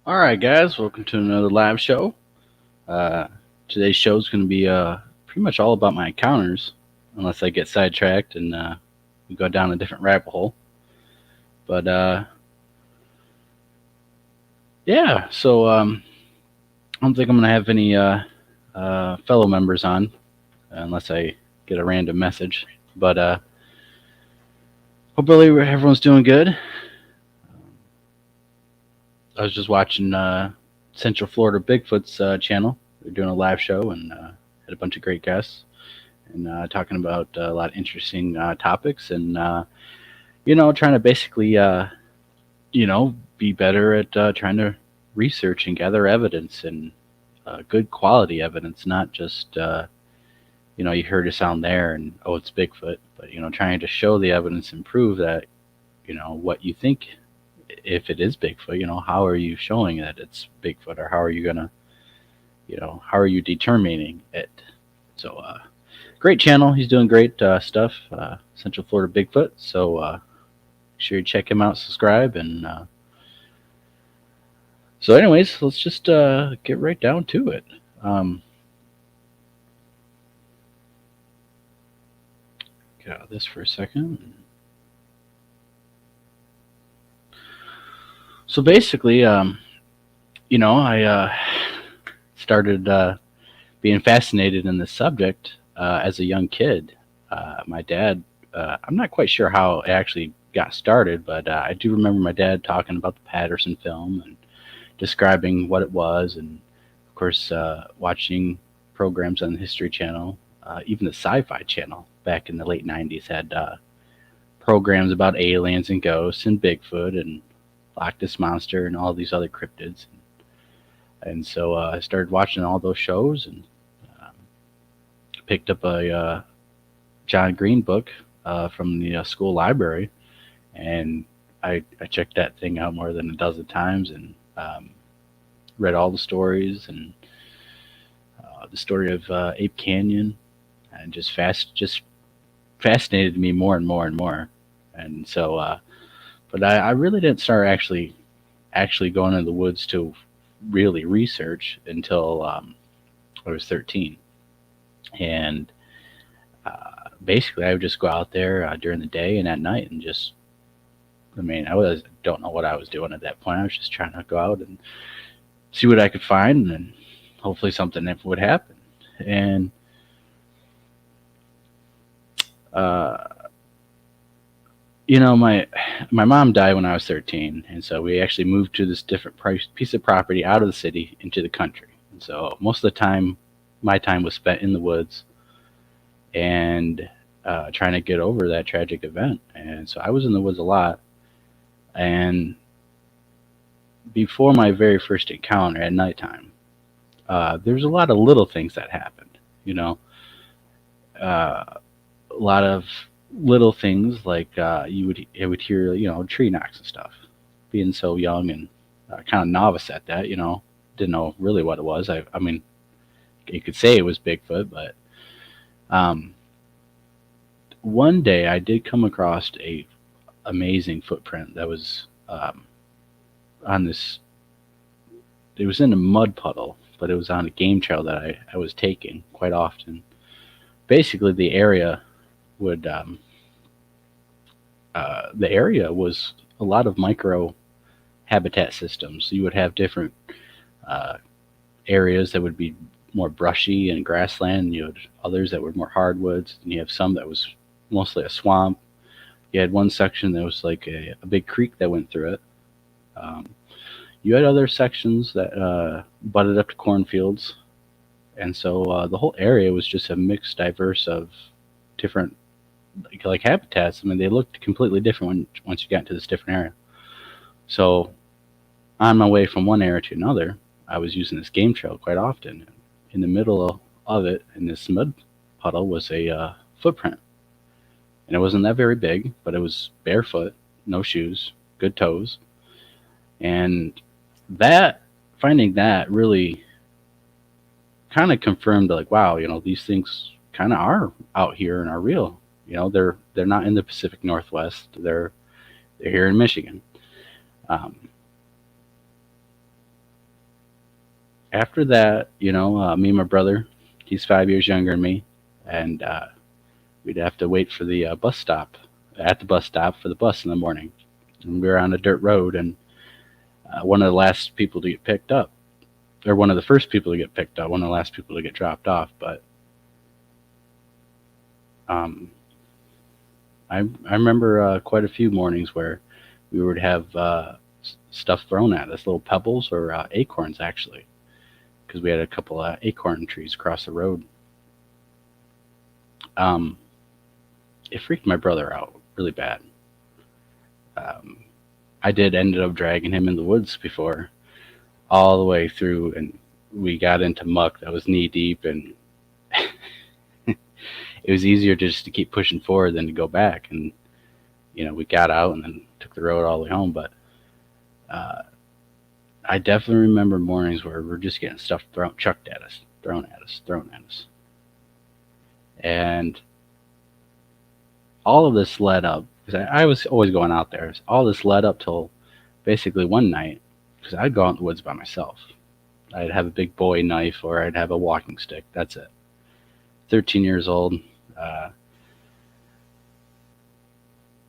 All right, guys, welcome to another live show. Uh, Today's show is going to be pretty much all about my encounters, unless I get sidetracked and we go down a different rabbit hole. But yeah, so I don't think I'm going to have any fellow members on unless I get a random message. But hopefully everyone's doing good. I was just watching Central Florida Bigfoot's channel. They're doing a live show and had a bunch of great guests and talking about a lot of interesting topics and trying to basically be better at trying to research and gather evidence and good quality evidence, not just you heard a sound there and oh it's Bigfoot, but trying to show the evidence and prove that what you think. If it is Bigfoot, how are you showing that it's Bigfoot, or how are you gonna, how are you determining it? So, great channel. He's doing great stuff. Central Florida Bigfoot. So, make sure you check him out, subscribe, and so, anyways, let's just get right down to it. Get out of this for a second. So basically, I started being fascinated in this subject as a young kid. My dad, I'm not quite sure how it actually got started, but I do remember my dad talking about the Patterson film and describing what it was, and of course, watching programs on the History Channel, even the Sci-Fi Channel back in the late '90s had programs about aliens and ghosts and Bigfoot and Loch Ness Monster and all these other cryptids. And so I started watching all those shows and um, picked up a John Green book from the school library. And I checked that thing out more than a dozen times and read all the stories and the story of Ape Canyon, and just fascinated me more and more and more. And so, but I really didn't start actually going into the woods to really research until I was 13. And basically, I would just go out there during the day and at night and just, I mean, don't know what I was doing at that point. I was just trying to go out and see what I could find and hopefully something would happen. And uh, my mom died when I was 13, and so we actually moved to this different piece of property out of the city into the country. And so most of the time, my time was spent in the woods and trying to get over that tragic event. And so I was in the woods a lot. And before my very first encounter at nighttime, there's a lot of little things that happened. A lot of little things like you would hear tree knocks and stuff. Being so young and kind of novice at that, didn't know really what it was. I mean, you could say it was Bigfoot, but um, one day I did come across a amazing footprint that was on this. It was in a mud puddle, but it was on a game trail that I was taking quite often. Basically, the area would the area was a lot of micro habitat systems. So you would have different uh, areas that would be more brushy and grassland. And you had others that were more hardwoods, and you have some that was mostly a swamp. You had one section that was like a big creek that went through it. Um, you had other sections that butted up to cornfields, and so the whole area was just a mixed, diverse of different like habitats. I mean, they looked completely different once you got into this different area. So on my way from one area to another, I was using this game trail quite often. In the middle of it, in this mud puddle, was a footprint, and it wasn't that very big, but it was barefoot, no shoes, good toes, and that finding that really kind of confirmed like, wow, these things kind of are out here and are real. They're not in the Pacific Northwest. They're here in Michigan. Um, After that, me and my brother, he's 5 years younger than me, and we'd have to wait for the bus stop at the bus stop for the bus in the morning. And we were on a dirt road, and one of the last people to get picked up, or one of the first people to get picked up, one of the last people to get dropped off. But um, I remember quite a few mornings where we would have stuff thrown at us, little pebbles or acorns actually, because we had a couple of acorn trees across the road. Um, it freaked my brother out really bad. Um, I did ended up dragging him in the woods before, all the way through, and we got into muck that was knee deep, and it was easier just to keep pushing forward than to go back. And we got out and then took the road all the way home. But uh, I definitely remember mornings where we're just getting stuff chucked at us, thrown at us, thrown at us. And all of this led up, because I was always going out there, all this led up till basically one night, because I'd go out in the woods by myself. I'd have a big bowie knife or I'd have a walking stick. That's it. 13 years old, uh,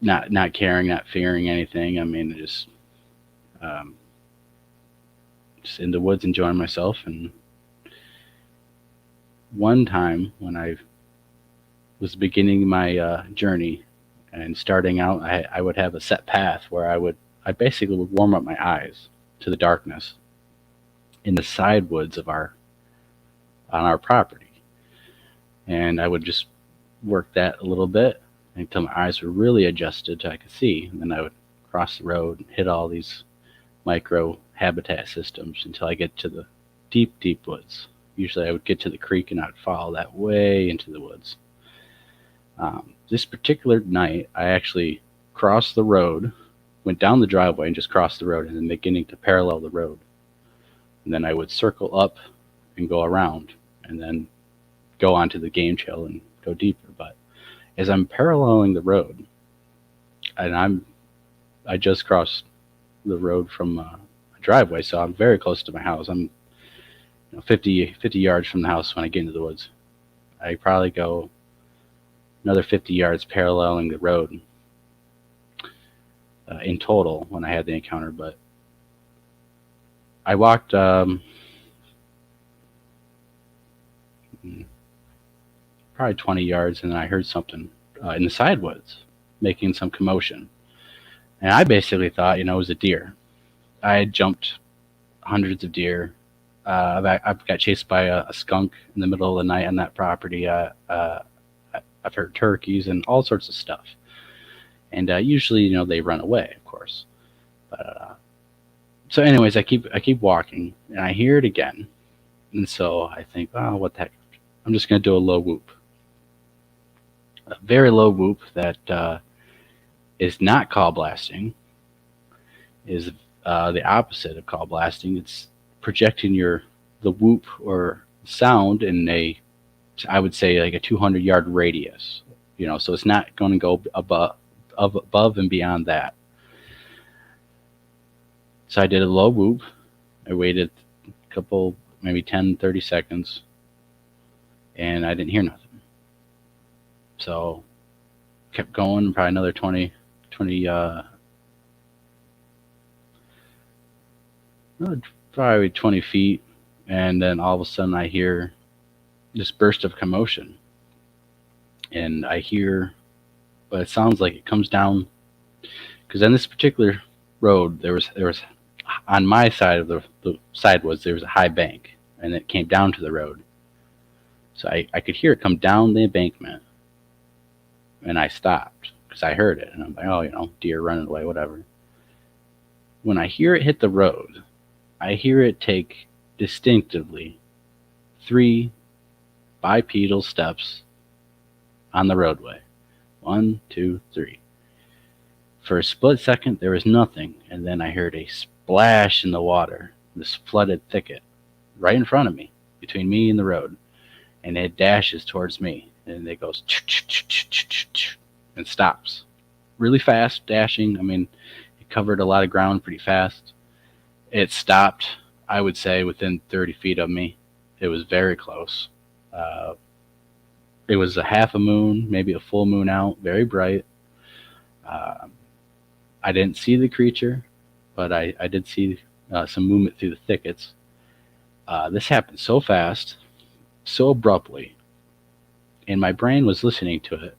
not caring, not fearing anything. I mean, um, just in the woods enjoying myself. And one time when I was beginning my journey and starting out, I would have a set path where I basically would warm up my eyes to the darkness in the side woods on our property, and I would just work that a little bit until my eyes were really adjusted so I could see, and then I would cross the road and hit all these micro habitat systems until I get to the deep, deep woods. Usually I would get to the creek and I'd follow that way into the woods. This particular night, I actually crossed the road, went down the driveway and just crossed the road, and then beginning to parallel the road. And then I would circle up and go around and then go onto the game trail and go deeper. But as I'm paralleling the road, and I just crossed the road from a driveway, so I'm very close to my house. I'm 50 yards from the house when I get into the woods. I probably go another 50 yards paralleling the road in total when I had the encounter. But I walked probably 20 yards, and then I heard something in the side woods making some commotion. And I basically thought, it was a deer. I had jumped hundreds of deer. I've got chased by a skunk in the middle of the night on that property. I've heard turkeys and all sorts of stuff. And usually, they run away, of course. But so, anyways, I keep walking, and I hear it again. And so I think, oh, what the heck? I'm just going to do a low whoop. A very low whoop that is not call blasting, is the opposite of call blasting. It's projecting the whoop or sound in I would say like a 200-yard radius. So it's not going to go above and beyond that. So I did a low whoop. I waited a couple, maybe 10, 30 seconds, and I didn't hear nothing. So kept going, probably another 20, probably 20 feet. And then all of a sudden I hear this burst of commotion. And I hear, but it sounds like it comes down, because on this particular road, there was on my side of the side was there was a high bank, and it came down to the road. So I could hear it come down the embankment, and I stopped because I heard it, and I'm like, oh, deer running away, whatever. When I hear it hit the road, I hear it take distinctively three bipedal steps on the roadway. One, two, three. For a split second, there was nothing, and then I heard a splash in the water, this flooded thicket, right in front of me, between me and the road, and it dashes towards me, and it goes and stops really fast, dashing. I mean, it covered a lot of ground pretty fast. It stopped, I would say, within 30 feet of me. It was very close. Uh, it was a half a moon, maybe a full moon out, very bright. Uh, I didn't see the creature, but I did see some movement through the thickets. This happened so fast, so abruptly, and my brain was listening to it.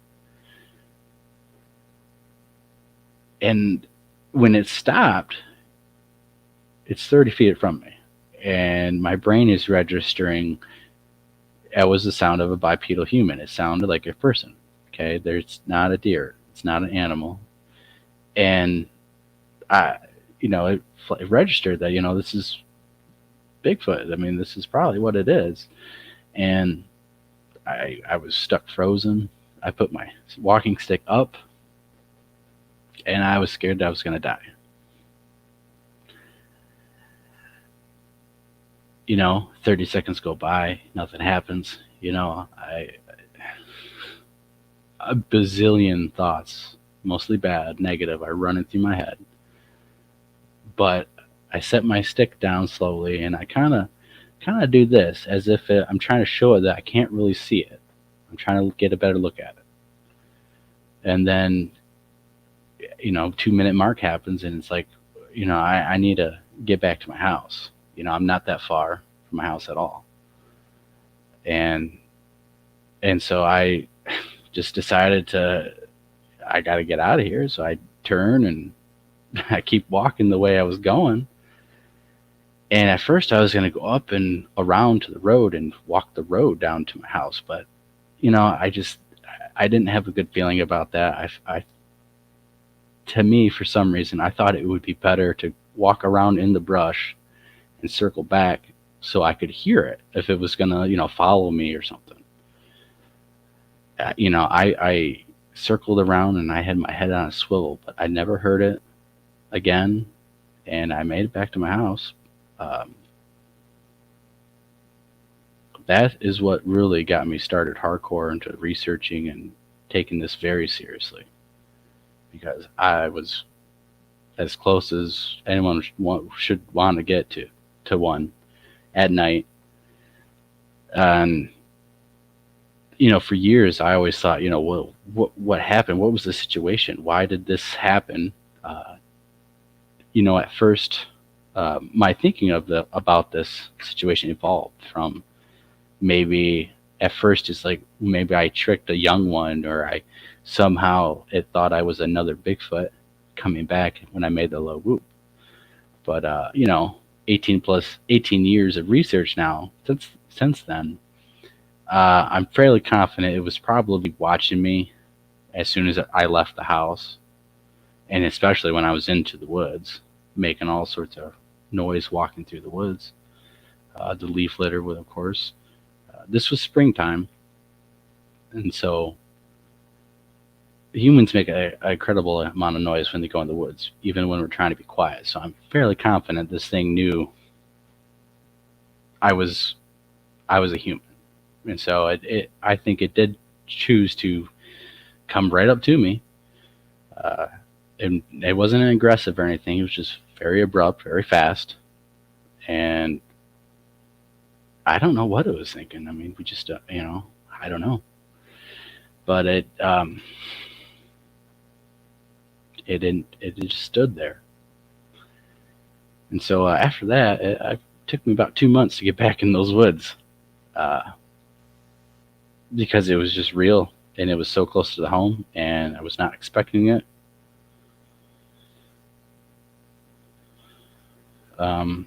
And when it stopped, it's 30 feet from me, and my brain is registering it was the sound of a bipedal human. It sounded like a person. Okay, there's not a deer. It's not an animal, and I, it registered that this is Bigfoot. I mean, this is probably what it is, and I was stuck frozen. I put my walking stick up, and I was scared that I was going to die. 30 seconds go by, nothing happens. A bazillion thoughts, mostly bad, negative, are running through my head. But I set my stick down slowly, and I kind of do this as if I'm trying to show it that I can't really see it. I'm trying to get a better look at it. And then, 2-minute mark happens, and it's like, I need to get back to my house. I'm not that far from my house at all. And so I just decided I got to get out of here. So I turn and I keep walking the way I was going. And at first I was going to go up and around to the road and walk the road down to my house. But, I didn't have a good feeling about that. To me, for some reason, I thought it would be better to walk around in the brush and circle back so I could hear it if it was going to, follow me or something. I circled around and I had my head on a swivel, but I never heard it again, and I made it back to my house. Um, that is what really got me started hardcore into researching and taking this very seriously, because I was as close as anyone should want to get to one at night. And for years I always thought, well, what happened? What was the situation? Why did this happen? At first, my thinking about this situation evolved from maybe at first it's like maybe I tricked a young one, or I somehow it thought I was another Bigfoot coming back when I made the low whoop. But 18 years of research now since then, I'm fairly confident it was probably watching me as soon as I left the house, and especially when I was into the woods, making all sorts of noise walking through the woods. The leaf litter, of course. This was springtime, and so humans make an incredible amount of noise when they go in the woods, even when we're trying to be quiet. So I'm fairly confident this thing knew I was a human, and so I think it did choose to come right up to me. Uh, and it wasn't aggressive or anything. It was just very abrupt, very fast, and I don't know what it was thinking. I mean, we just I don't know, but it didn't. It just stood there. And so after that, it took me about 2 months to get back in those woods, uh, because it was just real and it was so close to the home, and I was not expecting it. Um,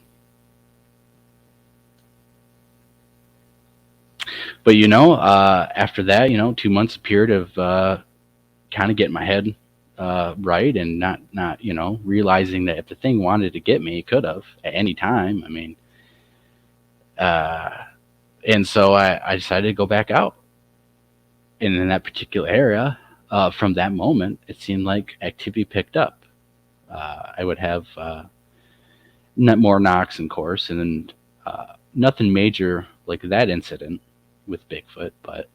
but after that, 2 months appeared of kind of getting my head right, and not realizing that if the thing wanted to get me, it could have at any time. I mean, uh, and so I decided to go back out, and in that particular area, from that moment, it seemed like activity picked up. I would have more knocks, of course, and then nothing major like that incident with Bigfoot, but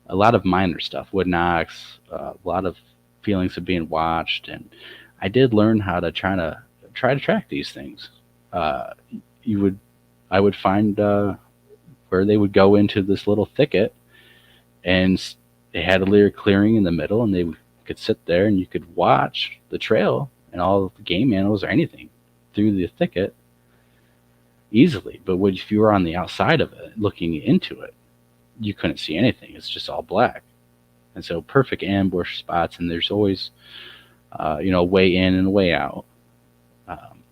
a lot of minor stuff, wood knocks, a lot of feelings of being watched, and I did learn how to try to track these things. Uh, you would I would find where they would go into this little thicket, and they had a little clearing in the middle, and they could sit there, and you could watch the trail and all the game animals or anything through the thicket easily. But if you were on the outside of it, looking into it, you couldn't see anything. It's just all black. And so perfect ambush spots, and there's always, way in and way out. Um,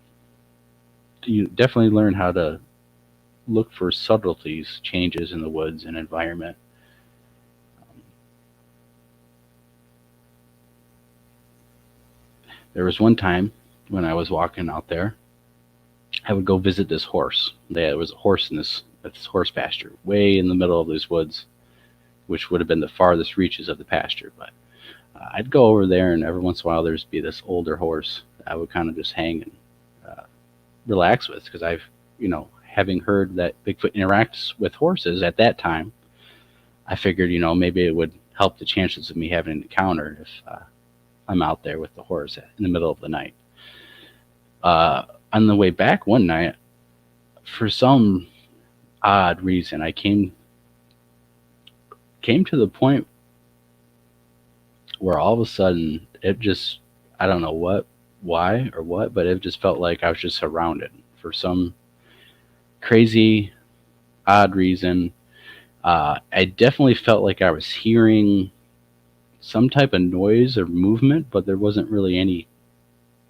you definitely learn how to look for subtleties, changes in the woods and environment. There was one time when I was walking out there, I would go visit this horse. There was a horse in this horse pasture, way in the middle of these woods, which would have been the farthest reaches of the pasture. But I'd go over there, and every once in a while, there'd be this older horse that I would kind of just hang and relax with, because having heard that Bigfoot interacts with horses at that time, I figured, maybe it would help the chances of me having an encounter if I'm out there with the horse in the middle of the night. On the way back one night, for some odd reason, I came to the point where all of a sudden it just, I don't know why or what, but it just felt like I was just surrounded for some crazy, odd reason. I definitely felt like I was hearing some type of noise or movement, but there wasn't really any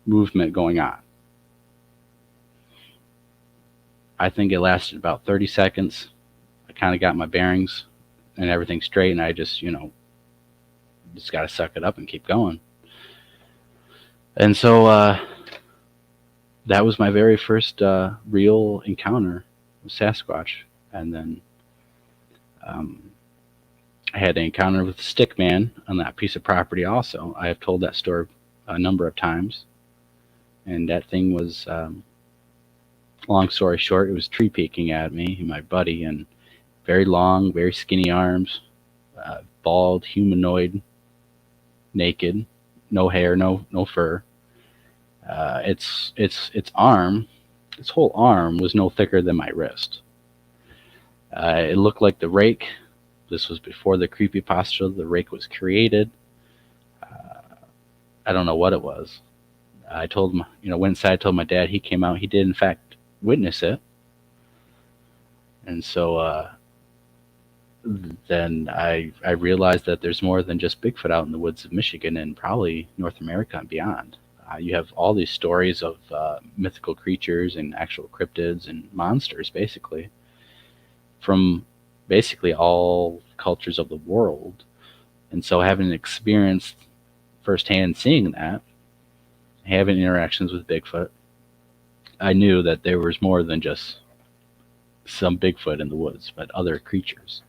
movement going on. I think it lasted about 30 seconds. I kind of got my bearings and everything straight, and I just got to suck it up and keep going. And so that was my very first real encounter with Sasquatch. And then I had an encounter with the stick man on that piece of property also. I have told that story a number of times. And that thing was, long story short, it was tree peeking at me and my buddy, and very long, very skinny arms, bald, humanoid, naked, no hair, no fur. Its whole arm was no thicker than my wrist. It looked like the rake. This was before the creepypasta. The rake was created. I don't know what it was. I told him, went inside, told my dad. He came out. He did, in fact, witness it. And so then I realized that there's more than just Bigfoot out in the woods of Michigan and probably North America and beyond. You have all these stories of mythical creatures and actual cryptids and monsters, basically, from basically all cultures of the world. And so having experienced firsthand seeing that, having interactions with Bigfoot, I knew that there was more than just some Bigfoot in the woods, but other creatures.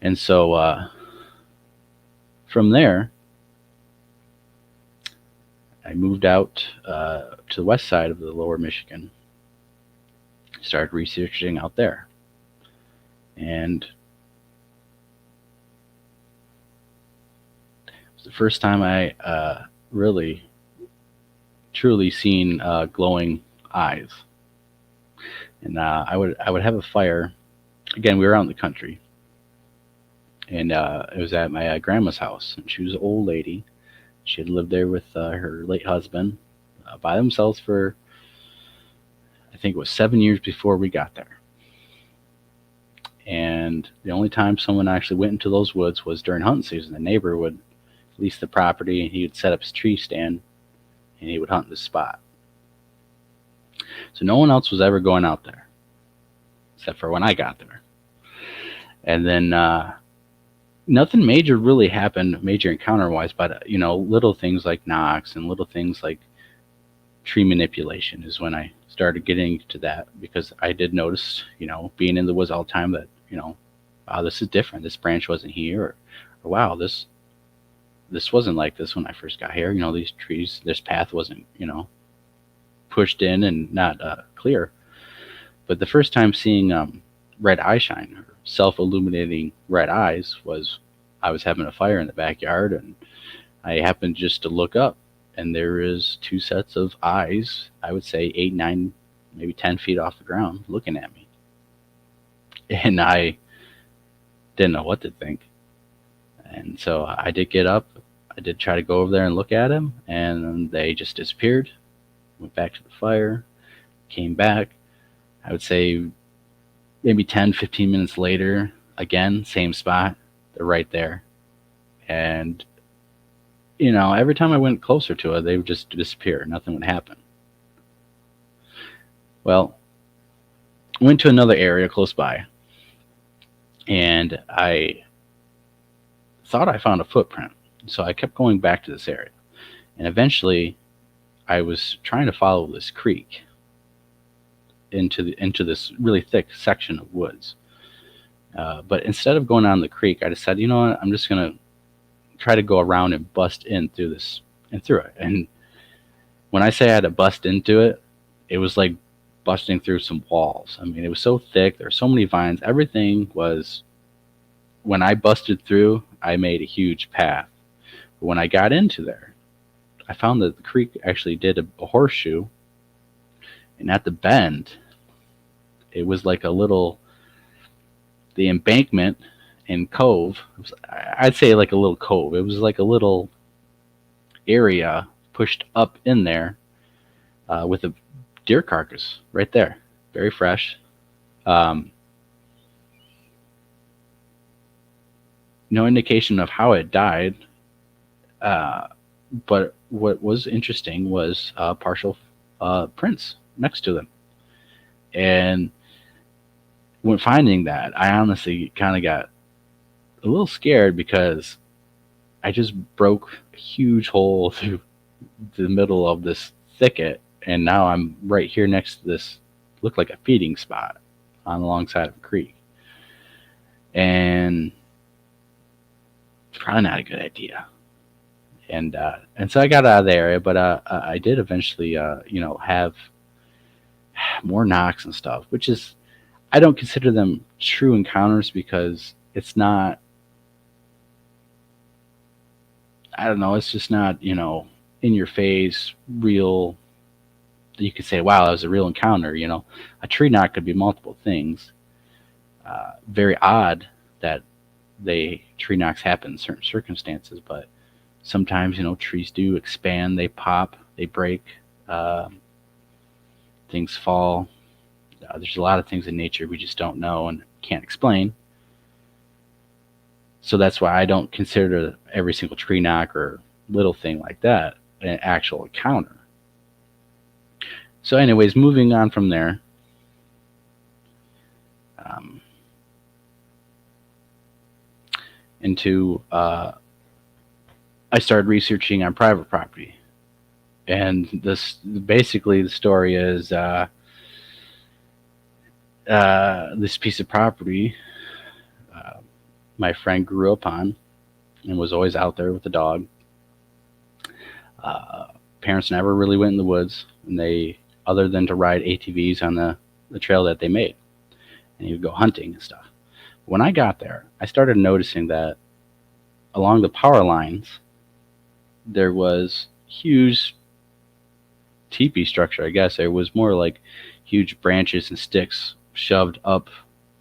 And so from there, I moved out to the west side of the lower Michigan, started researching out there. And it was the first time I really, truly seen glowing eyes. And I would have a fire. Again, we were out in the country, and it was at my grandma's house. And she was an old lady. She had lived there with her late husband by themselves for, I think it was 7 years before we got there. And the only time someone actually went into those woods was during hunting season. The neighbor would lease the property, and he would set up his tree stand, and he would hunt this spot. So no one else was ever going out there, except for when I got there. And then nothing major really happened, major encounter-wise, but little things like knocks and little things like tree manipulation is when I started getting to that, because I did notice, being in the woods all the time, that wow, this is different. This branch wasn't here, or wow, this wasn't like this when I first got here. These trees, this path wasn't, pushed in and not clear. But the first time seeing red eye shine, or self-illuminating red eyes, was I was having a fire in the backyard, and I happened just to look up, and there is two sets of eyes, I would say 8, 9, maybe 10 feet off the ground, looking at me. And I didn't know what to think. And so I did get up. I did try to go over there and look at him, and they just disappeared. Went back to the fire, came back. I would say maybe 10, 15 minutes later, again, same spot. They're right there. And, every time I went closer to it, they would just disappear. Nothing would happen. Well, I went to another area close by, and I thought I found a footprint. So I kept going back to this area. And eventually, I was trying to follow this creek into this really thick section of woods. But instead of going down the creek, I decided, you know what, I'm just going to try to go around and bust in through it. And when I say I had to bust into it, it was like busting through some walls. I mean, it was so thick. There were so many vines. Everything was, when I busted through, I made a huge path. But when I got into there, I found that the creek actually did a horseshoe, and at the bend, it was like the embankment and cove, I'd say like a little cove. It was like a little area pushed up in there with a deer carcass right there, very fresh. No indication of how it died, but what was interesting was partial prints next to them. And when finding that, I honestly kind of got a little scared, because I just broke a huge hole through the middle of this thicket, and now I'm right here next to this, looked like a feeding spot on the long side of a creek. And it's probably not a good idea. And so I got out of the area, but I did eventually, have more knocks and stuff, which is, I don't consider them true encounters, because it's not, I don't know, it's just not, in your face, real. You could say, wow, that was a real encounter. A tree knock could be multiple things. Very odd that tree knocks happen in certain circumstances, but sometimes, trees do expand, they pop, they break, things fall. There's a lot of things in nature we just don't know and can't explain. So that's why I don't consider every single tree knock or little thing like that an actual encounter. So anyways, moving on from there. I started researching on private property. And basically the story is this piece of property my friend grew up on and was always out there with the dog. Parents never really went in the woods, and other than to ride ATVs on the trail that they made, and he would go hunting and stuff. When I got there, I started noticing that along the power lines, there was huge teepee structure, I guess. It was more like huge branches and sticks shoved up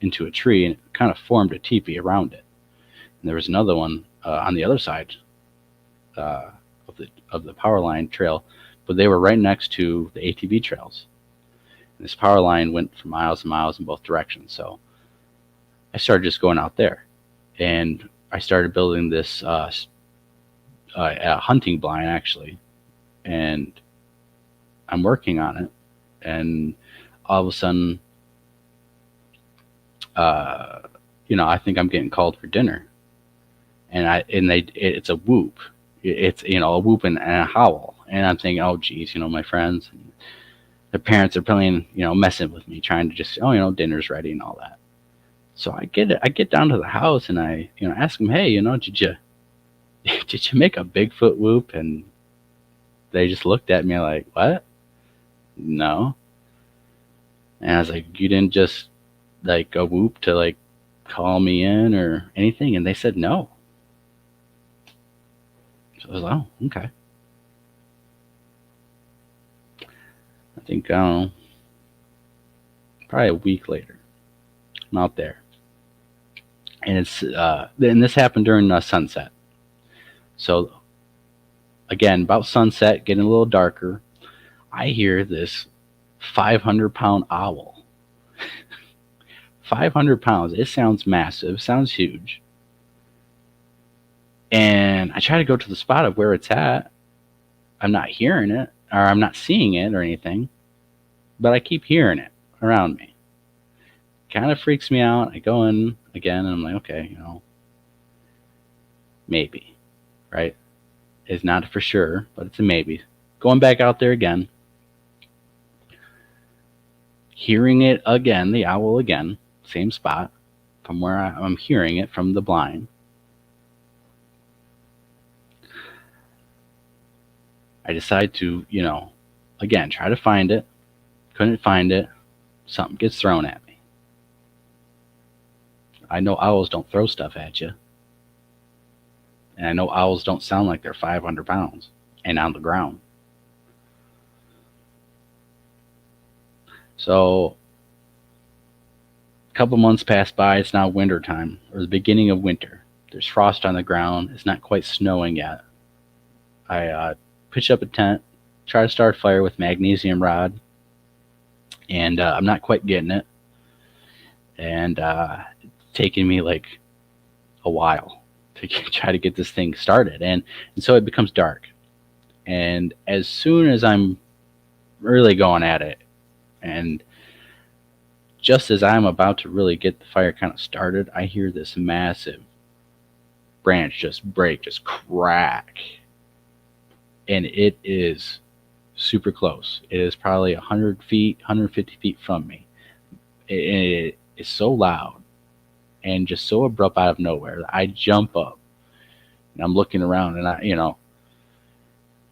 into a tree, and it kind of formed a teepee around it. And there was another one on the other side of of the power line trail, but they were right next to the ATV trails. And this power line went for miles and miles in both directions. So I started just going out there, and I started building this a hunting blind actually, and I'm working on it, and all of a sudden, uh, I think I'm getting called for dinner, and it's a whoop, it's a whoop and a howl, and I'm thinking, oh geez, my friends, and their parents are playing, messing with me, trying to just, dinner's ready and all that. So I get down to the house and I, ask them, hey, did you did you make a Bigfoot whoop? And they just looked at me like, what? No. And I was like, you didn't just like a whoop to like call me in or anything? And they said no. So I was like, oh, okay. I think, I don't know, probably a week later, I'm out there. And and this happened during sunset. So again, about sunset, getting a little darker, I hear this 500-pound owl. 500 pounds. It sounds massive. Sounds huge. And I try to go to the spot of where it's at. I'm not hearing it, or I'm not seeing it or anything, but I keep hearing it around me. Kind of freaks me out. I go in again, and I'm like, okay, maybe, right? It's not for sure, but it's a maybe. Going back out there again, hearing it again, the owl again, same spot from where I'm hearing it from the blind. I decide to, again, try to find it. Couldn't find it. Something gets thrown at me. I know owls don't throw stuff at you. And I know owls don't sound like they're 500 pounds and on the ground. So a couple months pass by. It's now winter time, or the beginning of winter. There's frost on the ground. It's not quite snowing yet. I pitch up a tent, try to start a fire with magnesium rod, and I'm not quite getting it. And it's taking me like a while to try to get this thing started. And so it becomes dark. And as soon as I'm really going at it, and just as I'm about to really get the fire kind of started, I hear this massive branch just break, just crack. And it is super close. It is probably 100 feet, 150 feet from me. It is so loud and just so abrupt out of nowhere. I jump up and I'm looking around, and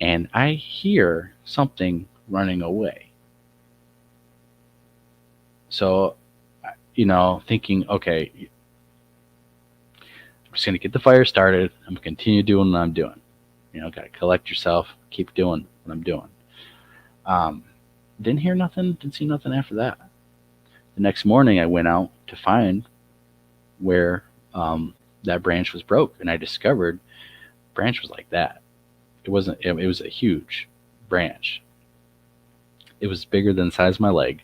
and I hear something running away. So, thinking, okay, I'm just going to get the fire started. I'm going to continue doing what I'm doing. Got to collect yourself, keep doing what I'm doing. Didn't hear nothing, didn't see nothing after that. The next morning, I went out to find where that branch was broke, and I discovered the branch was like that. It wasn't. It was a huge branch. It was bigger than the size of my leg.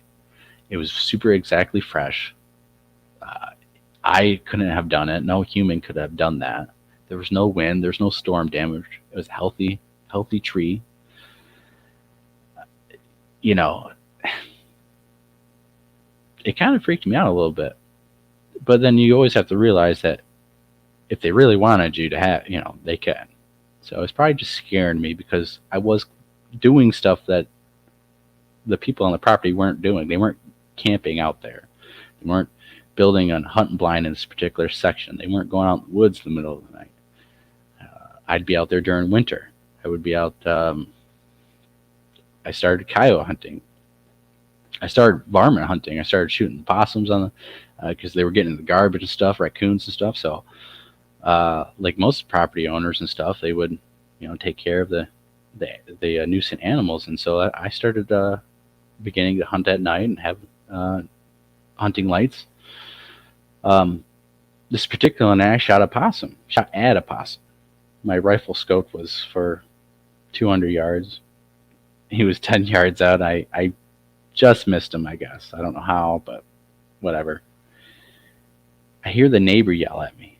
It was super exactly fresh. I couldn't have done it. No human could have done that. There was no wind. There's no storm damage. It was a healthy tree. It kind of freaked me out a little bit. But then you always have to realize that if they really wanted you to have, they can. So it's probably just scaring me because I was doing stuff that the people on the property weren't doing. They weren't camping out there. They weren't building a hunting blind in this particular section. They weren't going out in the woods in the middle of the night. I'd be out there during winter. I would be out. I started coyote hunting. I started varmint hunting. I started shooting possums on the because they were getting in the garbage and stuff, raccoons and stuff. So, like most property owners and stuff, they would, take care of the nuisance animals. And so I started beginning to hunt at night and have hunting lights. This particular night, I shot at a possum. My rifle scope was for 200 yards. He was 10 yards out. I just missed him, I guess. I don't know how, but whatever. I hear the neighbor yell at me,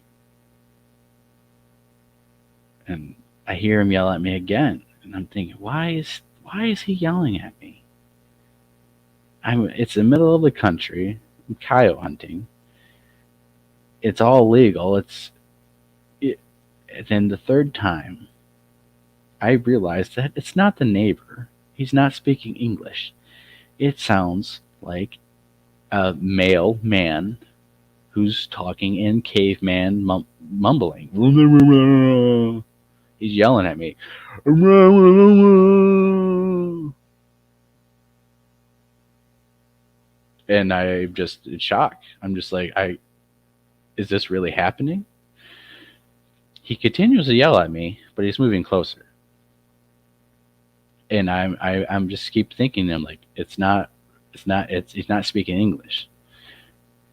and I hear him yell at me again, and I'm thinking, why is he yelling at me? It's the middle of the country. I'm coyote hunting. It's all legal. It, and then the third time, I realized that it's not the neighbor. He's not speaking English. It sounds like a male man who's talking in caveman mumbling. He's yelling at me. And I'm just in shock. I'm just like, is this really happening? He continues to yell at me, but he's moving closer. And I'm just keep thinking, I'm like, he's not speaking English.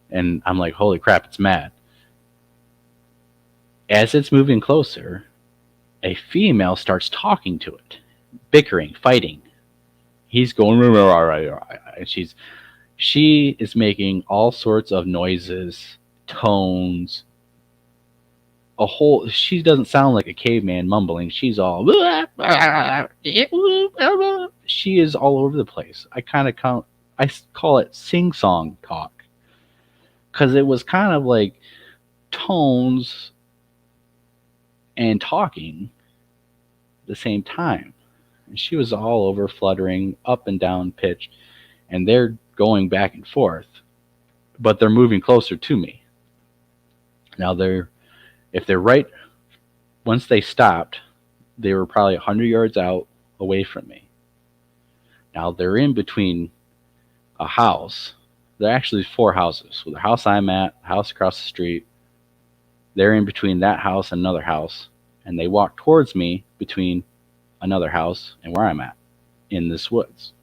And I'm like, holy crap, it's mad. As it's moving closer, a female starts talking to it, bickering, fighting. He's going, and she is making all sorts of noises, tones. She doesn't sound like a caveman mumbling. She's all, she is all over the place. I call it sing song talk, because it was kind of like tones and talking at the same time. And she was all over, fluttering up and down pitch, and they're going back and forth, but they're moving closer to me. Now if they're right, once they stopped, they were probably 100 yards out away from me. Now they're in between a house. They're actually 4 houses. So the house I'm at, house across the street, they're in between that house and another house, and they walk towards me between another house and where I'm at in this woods.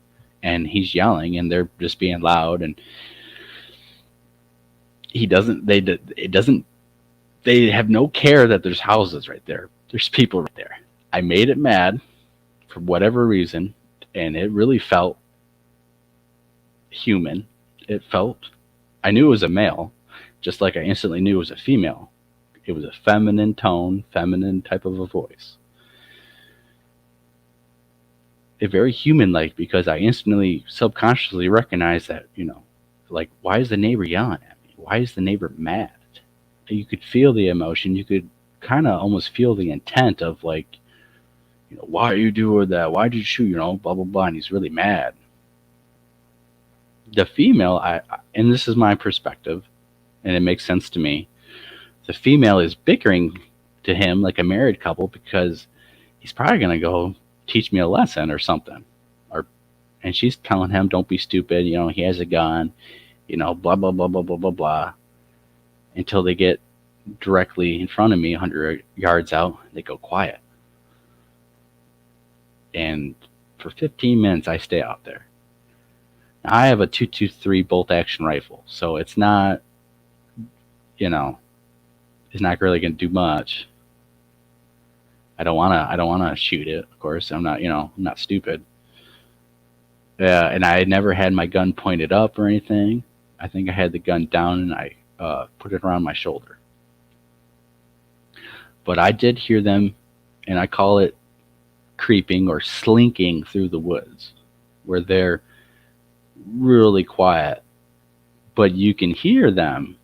And he's yelling, and they're just being loud, and they have no care that there's houses right there. There's people right there. I made it mad for whatever reason, and it really felt human. I knew it was a male, just like I instantly knew it was a female. It was a feminine tone, feminine type of a voice. It very human-like, because I instantly, subconsciously recognized that, like, why is the neighbor yelling at me? Why is the neighbor mad? You could feel the emotion. You could kind of almost feel the intent of, like, why are you doing that? Why did you shoot? Blah blah blah. And he's really mad. The female, and this is my perspective, and it makes sense to me. The female is bickering to him like a married couple, because he's probably gonna go teach me a lesson or something, and she's telling him, "Don't be stupid." He has a gun. Blah blah blah blah blah blah blah. Until they get directly in front of me, 100 yards out, they go quiet. And for 15 minutes, I stay out there. Now, I have a 223 bolt action rifle, so it's not, it's not really going to do much. I don't wanna shoot it. Of course, I'm not stupid. And I had never had my gun pointed up or anything. I think I had the gun down, and I put it around my shoulder. But I did hear them, and I call it creeping or slinking through the woods, where they're really quiet, but you can hear them,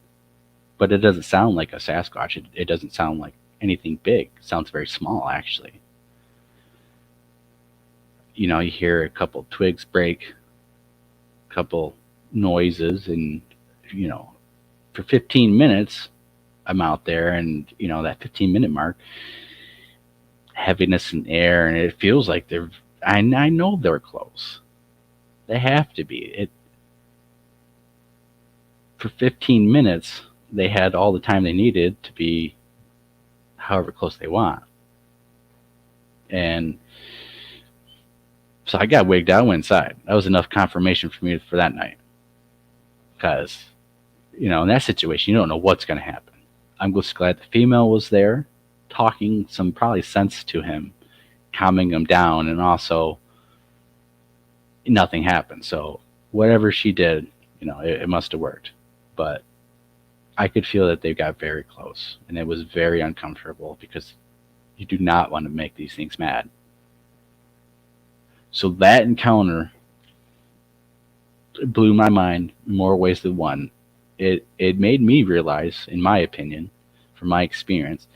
but it doesn't sound like a Sasquatch. It doesn't sound like anything big. It sounds very small, actually. You hear a couple twigs break, a couple noises, and, for 15 minutes, I'm out there, and, that 15-minute mark, heaviness in the air, and it feels like I know they're close. They have to be. For 15 minutes, they had all the time they needed to be however close they want. And so I got wigged out, went inside. That was enough confirmation for me for that night. Because, in that situation, you don't know what's going to happen. I'm just glad the female was there, talking some probably sense to him, calming him down, and also nothing happened. So whatever she did, it must have worked. But I could feel that they got very close, and it was very uncomfortable because you do not want to make these things mad. So that encounter blew my mind in more ways than one. It made me realize, in my opinion, from my experience,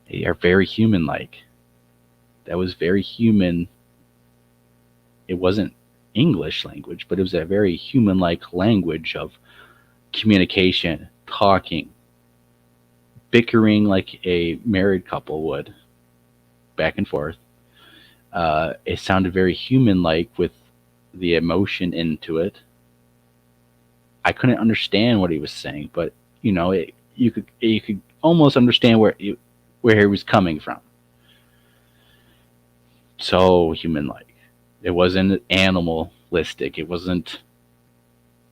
they are very human like. That was very human. It wasn't English language, but it was a very human like language of communication, talking, bickering like a married couple would, back and forth. It sounded very human like with the emotion into it. I couldn't understand what he was saying, but you could almost understand where he was coming from. So human like. It wasn't animalistic. It wasn't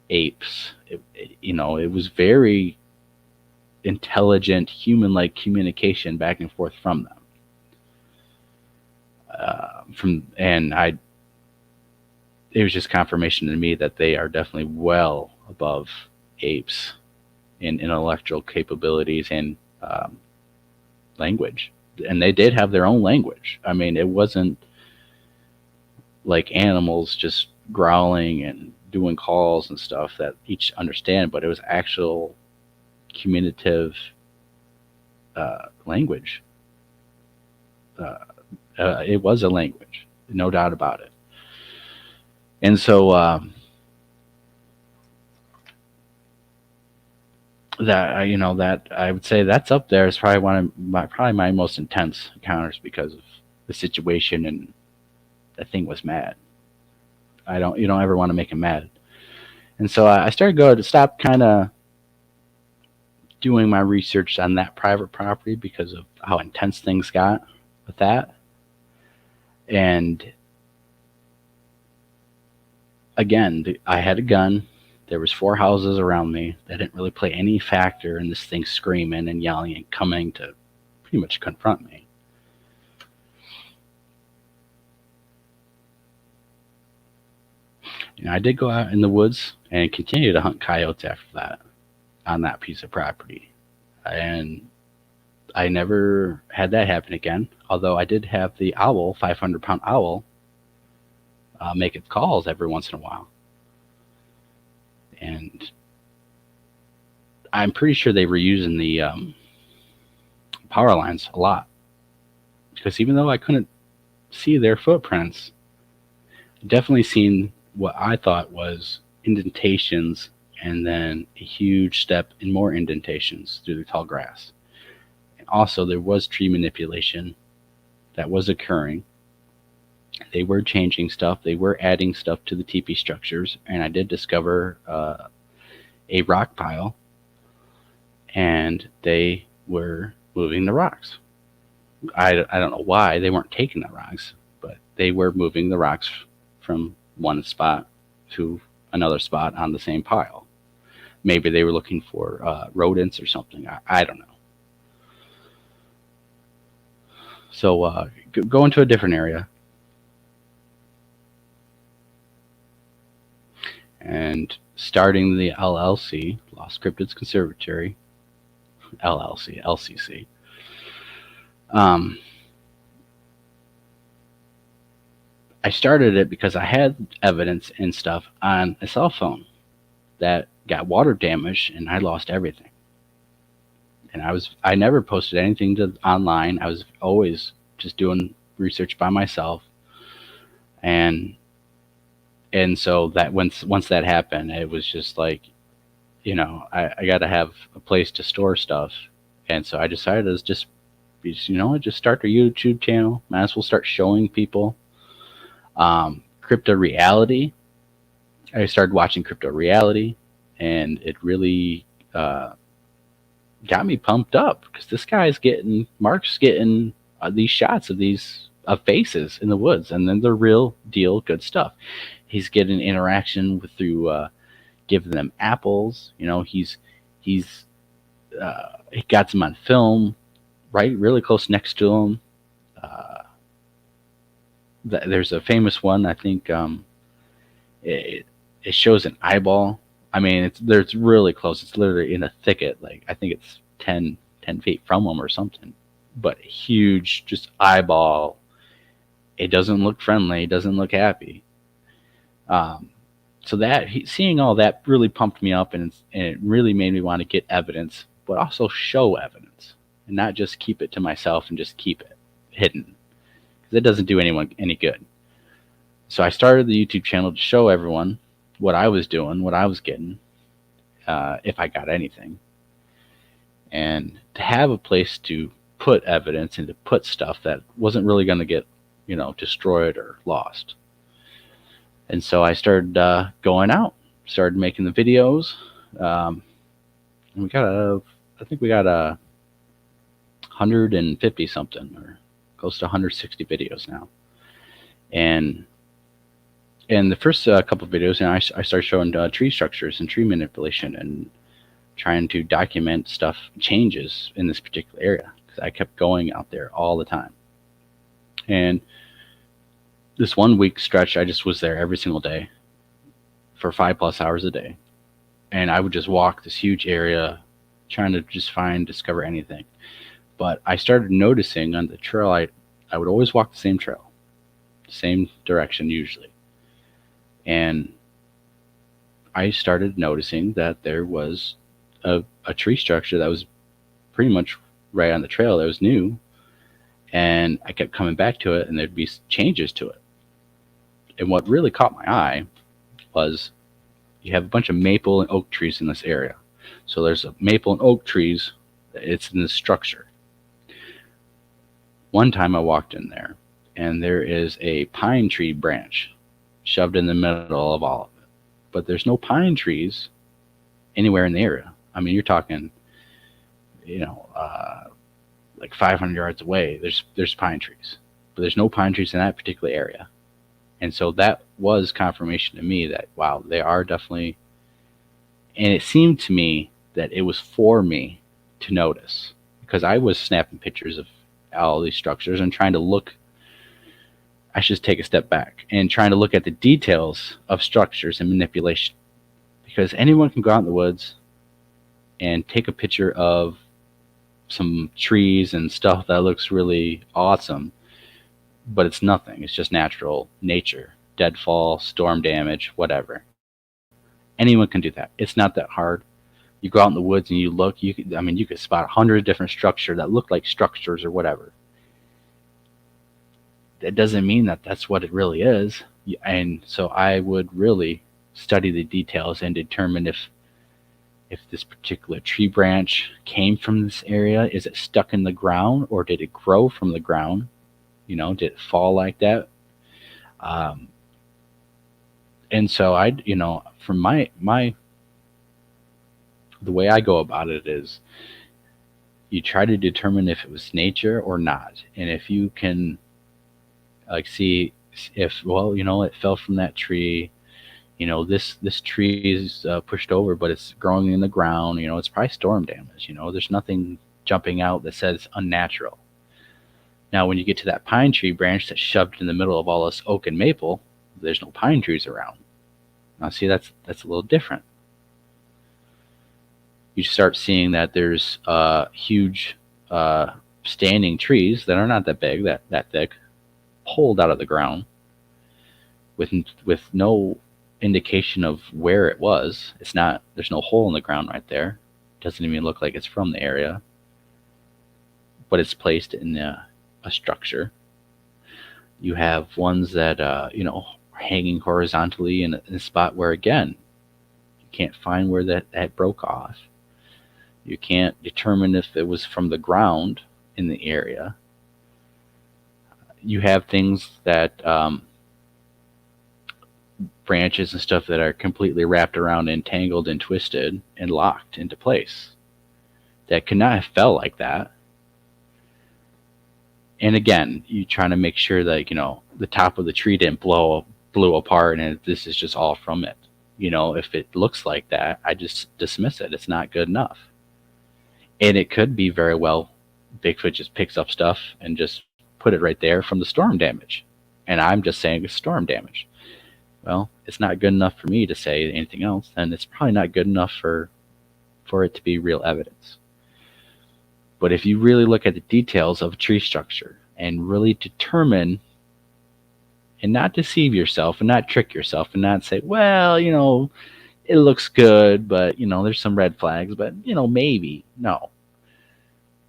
apes. It was very intelligent, human like communication back and forth from them. It was just confirmation to me that they are definitely well above apes in intellectual capabilities and language. And they did have their own language. I mean, it wasn't like animals just growling and doing calls and stuff that each understand, but it was actual communicative language. It was a language, no doubt about it. And so that I would say that's up there is probably my most intense encounters because of the situation, and that thing was mad. You don't ever want to make him mad. And so I started going to stop kind of doing my research on that private property because of how intense things got with that. And again, I had a gun. There was 4 houses around me that didn't really play any factor in this thing screaming and yelling and coming to pretty much confront me. I did go out in the woods and continue to hunt coyotes after that on that piece of property. And I never had that happen again, although I did have the owl, 500-pound owl, make its calls every once in a while. And I'm pretty sure they were using the power lines a lot. Because even though I couldn't see their footprints, definitely seen what I thought was indentations and then a huge step in more indentations through the tall grass. And also, there was tree manipulation that was occurring. They were changing stuff. They were adding stuff to the teepee structures. And I did discover a rock pile, and they were moving the rocks. I don't know why they weren't taking the rocks, but they were moving the rocks from one spot to another spot on the same pile. Maybe they were looking for rodents or something. I don't know. So going to a different area. And starting the LLC, Lost Cryptids Conservatory, LLC, LCC. I started it because I had evidence and stuff on a cell phone that got water damage, and I lost everything. And I never posted anything online. I was always just doing research by myself, and so that once that happened, it was just like, I got to have a place to store stuff, and so I decided to just start a YouTube channel. Might as well start showing people. Crypto reality. I started watching crypto reality, and it really got me pumped up because this guy's Mark's getting these shots of these faces in the woods, and then they're real deal good stuff. He's getting interaction through giving them apples. He got them on film, right, really close next to him. There's a famous one. I think it it shows an eyeball. I mean, it's really close. It's literally in a thicket. Like I think it's 10 feet from them or something. But huge, just eyeball. It doesn't look friendly. It doesn't look happy. Um, so seeing all that really pumped me up, and it really made me want to get evidence, but also show evidence, and not just keep it to myself and just keep it hidden, because it doesn't do anyone any good. So I started the YouTube channel to show everyone what I was doing, what I was getting, if I got anything, and to have a place to put evidence and to put stuff that wasn't really going to get, destroyed or lost. And so I started going out, started making the videos. And I think we got a 150 something, or close to 160 videos now. And in the first couple of videos, I started showing tree structures and tree manipulation and trying to document changes in this particular area, because I kept going out there all the time. And this 1 week stretch, I just was there every single day for 5+ hours a day. And I would just walk this huge area trying to just discover anything. But I started noticing on the trail, I would always walk the same trail, same direction usually. And I started noticing that there was a tree structure that was pretty much right on the trail that was new. And I kept coming back to it, and there'd be changes to it. And what really caught my eye was you have a bunch of maple and oak trees in this area. So there's a maple and oak trees. It's in this structure. One time I walked in there, and there is a pine tree branch shoved in the middle of all of it. But there's no pine trees anywhere in the area. I mean, you're talking, like 500 yards away, there's pine trees. But there's no pine trees in that particular area. And so that was confirmation to me that, wow, they are definitely, and it seemed to me that it was for me to notice, because I was snapping pictures of all these structures and trying to look. I should take a step back and trying to look at the details of structures and manipulation, because anyone can go out in the woods and take a picture of some trees and stuff that looks really awesome, but it's nothing. It's just natural nature, deadfall, storm damage, whatever. Anyone can do that. It's not that hard. You go out in the woods and you look. You could spot 100 different structures that look like structures or whatever. That doesn't mean that that's what it really is. And so I would really study the details and determine if this particular tree branch came from this area. Is it stuck in the ground, or did it grow from the ground? Did it fall like that? And so from the way I go about it is, you try to determine if it was nature or not. And if you can see if, it fell from that tree, this tree is pushed over, but it's growing in the ground, it's probably storm damage. There's nothing jumping out that says unnatural. Now, when you get to that pine tree branch that's shoved in the middle of all this oak and maple, there's no pine trees around. Now, see, that's a little different. You start seeing that there's huge standing trees that are not that big, that thick, pulled out of the ground with no indication of where it was. There's no hole in the ground right there. It doesn't even look like it's from the area, but it's placed in a structure. You have ones that are hanging horizontally in a spot where, again, you can't find where that broke off. You can't determine if it was from the ground in the area. You have things that branches and stuff that are completely wrapped around and tangled and twisted and locked into place that could not have fell like that. And again, you trying to make sure that the top of the tree didn't blew apart, and this is just all from it. If it looks like that, I just dismiss it. It's not good enough. And it could be very well Bigfoot just picks up stuff and just put it right there from the storm damage. and I'm just saying it's storm damage. Well, it's not good enough for me to say anything else, and it's probably not good enough for it to be real evidence. But if you really look at the details of a tree structure and really determine and not deceive yourself and not trick yourself and not say, well, it looks good, but there's some red flags, but maybe. No.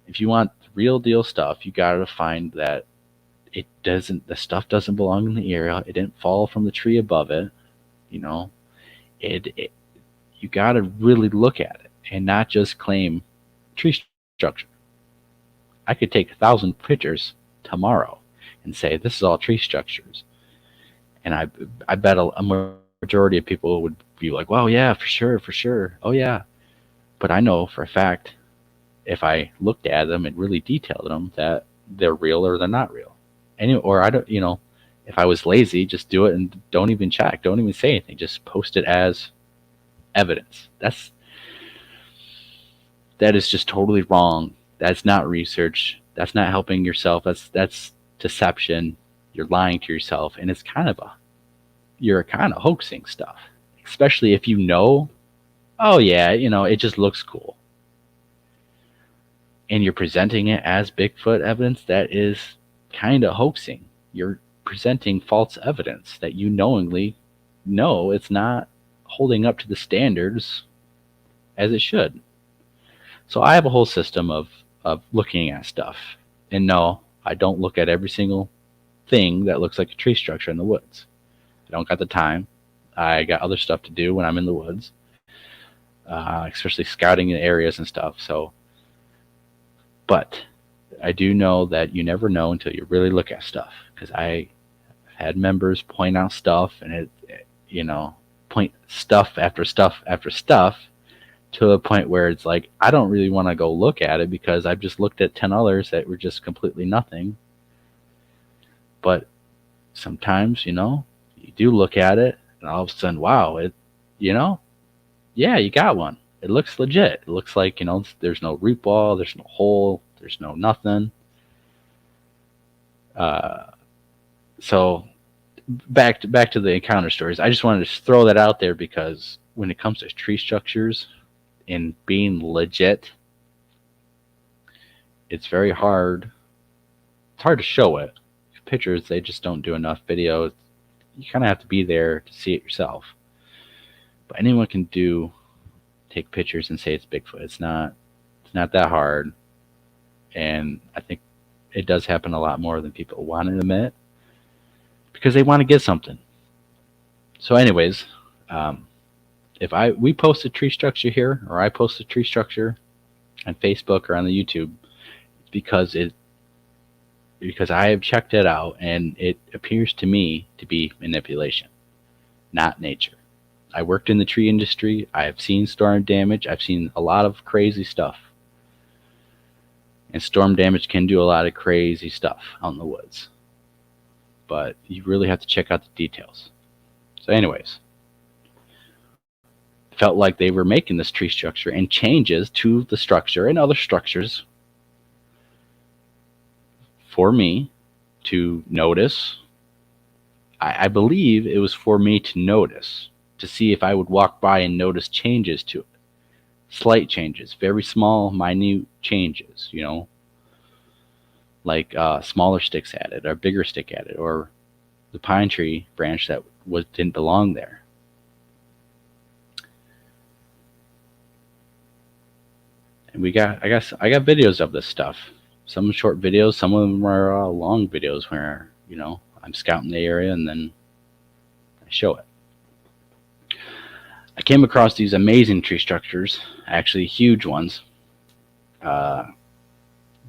If you want real deal stuff, you gotta find that the stuff doesn't belong in the area. It didn't fall from the tree above it. You know, it you gotta really look at it and not just claim tree structure. I could take 1,000 pictures tomorrow and say this is all tree structures, and I bet a majority of people would be like, "Well, yeah, for sure, oh yeah." But I know for a fact, if I looked at them and really detailed them, that they're real or they're not real. Or I don't, if I was lazy, just do it and don't even check, don't even say anything, just post it as evidence. That is just totally wrong. That's not research. That's not helping yourself. That's deception. You're lying to yourself, and you're kind of hoaxing stuff. Especially if oh yeah, it just looks cool, and you're presenting it as Bigfoot evidence. That is kind of hoaxing. You're presenting false evidence that you knowingly know it's not holding up to the standards as it should. So I have a whole system of looking at stuff. And no, I don't look at every single thing that looks like a tree structure in the woods. I don't got the time. I got other stuff to do when I'm in the woods, especially scouting in areas and stuff. But I do know that you never know until you really look at stuff. Because I had members point out stuff, and point stuff after stuff after stuff, to a point where it's like, I don't really want to go look at it because I've just looked at 10 others that were just completely nothing. But sometimes, you do look at it and all of a sudden, wow, yeah, you got one. It looks legit. It looks like, there's no root ball, there's no hole, there's no nothing. So back to the encounter stories. I just wanted to throw that out there because when it comes to tree structures and being legit, it's very hard. It's hard to show it. Pictures, they just don't do enough. Videos, you kind of have to be there to see it yourself. But anyone can take pictures and say it's Bigfoot. It's not that hard. And I think it does happen a lot more than people want to admit, because they want to get something. So anyways, if we post a tree structure here, or I post a tree structure on Facebook or on the YouTube, because I have checked it out and it appears to me to be manipulation, not nature. I worked in the tree industry. I have seen storm damage. I've seen a lot of crazy stuff. And storm damage can do a lot of crazy stuff out in the woods. But you really have to check out the details. So anyways, felt like they were making this tree structure and changes to the structure and other structures for me to notice. I believe it was for me to notice, to see if I would walk by and notice changes to it. Slight changes, very small, minute changes, like smaller sticks added, or bigger stick added, or the pine tree branch that didn't belong there. And I got videos of this stuff. Some short videos, some of them are long videos where, I'm scouting the area and then I show it. I came across these amazing tree structures, actually huge ones, that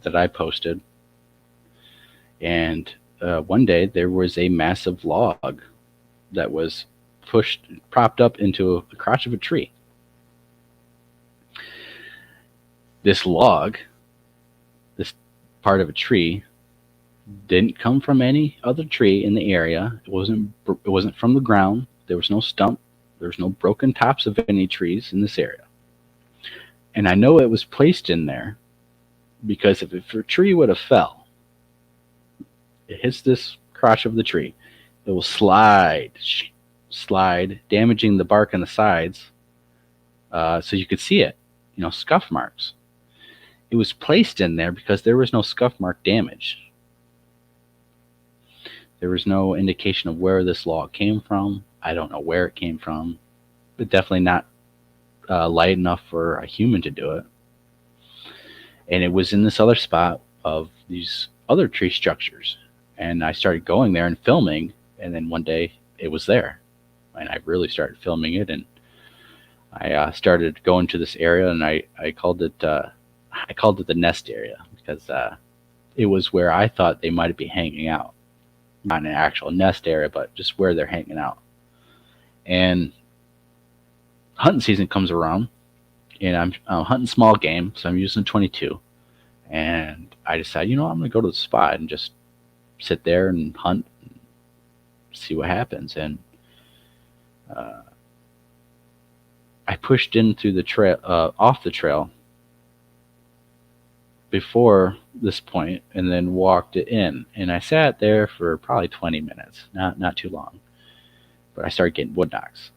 I posted. And one day there was a massive log that was propped up into the crotch of a tree. This log, this part of a tree, didn't come from any other tree in the area. It wasn't from the ground. There was no stump. There was no broken tops of any trees in this area. And I know it was placed in there because if a tree would have fell, it hits this crotch of the tree. It will slide, damaging the bark on the sides, so you could see it. Scuff marks. It was placed in there because there was no scuff mark damage. There was no indication of where this log came from. I don't know where it came from, but definitely not light enough for a human to do it. And it was in this other spot of these other tree structures. And I started going there and filming, and then one day it was there. And I really started filming it, and I started going to this area, and I called it the nest area, because it was where I thought they might be hanging out. Not an actual nest area, but just where they're hanging out. And hunting season comes around, and I'm hunting small game, so I'm using 22. And I decided, I'm going to go to the spot and just sit there and hunt and see what happens. And I pushed in through the trail, off the trail before this point, and then walked it in. And I sat there for probably 20 minutes, not too long. But I started getting wood knocks.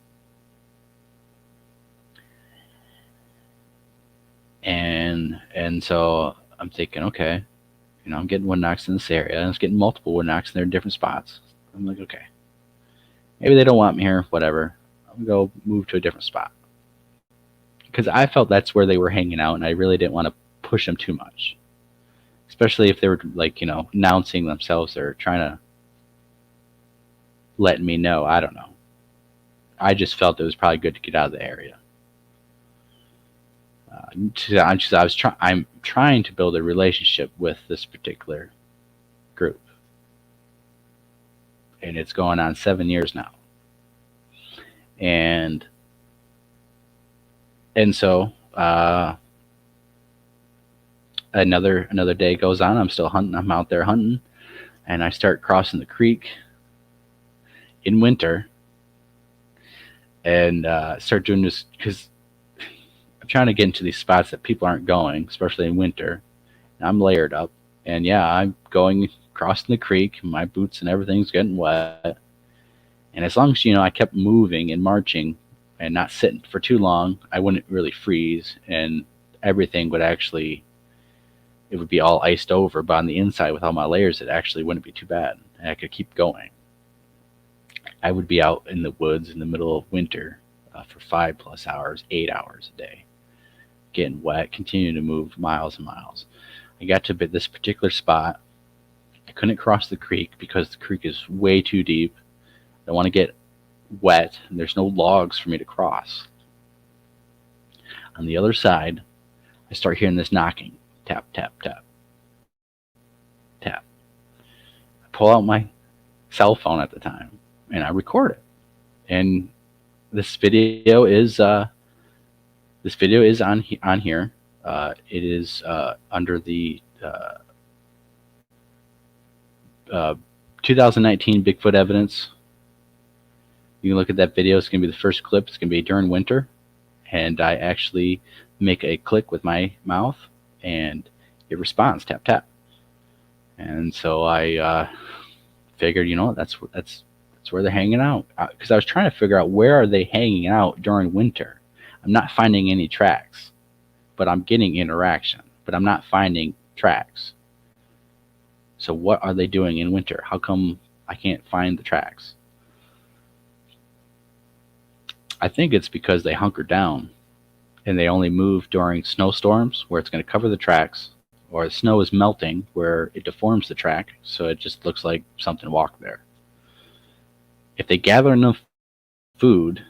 And so I'm thinking, okay, I'm getting wood knocks in this area, and I was getting multiple wood knocks, and they're in different spots. I'm like, okay, maybe they don't want me here, whatever. I'm gonna go move to a different spot, because I felt that's where they were hanging out, and I really didn't want to push them too much, especially if they were announcing themselves or trying to let me know. I don't know. I just felt it was probably good to get out of the area. I'm trying to build a relationship with this particular group, and it's going on 7 years now. And so another day goes on. I'm still hunting. I'm out there hunting, and I start crossing the creek in winter, and start doing this because I'm trying to get into these spots that people aren't going, especially in winter. And I'm layered up, and yeah, I'm going crossing the creek. My boots and everything's getting wet. And as long as I kept moving and marching and not sitting for too long, I wouldn't really freeze, and everything would actually, it would be all iced over. But on the inside, with all my layers, it actually wouldn't be too bad, and I could keep going. I would be out in the woods in the middle of winter for 5+ hours, 8 hours a day, getting wet, continuing to move miles and miles. I got to this particular spot. I couldn't cross the creek because the creek is way too deep. I don't want to get wet, and there's no logs for me to cross. On the other side, I start hearing this knocking. Tap, tap, tap. Tap. I pull out my cell phone at the time, and I record it. And this video is on here. It is under the 2019 Bigfoot evidence. You can look at that video. It's going to be the first clip. It's going to be during winter, and I actually make a click with my mouth, and it responds, tap tap. And so I figured, that's where they're hanging out, because I was trying to figure out where are they hanging out during winter. I'm not finding any tracks, but I'm getting interaction, but I'm not finding tracks. So what are they doing in winter? How come I can't find the tracks? I think it's because they hunker down and they only move during snowstorms, where it's going to cover the tracks, or the snow is melting where it deforms the track, so it just looks like something walked there. If they gather enough food,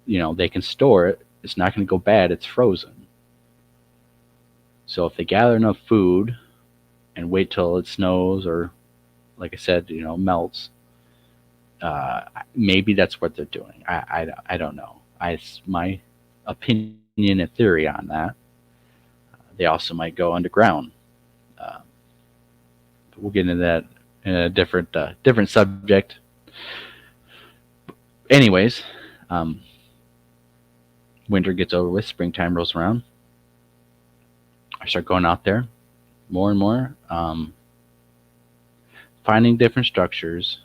they can store it. It's not going to go bad. It's frozen. So if they gather enough food and wait till it snows, or, like I said, melts, maybe that's what they're doing. I don't know. It's my opinion and theory on that. They also might go underground. But we'll get into that in a different subject. Anyways, winter gets over with, springtime rolls around. I start going out there more and more. finding different structures,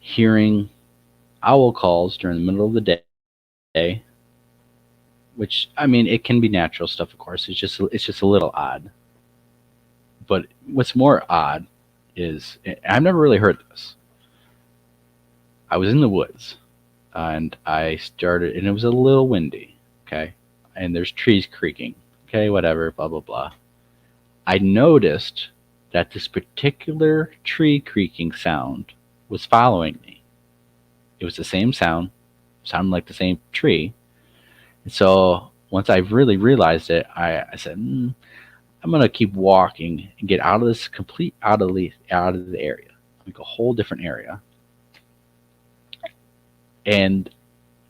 hearing owl calls during the middle of the day, which I mean it can be natural stuff, of course. It's just a little odd. But what's more odd is I've never really heard this. I was in the woods and I started, and it was a little windy. Okay, and there's trees creaking. Okay, whatever, blah blah blah. I noticed that this particular tree creaking sound was following me. It was the same sound, sounded like the same tree. And so once I really realized it, I said, I'm gonna keep walking and get out of this complete out of the area, like a whole different area. And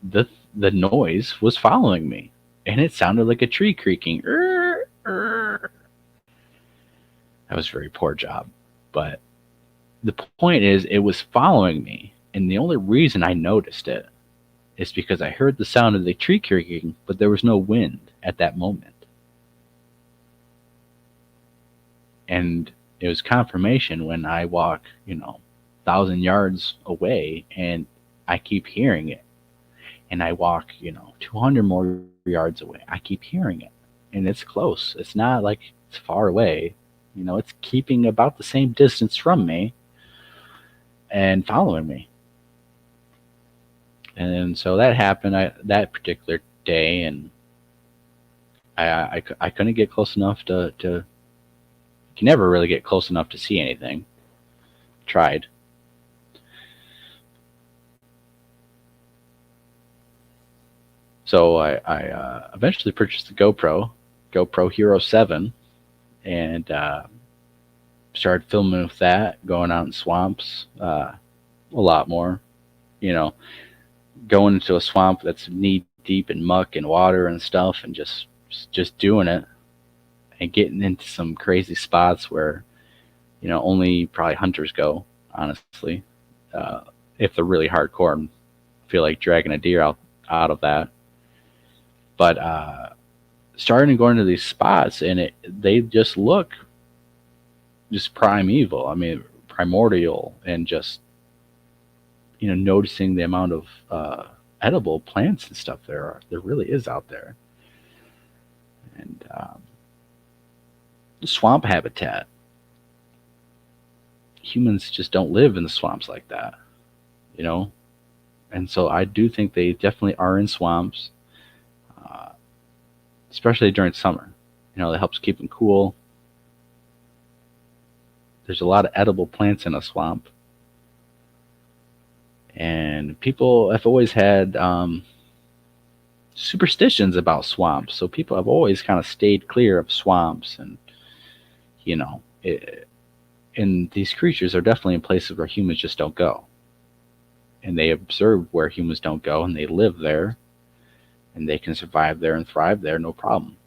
the noise was following me, and it sounded like a tree creaking. That was a very poor job, but the point is, it was following me, and the only reason I noticed it is because I heard the sound of the tree creaking, but there was no wind at that moment. And it was confirmation when I walk, 1,000 yards away and I keep hearing it. And I walk, 200 more yards away. I keep hearing it. And it's close. It's not like it's far away. It's keeping about the same distance from me and following me. And so that happened that particular day, and I couldn't get close enough to you can never really get close enough to see anything. Tried. So I eventually purchased the GoPro Hero 7, and started filming with that, going out in swamps, a lot more. You know, going into a swamp that's knee deep in muck and water and stuff, and just doing it, and getting into some crazy spots where only probably hunters go. Honestly, if they're really hardcore and feel like dragging a deer out of that. But starting to go into these spots, and they just look just primeval. I mean, primordial, and just noticing the amount of edible plants and stuff there really is out there, and swamp habitat. Humans just don't live in the swamps like that, and so I do think they definitely are in swamps, especially during summer. That helps keep them cool. There's a lot of edible plants in a swamp. And people have always had superstitions about swamps. So people have always kind of stayed clear of swamps. And, and these creatures are definitely in places where humans just don't go. And they observe where humans don't go, and they live there. And they can survive there and thrive there, no problem.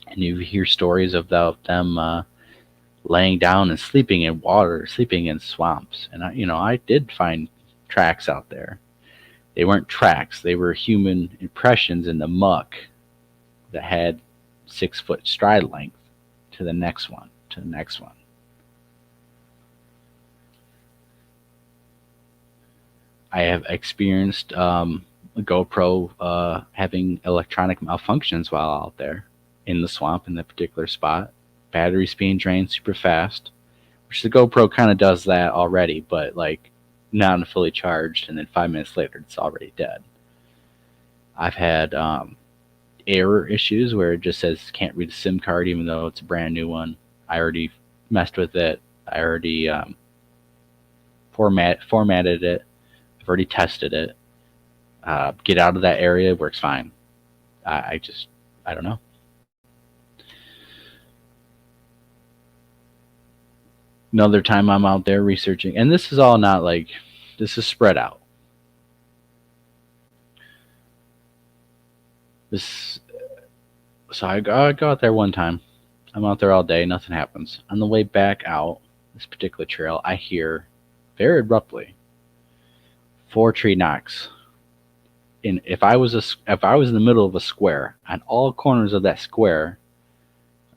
And you hear stories of them laying down and sleeping in water, sleeping in swamps. And I did find tracks out there. They weren't tracks; they were human impressions in the muck that had 6-foot stride length to the next one, to the next one. I have experienced a GoPro having electronic malfunctions while out there in the swamp in that particular spot. Batteries being drained super fast, which the GoPro kind of does that already, but like not fully charged, and then 5 minutes later it's already dead. I've had error issues where it just says can't read the SIM card even though it's a brand new one. I already messed with it. I already formatted it. I've already tested it. Get out of that area, works fine. I don't know. Another time I'm out there researching, and this is all not like, this is spread out. This, so I go out there one time. I'm out there all day, nothing happens. On the way back out this particular trail, I hear very abruptly 4 tree knocks. And if I was in the middle of a square, on all corners of that square,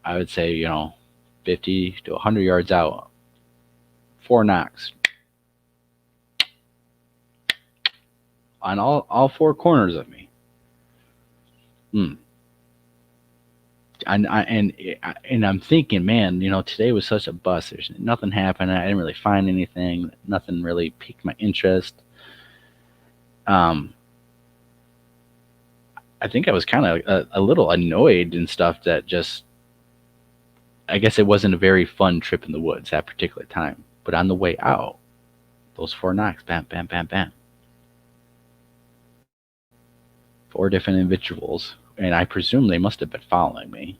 I would say, 50 to 100 yards out, four knocks on all four corners of me. Hmm. And I'm thinking, man, today was such a bust. There's nothing happened. I didn't really find anything. Nothing really piqued my interest. Um, I think I was kind of a little annoyed and stuff that just, I guess it wasn't a very fun trip in the woods that particular time. But on the way out, those four knocks, bam, bam, bam, bam, four different individuals, and I presume they must have been following me.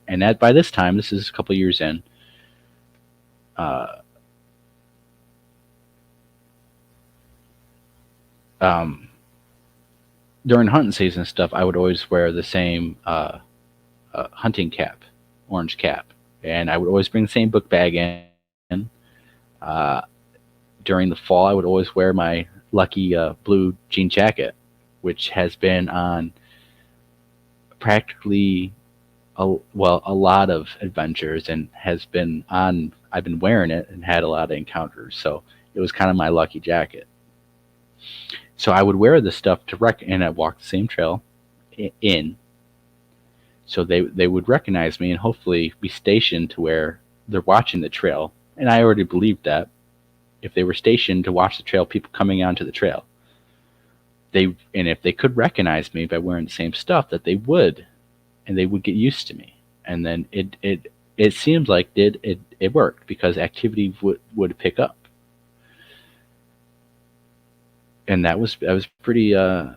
And that by this time, this is a couple years in. Uh, um, During hunting season and stuff, I would always wear the same hunting cap, orange cap, and I would always bring the same book bag in. Uh, During the fall, I would always wear my lucky blue jean jacket, which has been on practically a lot of adventures and has been on. I've been wearing it and had a lot of encounters, so it was kind of my lucky jacket. So I would wear this stuff and I walk the same trail in, so they would recognize me and hopefully be stationed to where they're watching the trail. And I already believed that if they were stationed to watch the trail, people coming onto the trail, and if they could recognize me by wearing the same stuff, that they would, and they would get used to me. And then it seems like it worked because activity would pick up, and that was pretty. I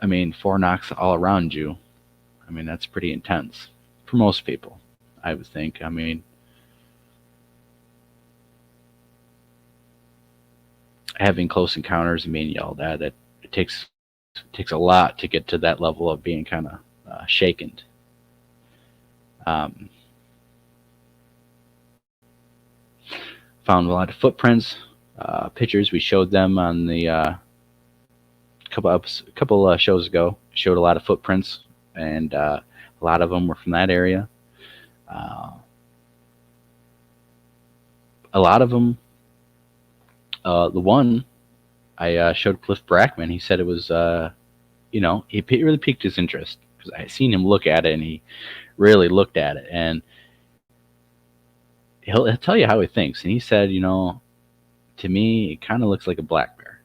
mean, four knocks all around you. I mean, that's pretty intense for most people, I would think. I mean, having close encounters and being yelled at, it takes a lot to get to that level of being kind of shaken. Um, Found a lot of footprints, pictures. We showed them on the couple shows ago. Showed a lot of footprints, and a lot of them were from that area. Uh, a lot of them. The one I showed Cliff Brackman. He said it was, he really piqued his interest because I seen him look at it, and he really looked at it, and he'll tell you how he thinks. And he said, to me, it kind of looks like a black bear.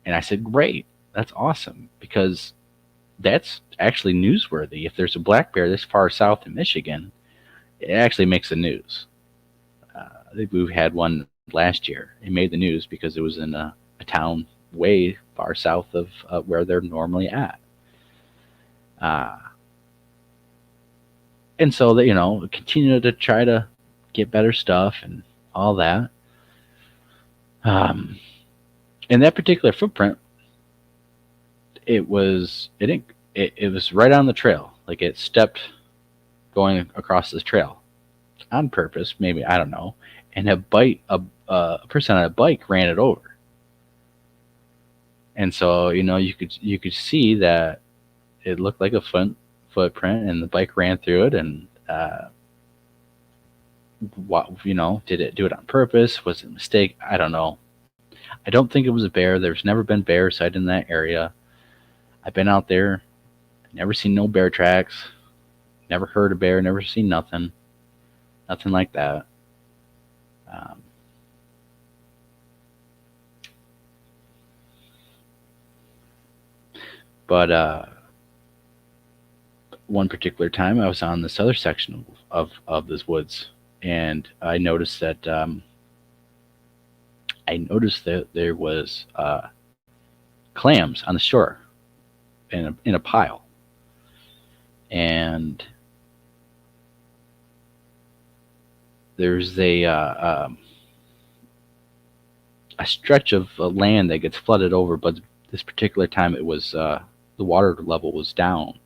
And I said, great, that's awesome, because that's actually newsworthy. If there's a black bear this far south in Michigan, it actually makes the news. I think we had one last year. It made the news because it was in a town way far south of where they're normally at. Uh, and so that continue to try to get better stuff and all that. In that particular footprint, it was right on the trail. Like it stepped going across this trail on purpose, maybe, I don't know. And a person on a bike ran it over. And so you could see that it looked like a footprint, and the bike ran through it. And did it do it on purpose? Was it a mistake? I don't know. I don't think it was a bear. There's never been bear sighted in that area. I've been out there, never seen no bear tracks, never heard a bear, never seen nothing like that. Um, but one particular time, I was on this other section of this woods, and I noticed that there was clams on the shore in a pile, and there's a stretch of land that gets flooded over, but this particular time it was the water level was down.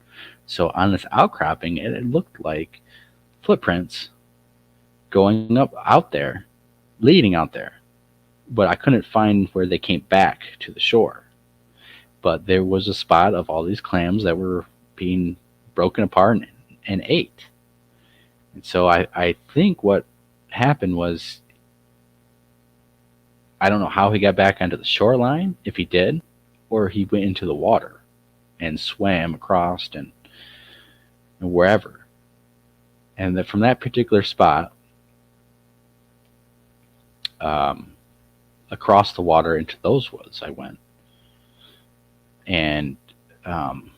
So on this outcropping, it looked like footprints going up out there, leading out there. But I couldn't find where they came back to the shore. But there was a spot of all these clams that were being broken apart and ate. And so I think what happened was, I don't know how he got back onto the shoreline, if he did, or he went into the water and swam across and wherever. And that from that particular spot, um, across the water into those woods, I went. And um,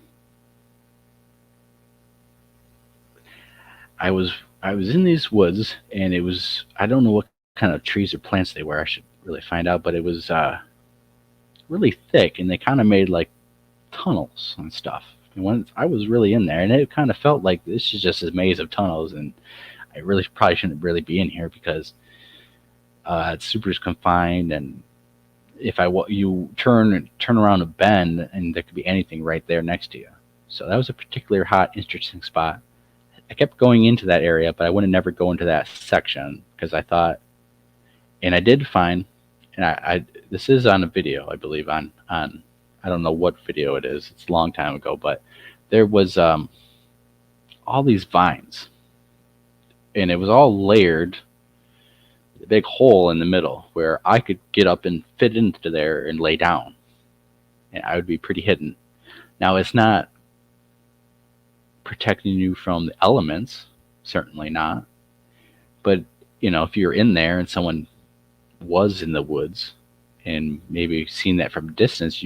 I was I was in these woods, and it was, I don't know what kind of trees or plants they were. I should really find out, but it was really thick, and they kind of made like tunnels and stuff. And when I was really in there, and it kind of felt like this is just a maze of tunnels, and I really probably shouldn't really be in here because it's super confined, and if you turn around a bend, and there could be anything right there next to you. So that was a particular hot, interesting spot. I kept going into that area, but I would never go into that section because I thought, and I did find, and I this is on a video, I believe, on I don't know what video it is. It's a long time ago, but there was all these vines, and it was all layered. A big hole in the middle where I could get up and fit into there and lay down, and I would be pretty hidden. Now, it's not protecting you from the elements, certainly not. But if you're in there and someone was in the woods and maybe seen that from a distance,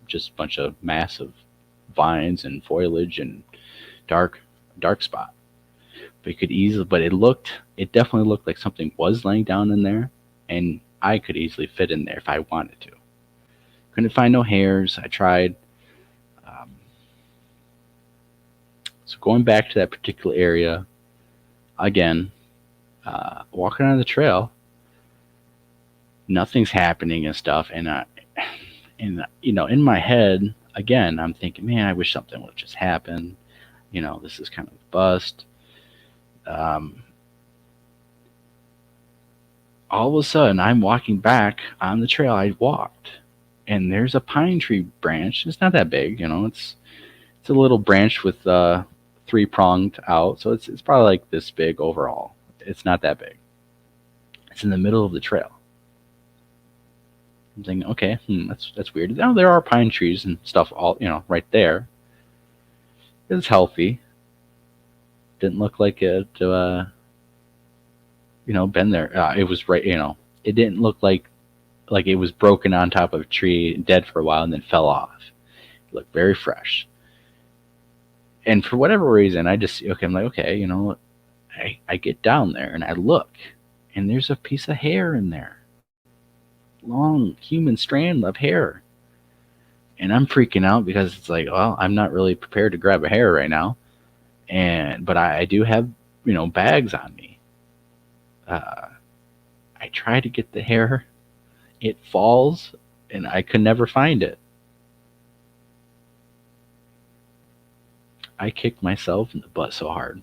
just a bunch of massive vines and foliage and dark spot. But you could easily, but it definitely looked like something was laying down in there, and I could easily fit in there if I wanted to. Couldn't find no hairs. I tried. Um, so going back to that particular area again, walking on the trail, nothing's happening and stuff, and in my head again, I'm thinking, man, I wish something would have just happened. This is kind of a bust. Um, all of a sudden, I'm walking back on the trail I walked, and there's a pine tree branch. It's not that big, it's a little branch with three pronged out, so it's probably like this big overall. It's not that big. It's in the middle of the trail. I'm thinking, okay, that's weird. Now there are pine trees and stuff all right there. It's healthy. Didn't look like it been there. It was right. It didn't look like it was broken on top of a tree, dead for a while, and then fell off. It looked very fresh. And for whatever reason, I'm like, okay, I get down there and I look, and there's a piece of hair in there, long human strand of hair, and I'm freaking out because it's like, well, I'm not really prepared to grab a hair right now, but I do have bags on me. I try to get the hair, it falls, and I could never find it. I kicked myself in the butt so hard.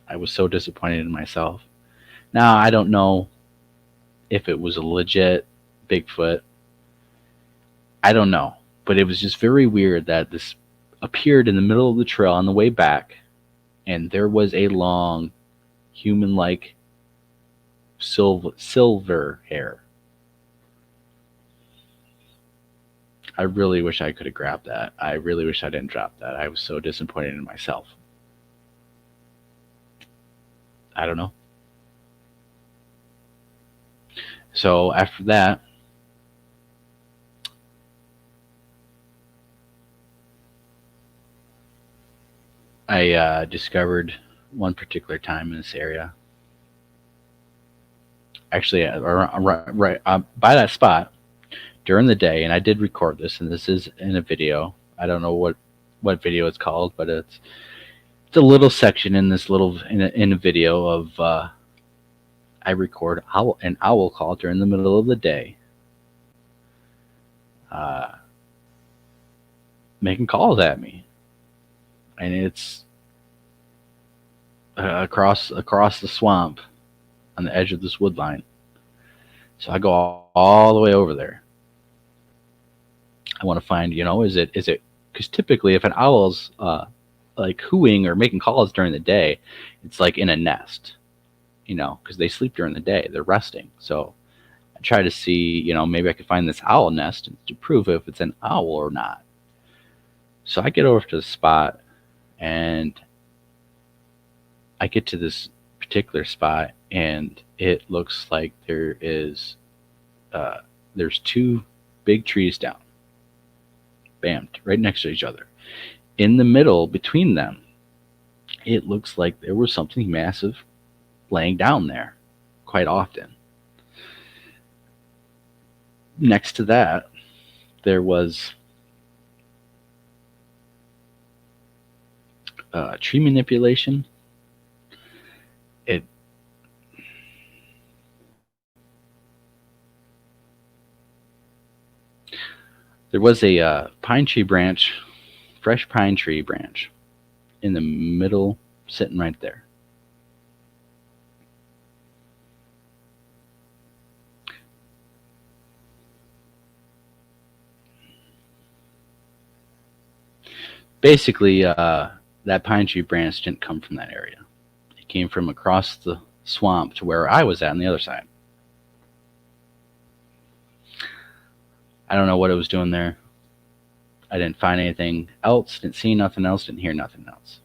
I was so disappointed in myself. Now, I don't know if it was a legit Bigfoot. I don't know. But it was just very weird that this appeared in the middle of the trail on the way back, and there was a long, human like silver hair. I really wish I could have grabbed that. I really wish I didn't drop that. I was so disappointed in myself. I don't know. So after that, I discovered one particular time in this area. Actually, right by that spot during the day, and I did record this, and this is in a video. I don't know what video it's called, but it's a little section in this in a video of I record an owl call during the middle of the day, uh, making calls at me, and it's across the swamp on the edge of this wood line. So I go all the way over there. I want to find, is it because typically if an owl's like hooing or making calls during the day, it's like in a nest, because they sleep during the day. They're resting. So I try to see, maybe I could find this owl nest to prove if it's an owl or not. So I get over to the spot, and I get to this particular spot, and it looks like there's two big trees down, bam, right next to each other. In the middle between them, it looks like there was something massive laying down there quite often. Next to that, there was tree manipulation. It There was a pine tree branch, fresh pine tree branch, in the middle, sitting right there. Basically, that pine tree branch didn't come from that area. It came from across the swamp to where I was at on the other side. I don't know what it was doing there. I didn't find anything else, didn't see nothing else, didn't hear nothing else.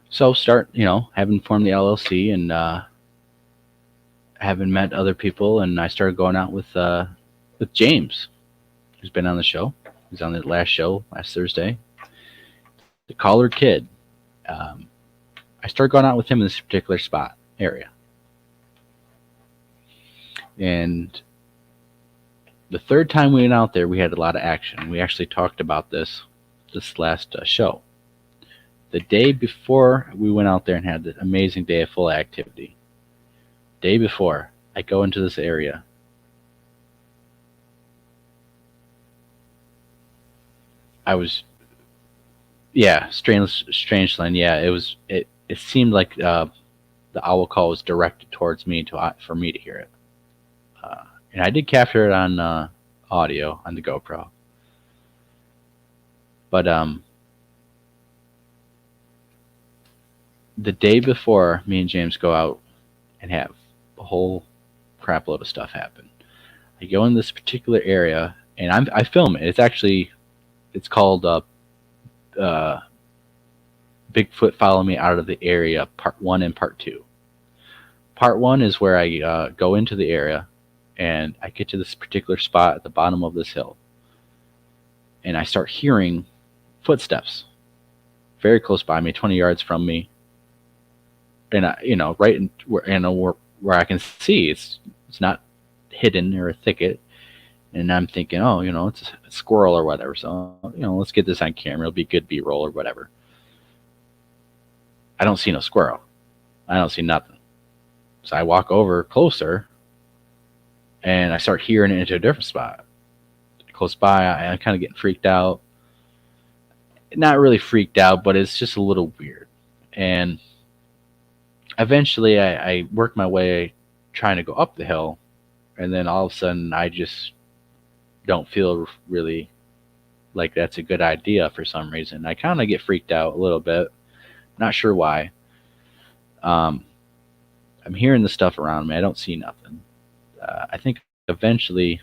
So start, having formed the LLC and having met other people, and I started going out with James, who's been on the show. He's on the last show last Thursday. The Caller Kid. I started going out with him in this particular spot area. And the third time we went out there, we had a lot of action. We actually talked about this last show. The day before we went out there and had this amazing day of full activity. Day before, I go into this area. I was, yeah, strange land. Yeah, it seemed like the owl call was directed towards me for me to hear it. And I did capture it on audio on the GoPro. But the day before, me and James go out and have a whole crap load of stuff happen. I go in this particular area, and I film it. It's called Bigfoot Follow Me Out of the Area, Part 1 and Part 2. Part 1 is where I go into the area, and I get to this particular spot at the bottom of this hill, and I start hearing footsteps very close by me, 20 yards from me, and right in where I can see it's not hidden or a thicket, and I'm thinking, oh, it's a squirrel or whatever. So let's get this on camera. It'll be good B-roll or whatever. I don't see no squirrel. I don't see nothing. So I walk over closer, and I start hearing it into a different spot. Close by, I'm kind of getting freaked out. Not really freaked out, but it's just a little weird. And eventually I work my way trying to go up the hill, and then all of a sudden I just don't feel really like that's a good idea for some reason. I kind of get freaked out a little bit. Not sure why. I'm hearing the stuff around me. I don't see nothing. I think eventually,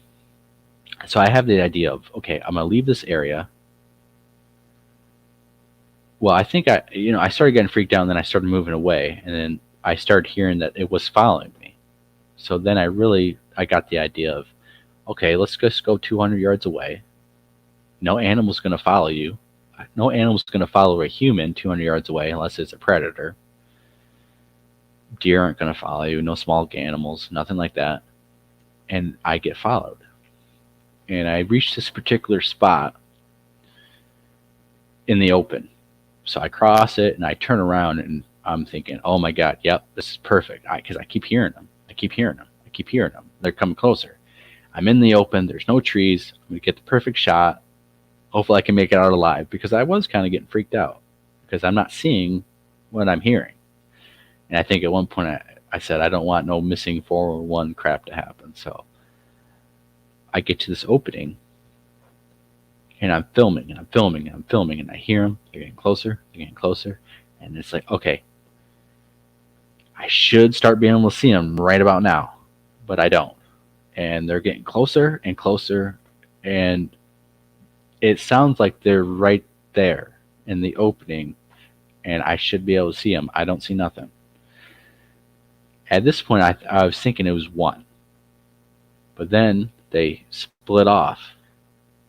so I have the idea of, okay, I'm going to leave this area. Well, I think I started getting freaked out, and then I started moving away, and then I started hearing that it was following me. So then I got the idea of, okay, let's just go 200 yards away. No animal's going to follow you. No animal's going to follow a human 200 yards away unless it's a predator. Deer aren't going to follow you. No small animals, nothing like that. And I get followed. And I reach this particular spot in the open. So I cross it, and I turn around, and I'm thinking, oh my God, yep, this is perfect. Because I keep hearing them. I keep hearing them. They're coming closer. I'm in the open. There's no trees. I'm going to get the perfect shot. Hopefully I can make it out alive, because I was kind of getting freaked out because I'm not seeing what I'm hearing. And I think at one point I said, I don't want no missing 411 crap to happen. So I get to this opening, and I'm filming, and I'm filming, and I'm filming, and I hear them. They're getting closer, they're getting closer, and it's like, okay, I should start being able to see them right about now, but I don't. And they're getting closer and closer, and it sounds like they're right there in the opening, and I should be able to see them. I don't see nothing. At this point, I was thinking it was one, but then they split off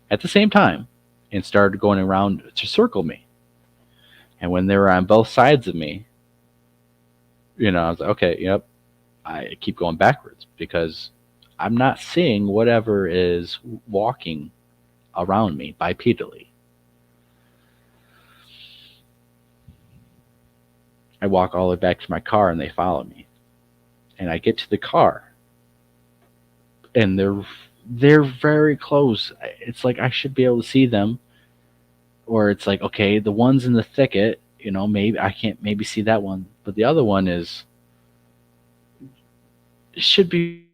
at the same time and started going around to circle me. And when they were on both sides of me, I was like, okay, yep. I keep going backwards because I'm not seeing whatever is walking around me bipedally. I walk all the way back to my car and they follow me. And I get to the car and they're very close. It's like I should be able to see them. Or it's like, okay, the one's in the thicket, maybe I can't maybe see that one. But the other one should be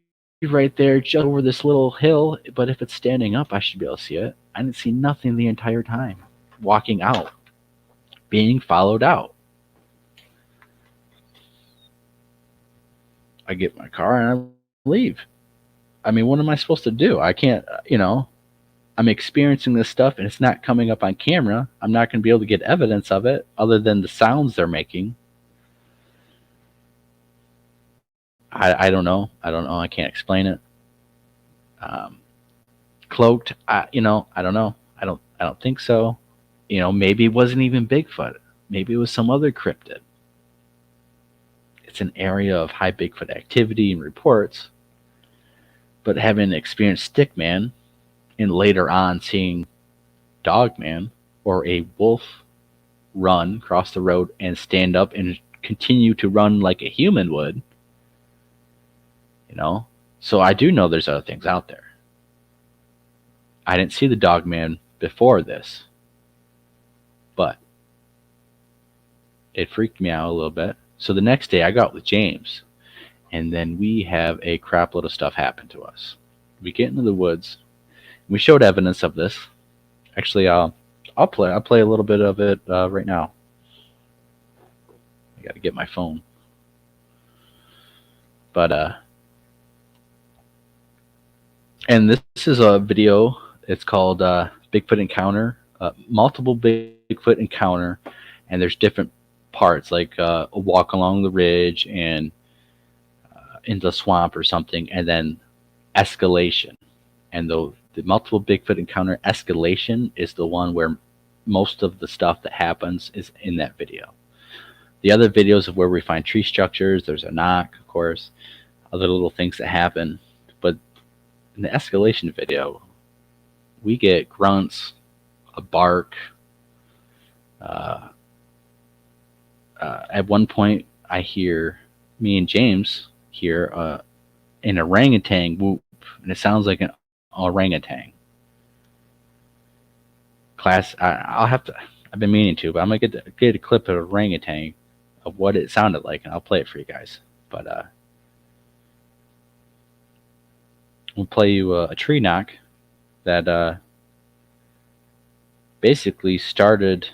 right there just over this little hill, but if it's standing up, I should be able to see it. I didn't see nothing the entire time. Walking out, being followed out. I get my car and I leave. I mean, what am I supposed to do? I can't, I'm experiencing this stuff and it's not coming up on camera. I'm not going to be able to get evidence of it other than the sounds they're making. I don't know. I don't know. I can't explain it. Cloaked. I don't know. I don't think so. Maybe it wasn't even Bigfoot. Maybe it was some other cryptid. It's an area of high Bigfoot activity and reports. But having experienced Stickman and later on seeing Dogman or a wolf run across the road and stand up and continue to run like a human would, so I do know there's other things out there. I didn't see the Dogman before this, but it freaked me out a little bit. So the next day I got out with James, and then we have a crap load of stuff happen to us. We get into the woods. We showed evidence of this. Actually, I'll play a little bit of it right now. I got to get my phone. But and this is a video. It's called Bigfoot Encounter, multiple Bigfoot encounter, and there's different parts like a walk along the ridge and into the swamp or something, and then escalation. And the multiple Bigfoot encounter escalation is the one where most of the stuff that happens is in that video. The other videos of where we find tree structures, there's a knock, of course, other little things that happen. But in the escalation video, we get grunts, a bark. At one point, I hear, me and James hear an orangutan whoop, and it sounds like an orangutan. I've been meaning to, but I'm going to get a clip of orangutan of what it sounded like, and I'll play it for you guys. But we'll play you a tree knock that basically started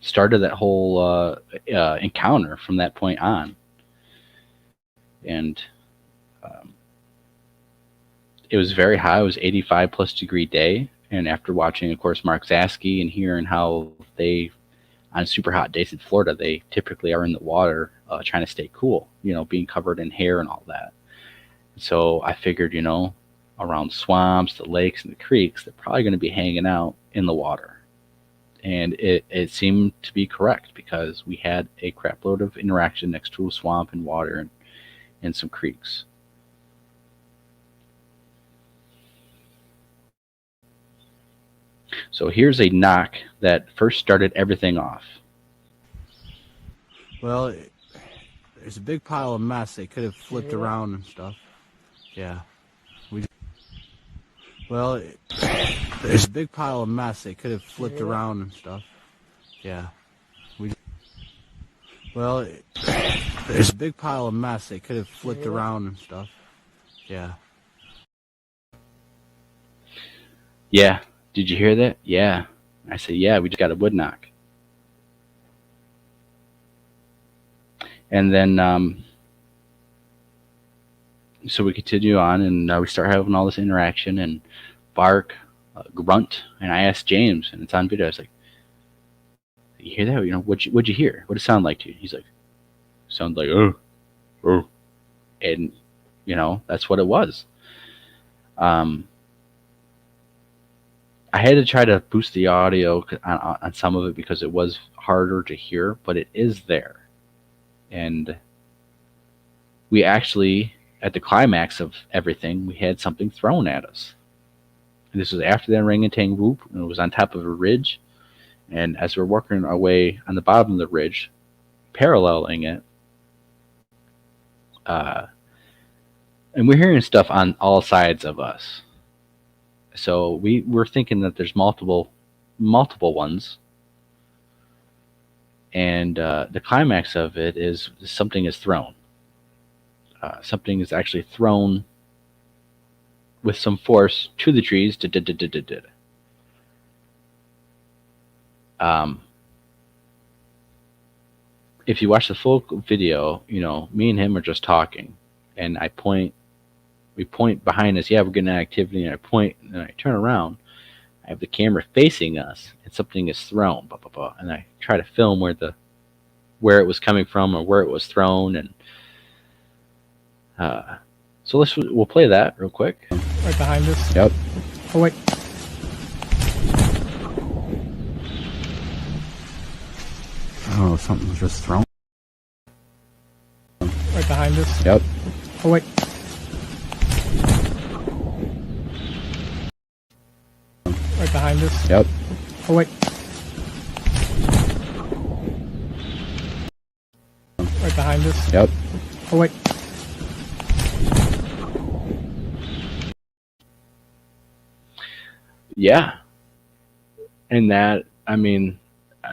that whole encounter from that point on. And it was very high. It was 85 plus degree day. And after watching, of course, Mark Zasky and hearing how they, on super hot days in Florida, they typically are in the water trying to stay cool, being covered in hair and all that. So I figured, around swamps, the lakes, and the creeks, they're probably going to be hanging out in the water. And it seemed to be correct because we had a crap load of interaction next to a swamp and water and some creeks. So here's a knock that first started everything off. Well, there's a big pile of mess. They could have flipped around and stuff. Yeah. Well, there's a big pile of mess. They could have flipped around and stuff. Yeah. Well, there's a big pile of mess. They could have flipped around and stuff. Yeah. Yeah. Did you hear that? Yeah. I said, yeah, we just got a wood knock. And then, so we continue on, and we start having all this interaction and bark, grunt. And I asked James, and it's on video. I was like, "You hear that? What'd you hear? What did it sound like to you?" He's like, "Sounds like oh, oh," and that's what it was. Um, I had to try to boost the audio on some of it because it was harder to hear, but it is there. And we actually, at the climax of everything, we had something thrown at us. And this was after that orangutan whoop, and it was on top of a ridge. And as we're working our way on the bottom of the ridge, paralleling it, uh, and we're hearing stuff on all sides of us. So we're thinking that there's multiple ones, and the climax of it is something is thrown. Something is actually thrown with some force to the trees. Um, if you watch the full video, me and him are just talking, and we point behind us. Yeah, we're getting an activity, and I point, and I turn around. I have the camera facing us, and something is thrown, blah, blah, blah, and I try to film where it was coming from or where it was thrown, and so we'll play that real quick. Right behind us. Yep. Oh wait. Oh, something was just thrown. Right behind us. Yep. Oh wait. Right behind us. Yep. Oh wait. Right behind us. Yep. Oh wait. Yeah. And that, I mean,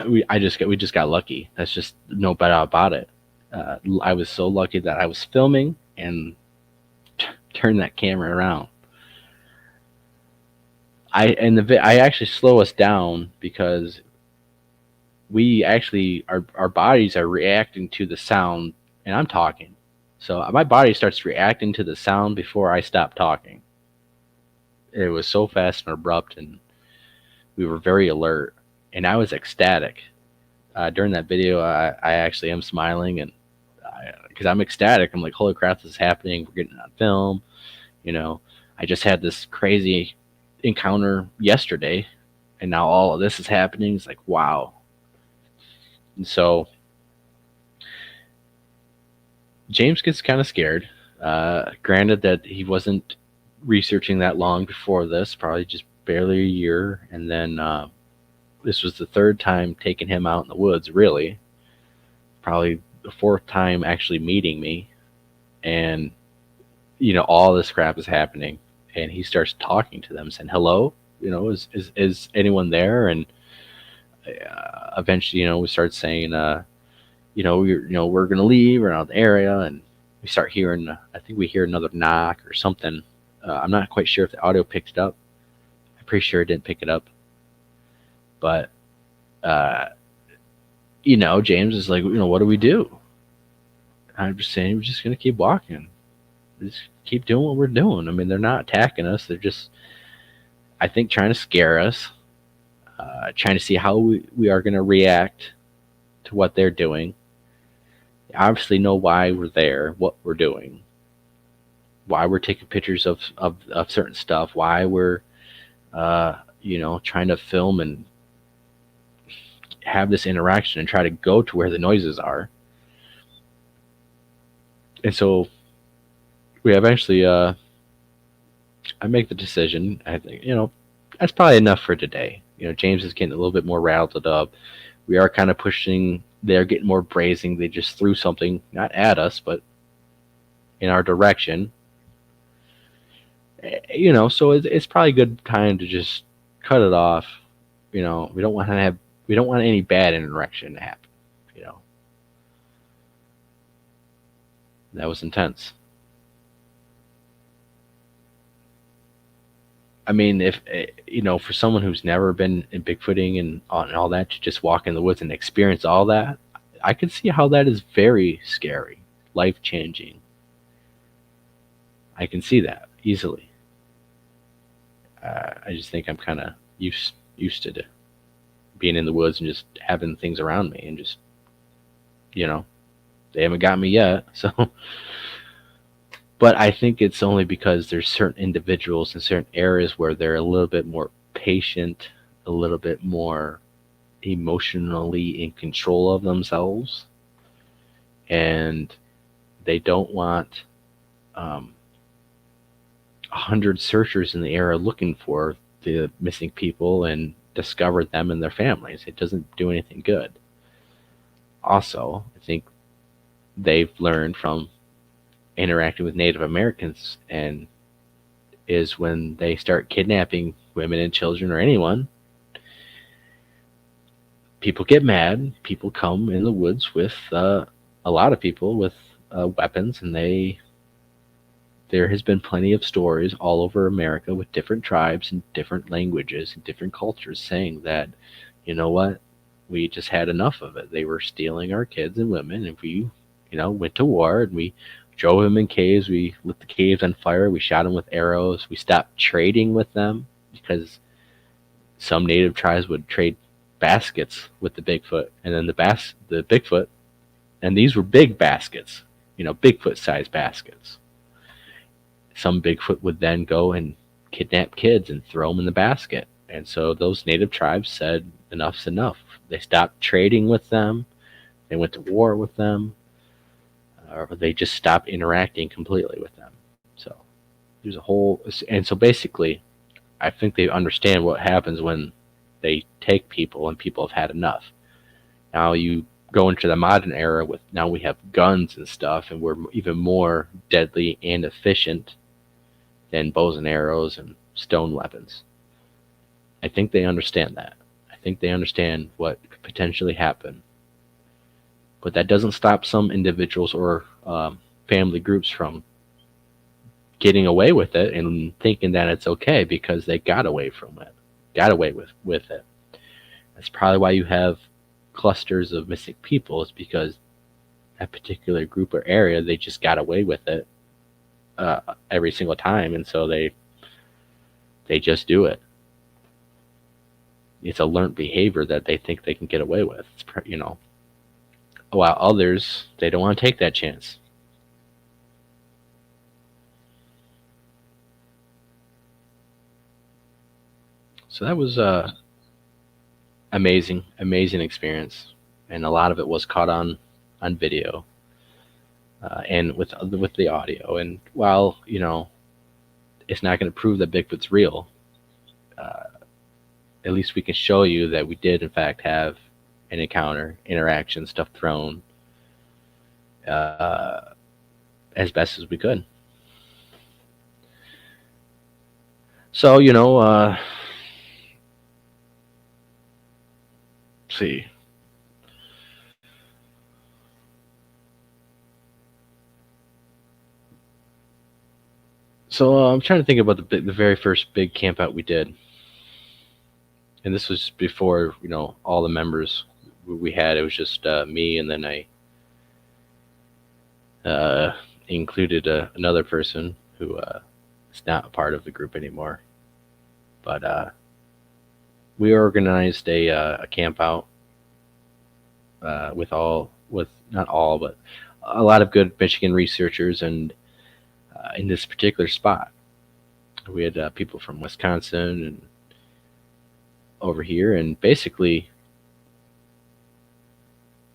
we just got lucky. That's just no better about it. I was so lucky that I was filming and turned that camera around. I actually slow us down because our bodies are reacting to the sound, and I'm talking. So my body starts reacting to the sound before I stop talking. It was so fast and abrupt, and we were very alert, and I was ecstatic. During that video, I actually am smiling, and because I'm ecstatic. I'm like, holy crap, this is happening. We're getting it on film. I just had this crazy encounter yesterday, and now all of this is happening. It's like, wow. And so James gets kind of scared. Granted that he wasn't researching that long before this, probably just barely a year, and then this was the third time taking him out in the woods, really. Probably the fourth time actually meeting me, and all this crap is happening, and he starts talking to them, saying hello, is anyone there? And eventually, we start saying, we're gonna leave, we're out of the area, and we start hearing, I think we hear another knock or something. I'm not quite sure if the audio picked it up. I'm pretty sure it didn't pick it up, but James is like, what do we do? I'm just saying, we're just gonna keep walking. Just keep doing what we're doing. I mean, they're not attacking us. They're just, I think, trying to scare us, trying to see how we are going to react to what they're doing. They obviously know why we're there, what we're doing, why we're taking pictures of certain stuff, why we're, trying to film and have this interaction and try to go to where the noises are. And so we eventually, I make the decision. I think, that's probably enough for today. James is getting a little bit more rattled up. We are kind of pushing. They're getting more brazen. They just threw something, not at us, but in our direction. So it's probably a good time to just cut it off. We don't want any bad interaction to happen. That was intense. I mean, if for someone who's never been in Bigfooting and all that, to just walk in the woods and experience all that, I could see how that is very scary, life changing. I can see that easily. I just think I'm kind of used to being in the woods and just having things around me, and just you know they haven't got me yet. So, but I think it's only because there's certain individuals in certain areas where they're a little bit more patient, a little bit more emotionally in control of themselves, and they don't want 100 searchers in the area looking for the missing people and discover them and their families. It doesn't do anything good. Also, I think they've learned from interacting with Native Americans, and is when they start kidnapping women and children or anyone, people get mad. People come in the woods with a lot of people with weapons, and there has been plenty of stories all over America with different tribes and different languages and different cultures saying that, you know what, we just had enough of it. They were stealing our kids and women, and we, went to war, and we drove them in caves. We lit the caves on fire. We shot them with arrows. We stopped trading with them because some native tribes would trade baskets with the Bigfoot, and then the Bigfoot, and these were big baskets, Bigfoot sized baskets. Some Bigfoot would then go and kidnap kids and throw them in the basket. And so those native tribes said, enough's enough. They stopped trading with them. They went to war with them. Or they just stopped interacting completely with them. So there's a whole... And so basically, I think they understand what happens when they take people and people have had enough. Now you go into the modern era with... Now we have guns and stuff, and we're even more deadly and efficient than bows and arrows and stone weapons. I think they understand that. I think they understand what could potentially happen. But that doesn't stop some individuals or family groups from getting away with it and thinking that it's okay because they got away from it, got away with it. That's probably why you have clusters of missing people, is because that particular group or area, they just got away with it every single time, and so they just do it. It's a learned behavior that they think they can get away with. While others, they don't want to take that chance. So that was a amazing experience, and a lot of it was caught on video. And with the audio. And while it's not going to prove that Bigfoot's real, at least we can show you that we did in fact have an encounter, interaction, stuff thrown, as best as we could. So let's see. So I'm trying to think about the very first big camp out we did, and this was before all the members we had. It was just me, and then I included another person who is not a part of the group anymore. But we organized a camp out with not all, but a lot of good Michigan researchers, and in this particular spot, we had people from Wisconsin and over here, and basically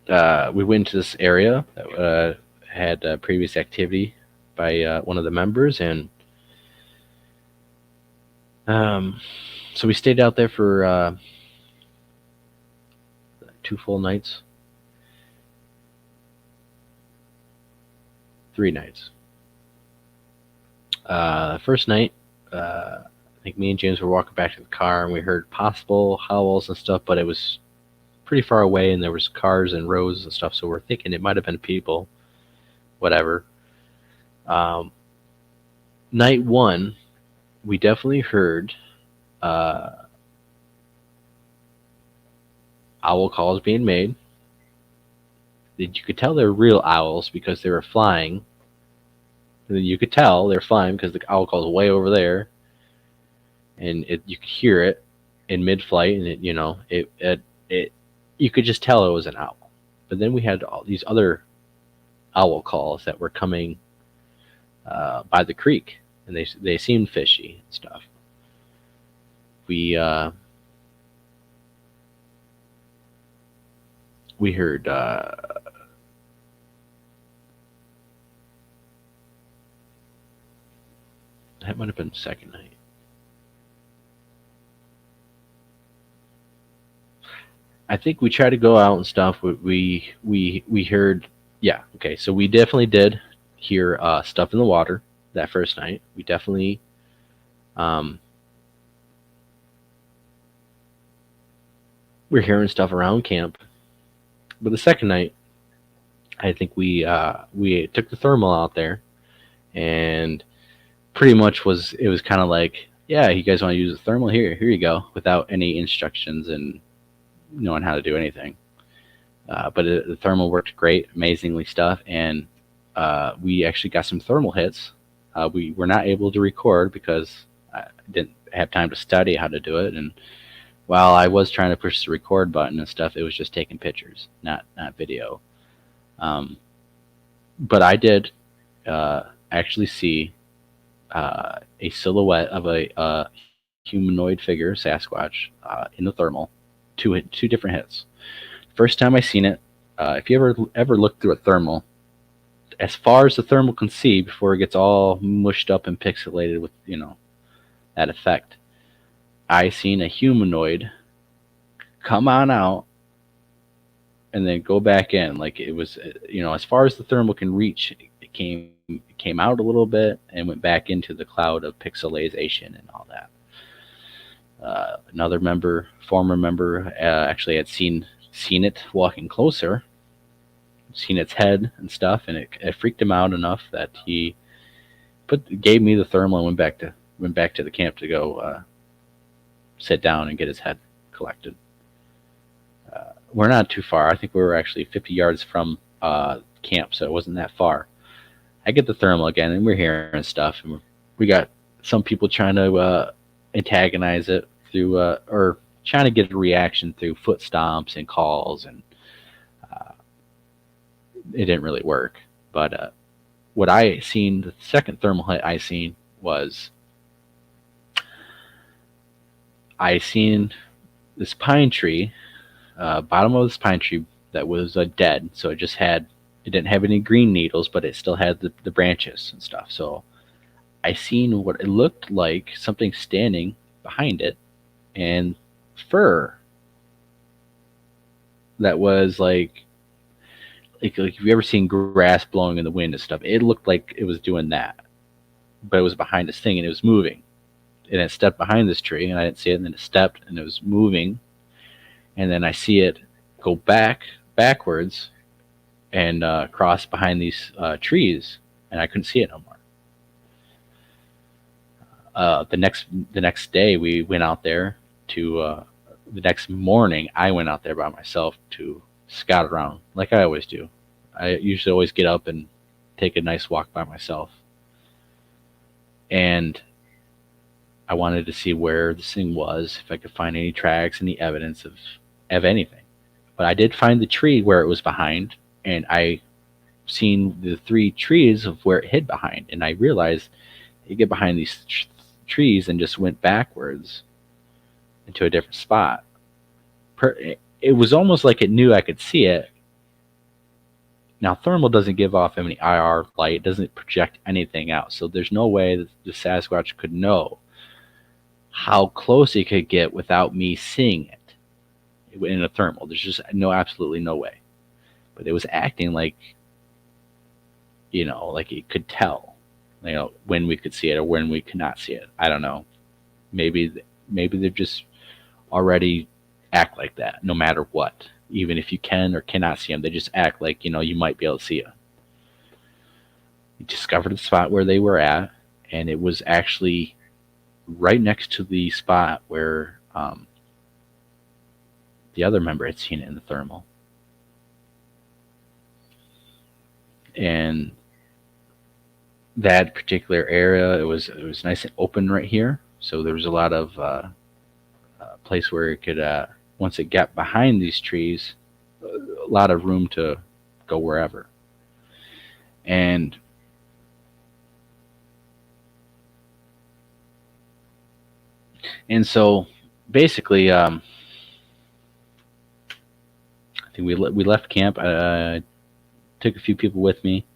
we went to this area that had previous activity by one of the members, and so we stayed out there for 2 full nights, 3 nights. First night, I think me and James were walking back to the car, and we heard possible howls and stuff, but it was pretty far away, and there was cars and roads and stuff, so we're thinking it might have been people, whatever. Night 1, we definitely heard uh, owl calls being made. You could tell they're real owls because they were flying. You could tell they're flying because the owl call's way over there, and you could hear it in mid-flight, and it you could just tell it was an owl. But then we had all these other owl calls that were coming by the creek, and they seemed fishy and stuff. We heard that might have been the second night. I think we tried to go out and stuff. We heard, yeah, okay. So we definitely did hear stuff in the water that first night. We definitely we're hearing stuff around camp. But the second night, I think we took the thermal out there, and pretty much it was kind of like, yeah, you guys want to use the thermal, here you go, without any instructions and knowing how to do anything. But the thermal worked great, amazingly stuff, and we actually got some thermal hits. We were not able to record because I didn't have time to study how to do it, and while I was trying to push the record button and stuff, it was just taking pictures, not video. But I did actually see a silhouette of a humanoid figure, Sasquatch, in the thermal. Two different hits. First time I seen it, if you ever look through a thermal, as far as the thermal can see before it gets all mushed up and pixelated with that effect, I seen a humanoid come on out and then go back in. Like it was, as far as the thermal can reach, it came out a little bit and went back into the cloud of pixelization and all that. Another former member, actually had seen it walking closer, seen its head and stuff, and it freaked him out enough that he gave me the thermal and went back to the camp to go sit down and get his head collected. We're not too far. I think we were actually 50 yards from camp, so it wasn't that far. I get the thermal again, and we're hearing stuff, and we got some people trying to antagonize it through, or trying to get a reaction through foot stomps and calls, and it didn't really work. But what I seen, the second thermal hit I seen was, I seen this pine tree, bottom of this pine tree that was dead. So it didn't have any green needles, but it still had the branches and stuff. So I seen what it looked like, something standing behind it, and fur that was like if you ever seen grass blowing in the wind and stuff, it looked like it was doing that, but it was behind this thing and it was moving. And it stepped behind this tree, and I didn't see it, and then it stepped and it was moving, and then I see it go backwards and cross behind these trees, and I couldn't see it no more. The next day we went out there to the next morning I went out there by myself to scout around like I always do. I usually always get up and take a nice walk by myself, and I wanted to see where this thing was, if I could find any tracks, any evidence of anything. But I did find the tree where it was behind, and I seen the three trees of where it hid behind, and I realized you get behind these trees and just went backwards into a different spot. It was almost like it knew I could see it. Now, thermal doesn't give off any IR light, doesn't project anything out, so there's no way that the Sasquatch could know how close it could get without me seeing it in a thermal. There's just absolutely no way. But it was acting like, like it could tell, when we could see it or when we could not see it. I don't know. Maybe they're just already act like that no matter what. Even if you can or cannot see them, they just act like, you might be able to see it. We discovered the spot where they were at, and it was actually right next to the spot where the other member had seen it in the thermal. And that particular area, it was nice and open right here, so there was a lot of place where it could once it got behind these trees, a lot of room to go wherever. And so basically, I think we left camp. I took a few people with me.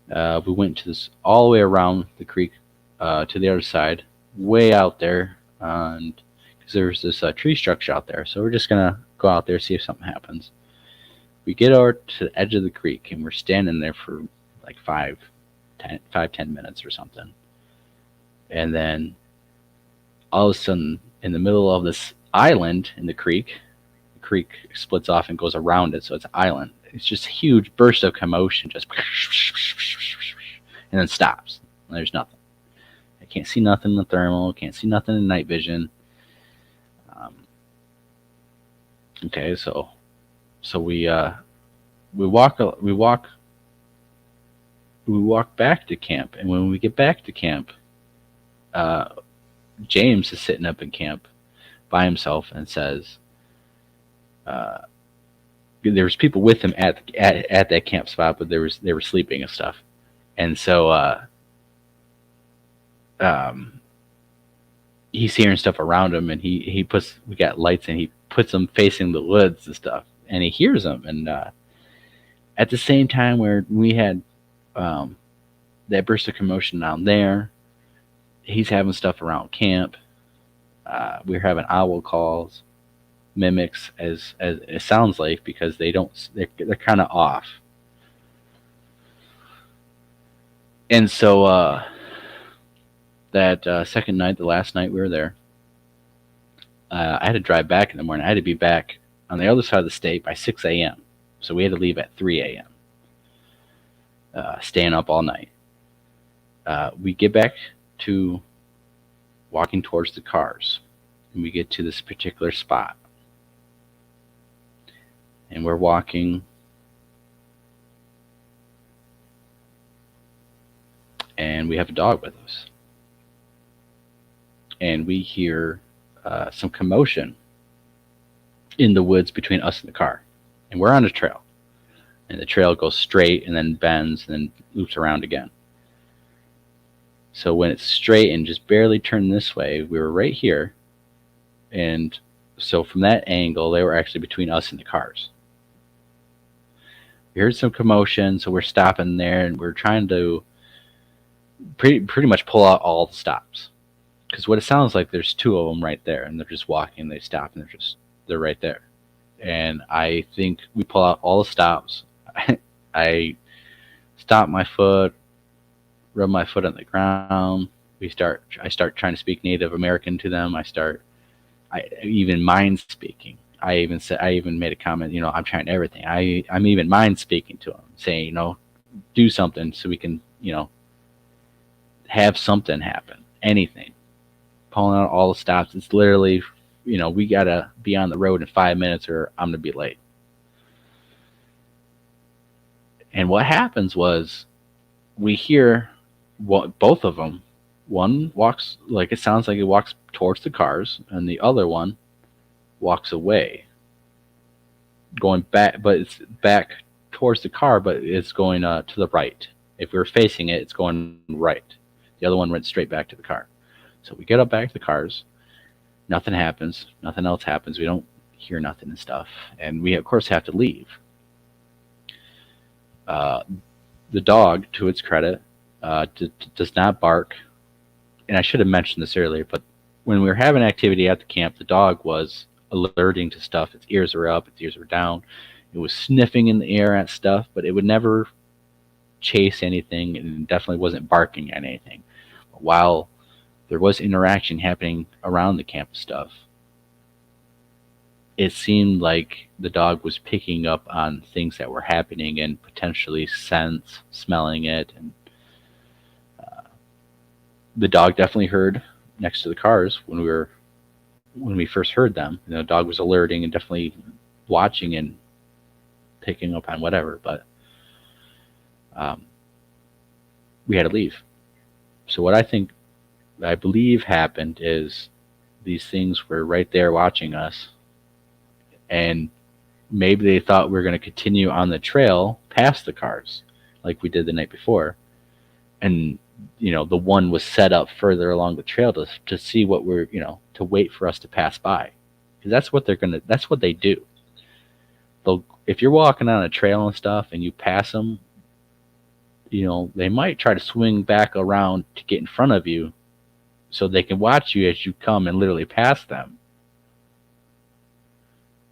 We went to this all the way around the creek to the other side, way out there, and because there's this tree structure out there. So we're just gonna go out there, see if something happens. We get over to the edge of the creek, and we're standing there for like 10 minutes or something. And then all of a sudden, in the middle of this island in the creek splits off and goes around it, so it's an island. It's just a huge burst of commotion, just and then stops. And there's nothing. I can't see nothing in the thermal. Can't see nothing in night vision. Okay, so we walk back to camp, and when we get back to camp, James is sitting up in camp by himself and says, there was people with him at that camp spot, but they were sleeping and stuff, and so he's hearing stuff around him, and we got lights, and he puts them facing the woods and stuff, and he hears them, and at the same time where we had that burst of commotion down there, he's having stuff around camp. We're having owl calls, mimics, as it sounds like, because they're kind of off. And so that second night, the last night we were there, I had to drive back in the morning. I had to be back on the other side of the state by 6 a.m. So we had to leave at 3 a.m. Staying up all night. We get back to walking towards the cars, and we get to this particular spot. And we're walking, and we have a dog with us. And we hear some commotion in the woods between us and the car. And we're on a trail. And the trail goes straight and then bends and then loops around again. So when it's straight and just barely turned this way, we were right here. And so from that angle, they were actually between us and the cars. We heard some commotion, so we're stopping there, and we're trying to pretty much pull out all the stops. Because what it sounds like, there's two of them right there, and they're just walking, they stop, and they're right there. And I think we pull out all the stops. I stop my foot, rub my foot on the ground. I start trying to speak Native American to them. I even mind speaking. I even made a comment, I'm trying everything. I'm even mind speaking to them, saying, do something so we can, have something happen. Anything. Pulling out all the stops. It's literally, we gotta be on the road in 5 minutes or I'm gonna be late. And what happens was, we hear both of them. One walks, it sounds like he walks towards the cars, and the other one walks away, going back, but it's back towards the car, but it's going to the right. If we were facing it, it's going right. The other one went straight back to the car. So we get up back to the cars. Nothing happens. Nothing else happens. We don't hear nothing and stuff. And we, of course, have to leave. The dog, to its credit, does not bark. And I should have mentioned this earlier, but when we were having activity at the camp, the dog was alerting to stuff. Its ears were up, its ears were down. It was sniffing in the air at stuff, but it would never chase anything, and it definitely wasn't barking at anything. While there was interaction happening around the camp stuff, it seemed like the dog was picking up on things that were happening and potentially smelling it. And the dog definitely heard next to the cars when we first heard them. The dog was alerting and definitely watching and picking up on whatever, but um, we had to leave. So what I believe happened is these things were right there watching us, and maybe they thought we were going to continue on the trail past the cars like we did the night before, and the one was set up further along the trail to see what we're to wait for us to pass by, because that's what they do. They'll If you're walking on a trail and stuff and you pass them, they might try to swing back around to get in front of you so they can watch you as you come and literally pass them.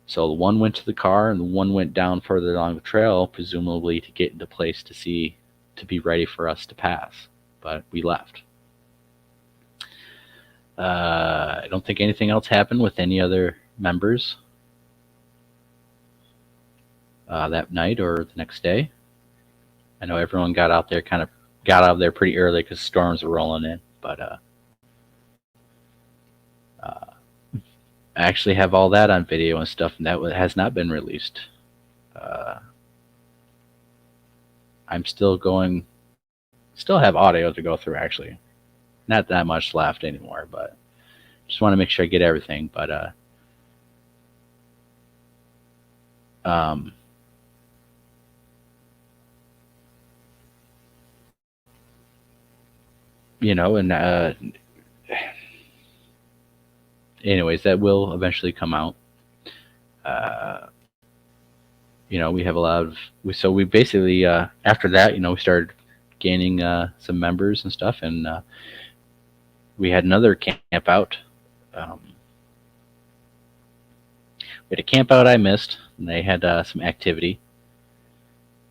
So the one went to the car and the one went down further along the trail, presumably to get into place to be ready for us to pass. But we left. I don't think anything else happened with any other members that night or the next day. I know everyone got out of there pretty early because storms were rolling in. But I actually have all that on video and stuff, and that has not been released. I'm still have audio to go through, actually. Not that much left anymore, but just want to make sure I get everything. But and anyways, that will eventually come out. We have a lot of so we basically after that, we started gaining some members and stuff, and we had another camp out. We had a camp out I missed, and they had some activity,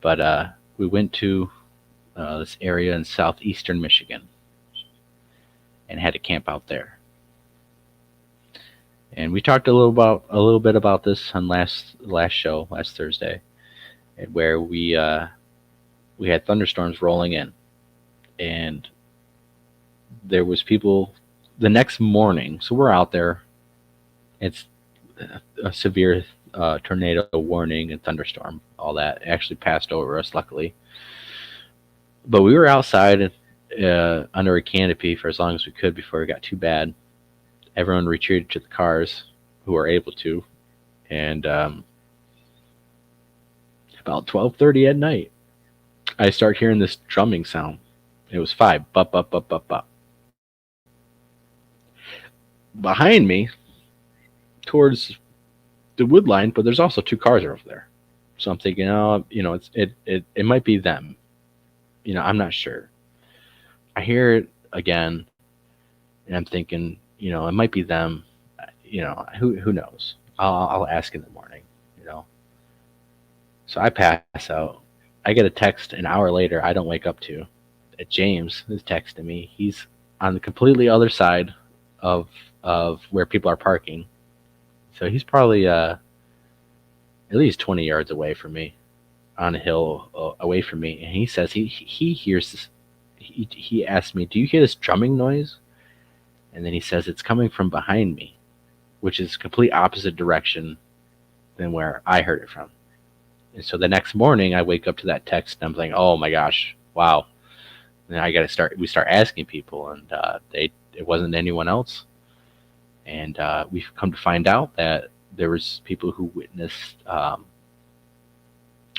but we went to this area in southeastern Michigan and had a camp out there. And we talked a little bit about this on last show, last Thursday, where we had thunderstorms rolling in, and there was people the next morning. So we're out there. It's a severe tornado warning and thunderstorm. All that actually passed over us, luckily. But we were outside under a canopy for as long as we could before it got too bad. Everyone retreated to the cars who were able to, and about 12:30 at night, I start hearing this drumming sound. It was 5, bup, bup, bup, bup, bup. Behind me, towards the wood line, but there's also 2 cars over there. So I'm thinking, it might be them. I'm not sure. I hear it again, and I'm thinking, it might be them. Who knows? I'll ask in the morning. So I pass out. I get a text an hour later. I don't wake up to. James is texting me. He's on the completely other side of where people are parking. So he's probably at least 20 yards away from me, on a hill away from me. And he says he hears this. He asked me, "Do you hear this drumming noise?" And then he says it's coming from behind me, which is complete opposite direction than where I heard it from. And so the next morning I wake up to that text and I'm like, oh my gosh, wow. And we start asking people, and it wasn't anyone else. And we've come to find out that there was people who witnessed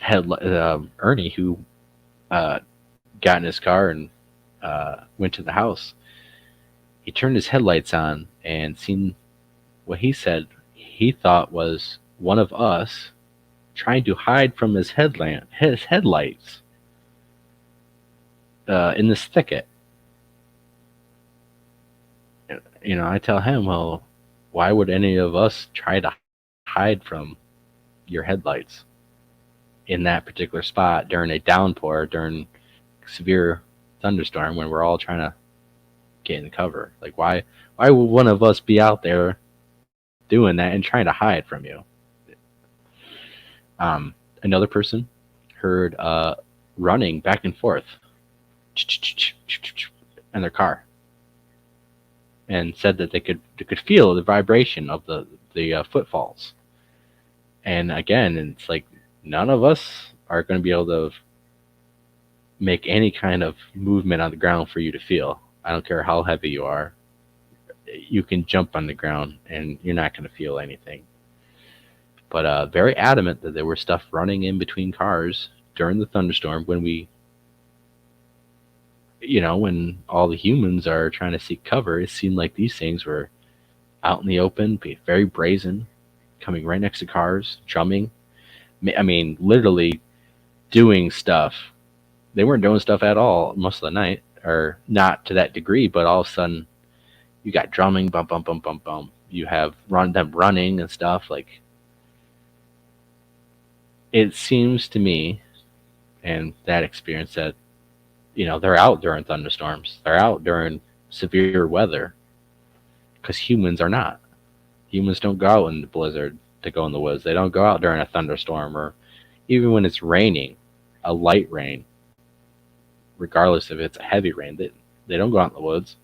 Ernie, who got in his car and went to the house. He turned his headlights on and seen what he said he thought was one of us trying to hide from his headlights in this thicket. I tell him, well, why would any of us try to hide from your headlights in that particular spot during a downpour, during severe thunderstorm, when we're all trying to get in the cover? Like, why would one of us be out there doing that and trying to hide from you? Another person heard running back and forth in their car. and said that they could feel the vibration of the footfalls. And again, it's like none of us are going to be able to make any kind of movement on the ground for you to feel. I don't care how heavy you are. You can jump on the ground and you're not going to feel anything. But very adamant that there was stuff running in between cars during the thunderstorm when all the humans are trying to seek cover. It seemed like these things were out in the open, very brazen, coming right next to cars, drumming. I mean, literally doing stuff. They weren't doing stuff at all most of the night, or not to that degree, but all of a sudden you got drumming, bum, bum, bum, bum, bum. You have them running and stuff. Like, it seems to me, and that experience, that they're out during thunderstorms. They're out during severe weather, because humans are not. Humans don't go out in the blizzard to go in the woods. They don't go out during a thunderstorm, or even when it's raining, a light rain. Regardless if it's a heavy rain, they don't go out in the woods.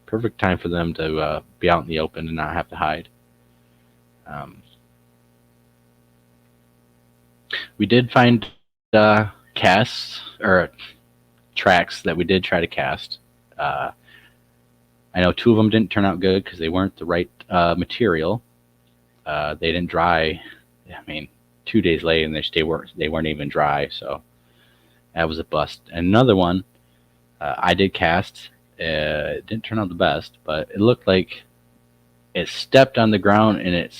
Perfect time for them to be out in the open and not have to hide. We did find casts or tracks that we did try to cast. I know 2 of them didn't turn out good because they weren't the right material. They didn't dry. I mean, 2 days later, and they weren't even dry. So that was a bust. And another one I did cast. It didn't turn out the best, but it looked like it stepped on the ground and it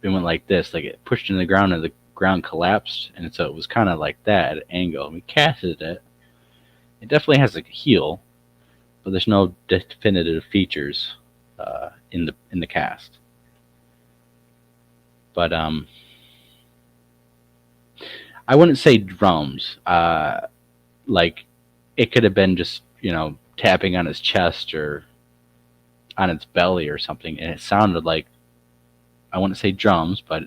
went like this, like it pushed in the ground and the ground collapsed, and so it was kind of like that at an angle. We casted it. It definitely has a heel, but there's no definitive features in the cast. But I wouldn't say drums. Like, it could have been just tapping on his chest or on its belly or something, and it sounded like, I wouldn't say drums, but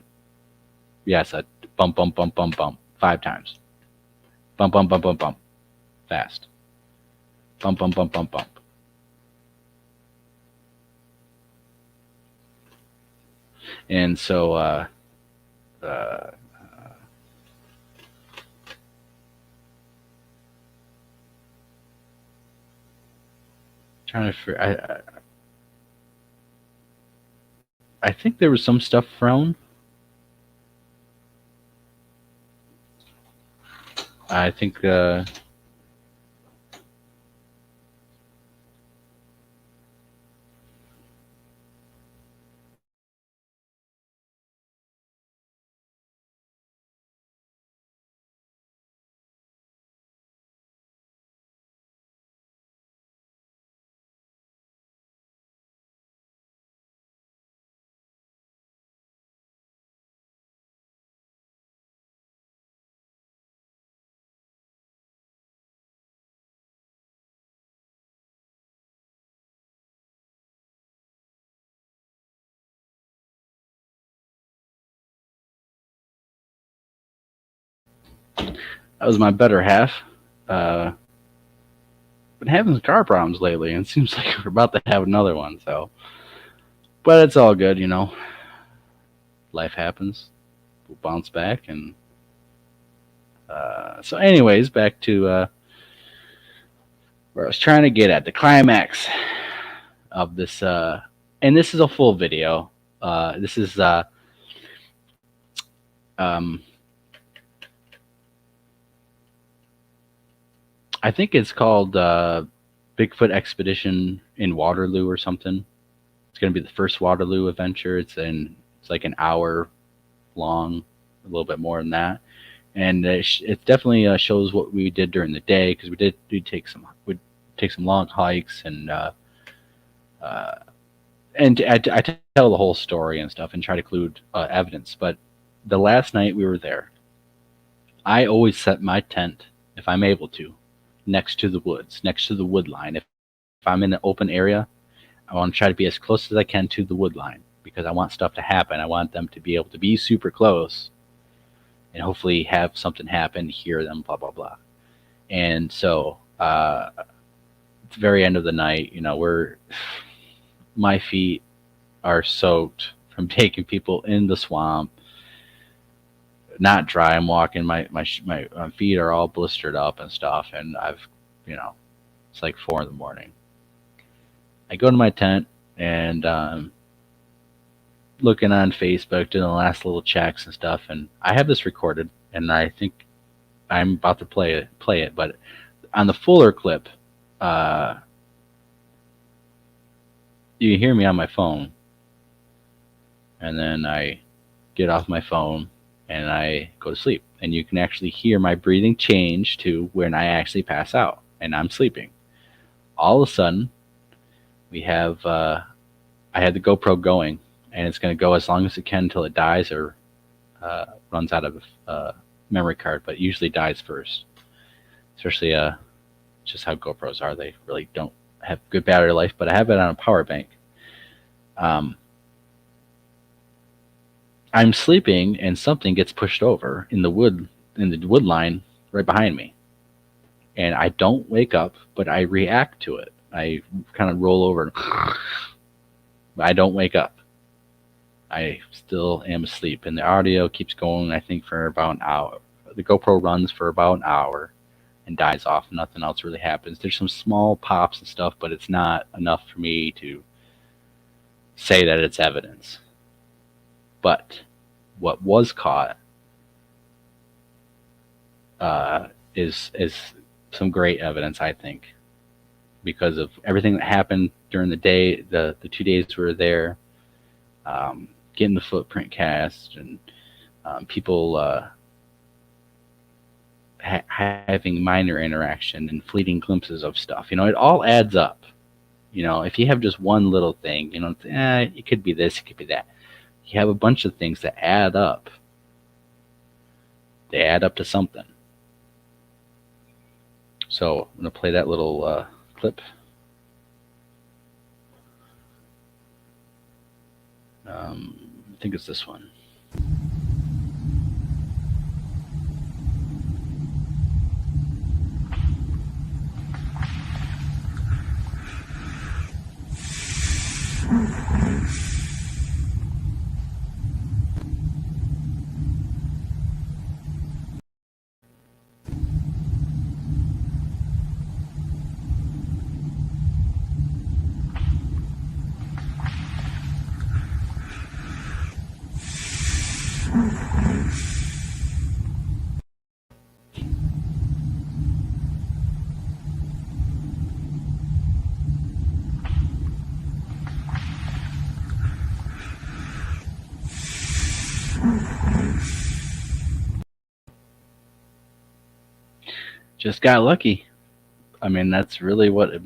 yes, a bump, bump, bump, bump, bump 5 times. Bump, bump, bump, bump, bump. Fast. Bump, bump, bump, bump, bump. And so, trying to, I think there was some stuff thrown. I think that was my better half. Been having some car problems lately, and it seems like we're about to have another one. So, but it's all good, Life happens. We'll bounce back, and so, anyways, back to where I was trying to get at, the climax of this. And this is a full video. This is I think it's called Bigfoot Expedition in Waterloo or something. It's going to be the first Waterloo adventure. It's like an hour long, a little bit more than that, and it definitely shows what we did during the day, because we'd take some long hikes, and I tell the whole story and stuff and try to include evidence. But the last night we were there, I always set my tent, if I'm able to, next to the woods, next to the wood line. If I'm in an open area, I want to try to be as close as I can to the wood line, because I want stuff to happen. I want them to be able to be super close and hopefully have something happen, hear them, blah, blah, blah. And so at the very end of the night, my feet are soaked from taking people in the swamp. Not dry. I'm walking. My feet are all blistered up and stuff, and it's like 4 in the morning. I go to my tent and looking on Facebook, doing the last little checks and stuff, and I have this recorded, and I think I'm about to play it, but on the fuller clip, uh, you hear me on my phone, and then I get off my phone and I go to sleep, and you can actually hear my breathing change to when I actually pass out and I'm sleeping. All of a sudden, we have I had the GoPro going, and it's going to go as long as it can until it dies or runs out of memory card, but it usually dies first. Especially just how GoPros are. They really don't have good battery life, but I have it on a power bank. Um, I'm sleeping, and something gets pushed over in the wood line right behind me, and I don't wake up, but I react to it. I kind of roll over, but I don't wake up. I still am asleep, and the audio keeps going. I think for about an hour. The GoPro runs for about an hour and dies off. Nothing else really happens. There's some small pops and stuff, but it's not enough for me to say that it's evidence. But what was caught is some great evidence, I think, because of everything that happened during the day, the 2 days we were there, getting the footprint cast, and people having minor interaction and fleeting glimpses of stuff. It all adds up. If you have just one little thing, it could be this, it could be that. You have a bunch of things that add up. They add up to something. So I'm going to play that little clip. I think it's this one. Just got lucky. I mean, that's really what it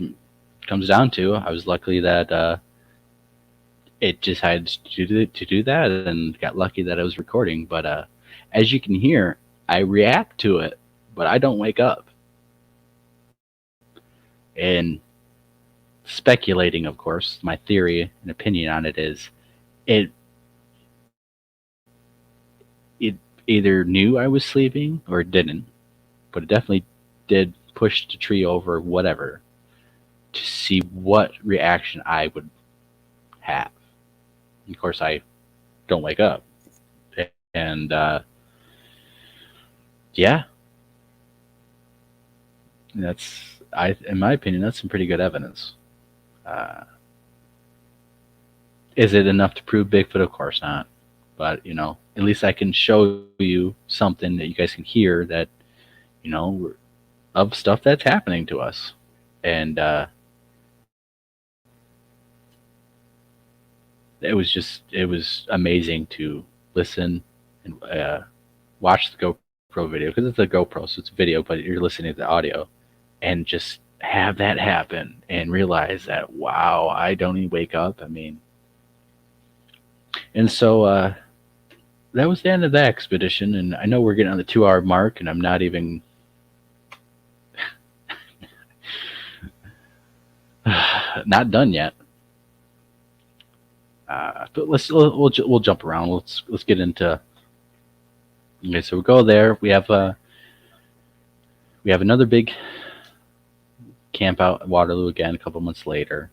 comes down to. I was lucky that it decided to do that, and got lucky that I was recording. But as you can hear, I react to it, but I don't wake up. And speculating, of course, my theory and opinion on it is it either knew I was sleeping or it didn't, but it definitely did push the tree over, whatever, to see what reaction I would have. Of course, I don't wake up. And yeah, in my opinion, that's some pretty good evidence. Is it enough to prove Bigfoot? Of course not. But, at least I can show you something that you guys can hear that, of stuff that's happening to us. And it was amazing to listen and watch the GoPro video, because it's a GoPro, so it's a video, but you're listening to the audio, and just have that happen and realize that, wow, I don't even wake up. I mean, and so that was the end of that expedition, and I know we're getting on the 2-hour mark, and I'm not even not done yet. But we'll jump around. Let's get into. Okay, so we go there. We have another big camp out at Waterloo again a couple months later.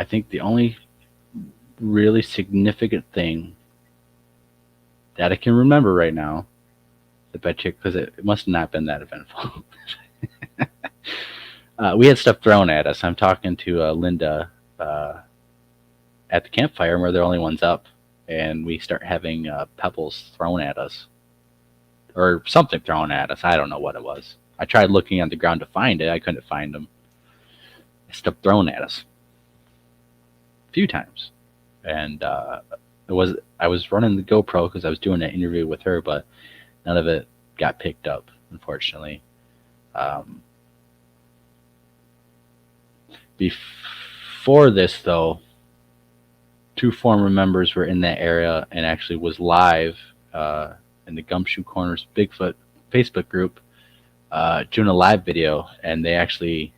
I think the only really significant thing that I can remember right now, I bet you, because it must have not been that eventful. We had stuff thrown at us. I'm talking to Linda at the campfire, and we're the only ones up, and we start having pebbles thrown at us, or something thrown at us. I don't know what it was. I tried looking on the ground to find it. I couldn't find them. Stuff thrown at us a few times, and I was running the GoPro because I was doing an interview with her, but none of it got picked up, unfortunately. Before this, though, two former members were in that area and actually was live in the Gumshoe Corners Bigfoot Facebook group doing a live video, and they actually,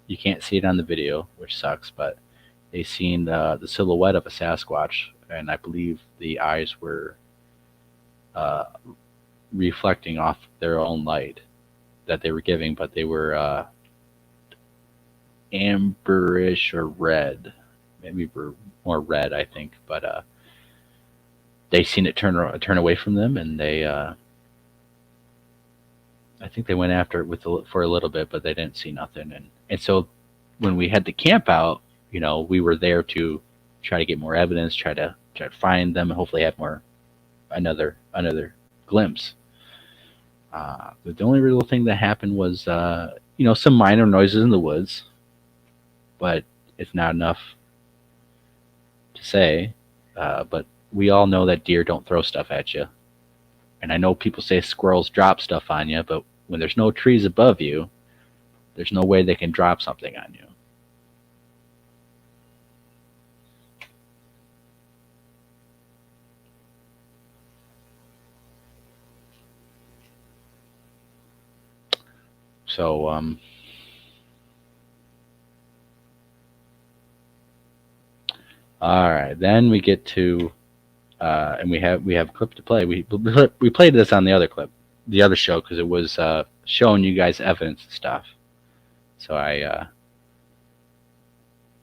you can't see it on the video, which sucks, but they seen the silhouette of a Sasquatch, and I believe the eyes were reflecting off their own light that they were giving, but they were amberish or red, maybe more red, I think. But they seen it turn away from them, and they, I think they went after it for a little bit, but they didn't see nothing. And so when we had the camp out, you know, we were there to try to get more evidence, try to find them, and hopefully have another glimpse. But the only real thing that happened was, you know, some minor noises in the woods, but it's not enough to say. But we all know that deer don't throw stuff at you. And I know people say squirrels drop stuff on you, but when there's no trees above you, there's no way they can drop something on you. So, all right, then we get to, and we have a clip to play. We played this on the other clip, the other show, because it was showing you guys evidence and stuff. So I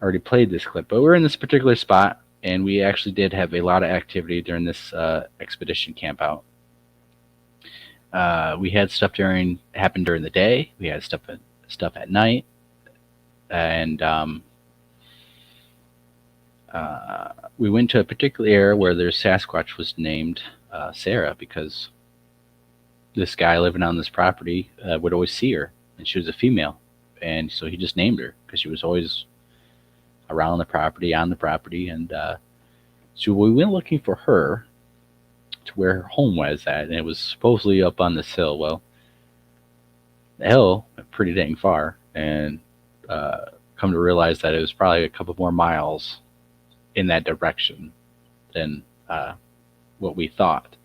already played this clip, but we're in this particular spot, and we actually did have a lot of activity during this expedition camp out. We had stuff happen during the day. We had stuff at night, and we went to a particular area where their Sasquatch was named Sarah, because this guy living on this property would always see her, and she was a female, and so he just named her because she was always around the property, on the property, and so we went looking for her to where her home was at, and it was supposedly up on this hill. Well, the hill went pretty dang far, and come to realize that it was probably a couple more miles in that direction than what we thought.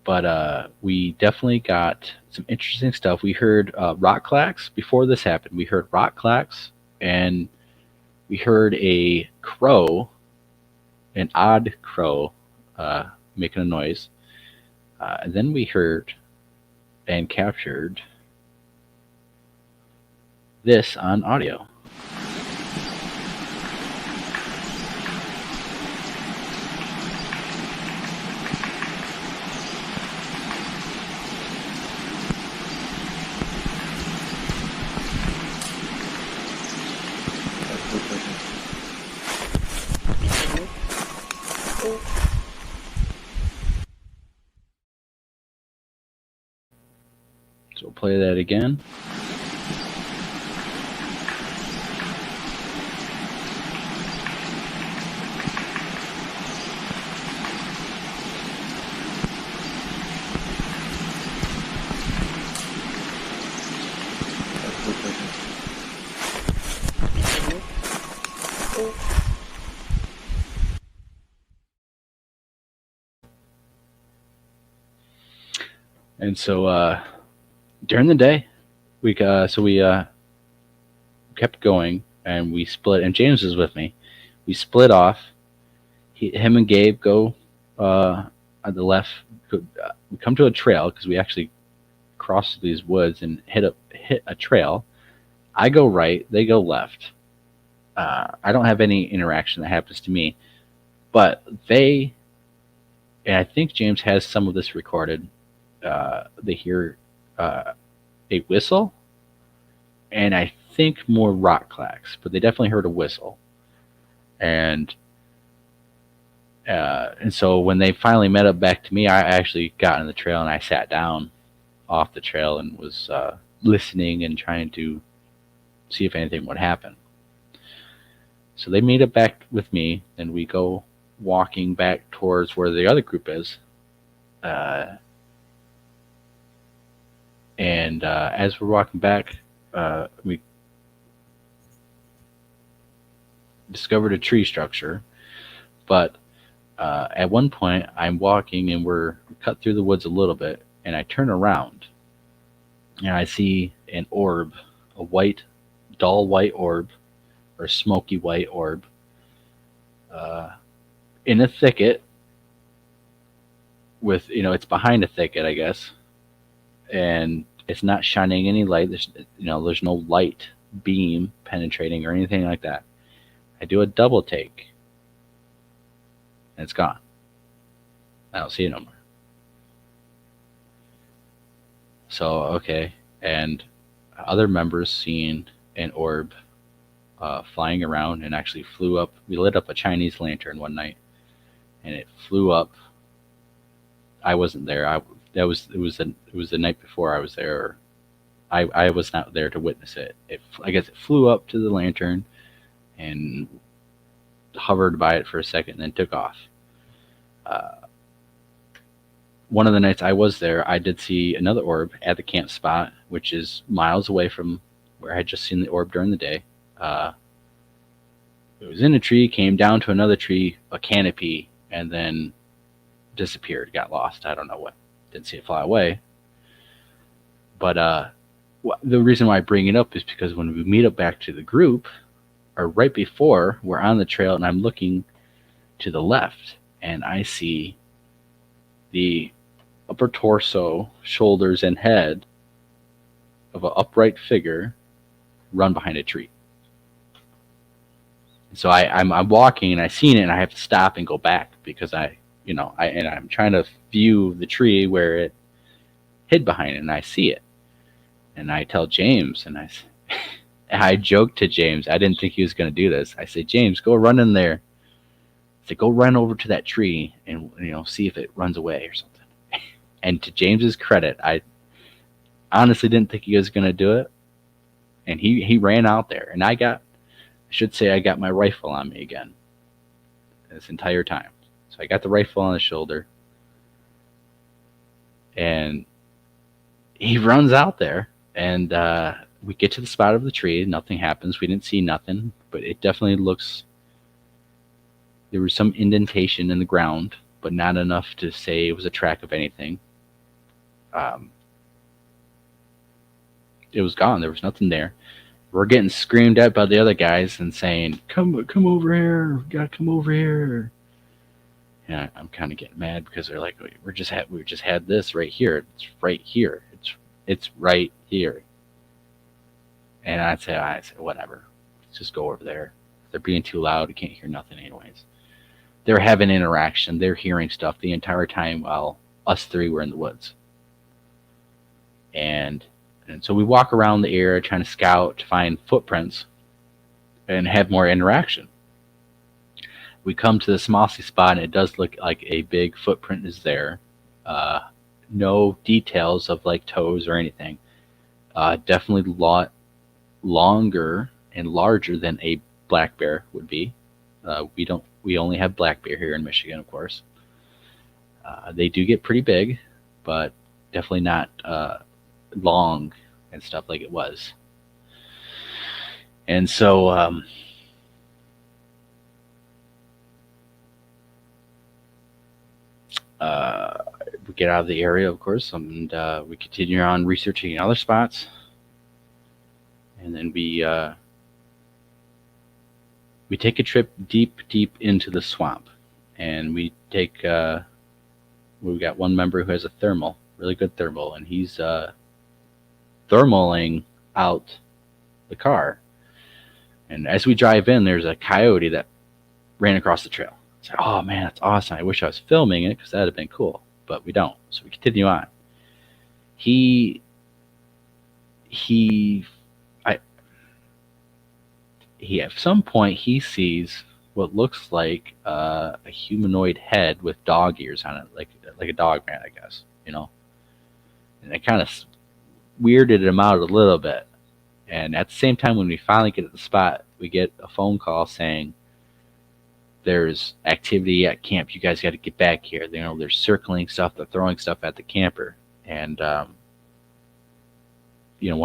But we definitely got some interesting stuff. We heard rock clacks before this happened. We heard rock clacks, and we heard a crow, an odd crow, making a noise. And then we heard and captured this on audio. So we'll play that again. And so during the day, we kept going, and we split. And James was with me. We split off. Him and Gabe go on the left. We come to a trail because we actually crossed these woods and hit a trail. I go right. They go left. I don't have any interaction that happens to me, but they, and I think James has some of this recorded. They hear a whistle, and I think more rock clacks, but they definitely heard a whistle. And so when they finally met up back to me, I actually got on the trail and I sat down off the trail and was listening and trying to see if anything would happen. So they meet up back with me, and we go walking back towards where the other group is. Uh, and as we're walking back, we discovered a tree structure. But at one point, I'm walking and we're cut through the woods a little bit, and I turn around and I see an orb, a white, dull white orb, or smoky white orb, uh, in a thicket. With it's behind a thicket, I guess, and it's not shining any light. There's no light beam penetrating or anything like that. I do a double take, and it's gone. I don't see it no more. So okay, and other members seen an orb flying around and actually flew up. We lit up a Chinese lantern one night, and it flew up. I wasn't there. It was the night before I was there. I was not there to witness it. I guess it flew up to the lantern and hovered by it for a second, and then took off. Uh, One of the nights I was there, I did see another orb at the camp spot, which is miles away from where I had just seen the orb during the day. It was in a tree, came down to another tree, a canopy, and then disappeared, got lost. I don't know what. Didn't see it fly away. But the reason why I bring it up is because when we meet up back to the group, or right before, we're on the trail, and I'm looking to the left, and I see the upper torso, shoulders, and head of an upright figure run behind a tree. So I'm walking, and I seen it, and I have to stop and go back because I'm trying to view the tree where it hid behind it, and I see it, and I tell James, and I joked to James. I didn't think he was going to do this. I said, James, go run in there. I said, go run over to that tree and see if it runs away or something. And to James's credit, I honestly didn't think he was going to do it, and he ran out there, and I got my rifle on me again this entire time. So I got the rifle on the shoulder, and he runs out there, and we get to the spot of the tree. Nothing happens. We didn't see nothing, but it definitely looks. There was some indentation in the ground, but not enough to say it was a track of anything. It was gone. There was nothing there. We're getting screamed at by the other guys and saying, "Come over here! We gotta come over here!" And I'm kind of getting mad because they're like, we just had this right here. It's right here. It's right here. And I say, whatever. Let's just go over there. They're being too loud. You can't hear nothing anyways. They're having interaction. They're hearing stuff the entire time while us three were in the woods. And so we walk around the area trying to scout to find footprints and have more interaction. We come to this mossy spot, and it does look like a big footprint is there. No details of like toes or anything. Definitely a lot longer and larger than a black bear would be. We only have black bear here in Michigan, of course. They do get pretty big, but definitely not long and stuff like it was. And so we get out of the area, of course, and we continue on researching other spots. And then we take a trip deep into the swamp, and we've got one member who has a thermal, really good thermal, and he's thermaling out the car. And as we drive in, there's a coyote that ran across the trail. It's like, oh man, that's awesome. I wish I was filming it because that'd have been cool, but we don't. So we continue on. He, he, I, he. At some point, he sees what looks like a humanoid head with dog ears on it, like a dog man, I guess. And it kind of weirded him out a little bit. And at the same time, when we finally get at the spot, we get a phone call saying there's activity at camp. You guys got to get back here. They're circling stuff. They're throwing stuff at the camper. And one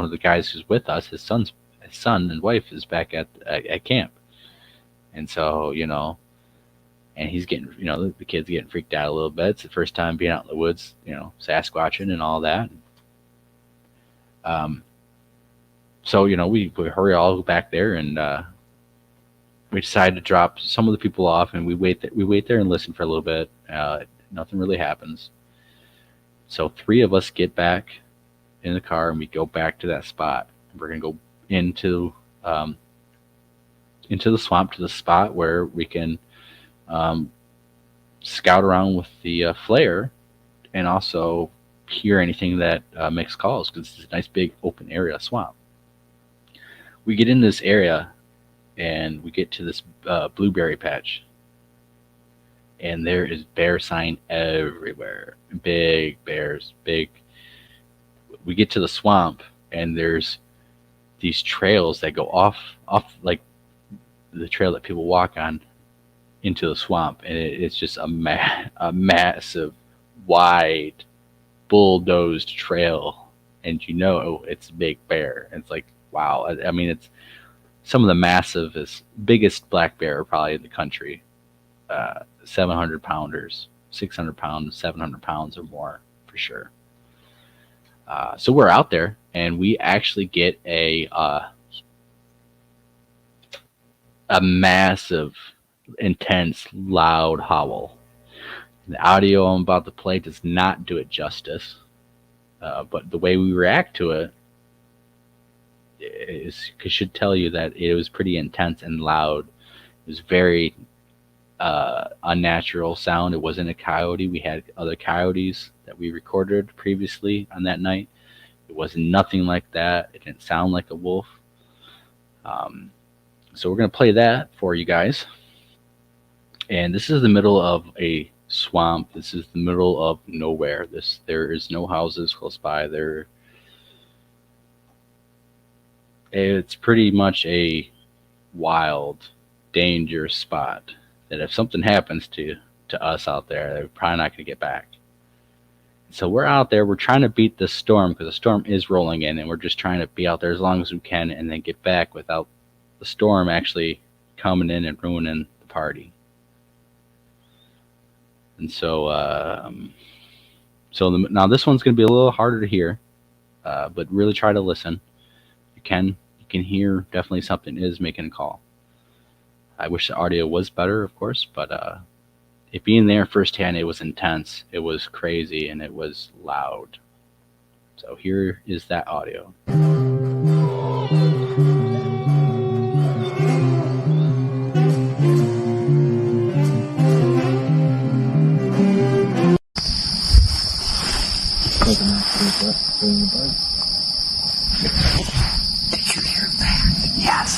of the guys who's with us, his son and wife is back at camp. And so, and he's getting, the kid's getting freaked out a little bit. It's the first time being out in the woods, Sasquatching and all that. So, we hurry all back there, and we decided to drop some of the people off, and we wait there and listen for a little bit. Nothing really happens. So 3 of us get back in the car, and we go back to that spot. We're going to go into the swamp, to the spot where we can scout around with the flare and also hear anything that makes calls, because it's a nice big open area swamp. We get in this area and we get to this blueberry patch, and there is bear sign everywhere. Big bears, big. We get to the swamp, and there's these trails that go off like the trail that people walk on into the swamp, and it's just a massive, wide, bulldozed trail, and it's a big bear. And it's like, wow. I mean, it's some of the biggest black bear probably in the country. 700 pounders, 600 pounds, 700 pounds or more for sure. So we're out there, and we actually get a massive, intense, loud howl. The audio I'm about to play does not do it justice, but the way we react to it should tell you that it was pretty intense and loud. It was very unnatural sound. It wasn't a coyote. We had other coyotes that we recorded previously on that night. It was nothing like that. It didn't sound like a wolf. So we're going to play that for you guys. And this is the middle of a swamp. This is the middle of nowhere. There is no houses close by. It's pretty much a wild, dangerous spot that if something happens to us out there, they're probably not going to get back. So we're out there. We're trying to beat this storm, because the storm is rolling in, and we're just trying to be out there as long as we can and then get back without the storm actually coming in and ruining the party. And so, now this one's going to be a little harder to hear, but really try to listen. You can hear definitely something is making a call. I wish the audio was better, of course, but it being there firsthand, it was intense, it was crazy, and it was loud. So here is that audio. Did you hear that? Yes.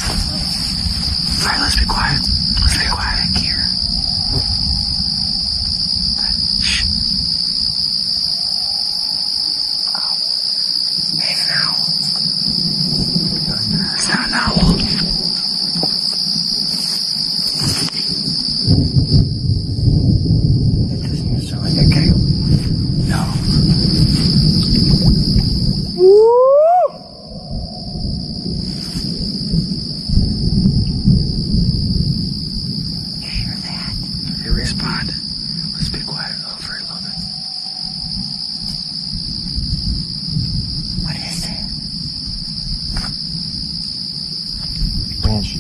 All right, let's be quiet. Let's be quiet here. Shh. Oh. Hey, now. It's not an owl. It doesn't even sound like a coyote. No. Respond. Let's be quiet over a little bit. What is it? Ranch.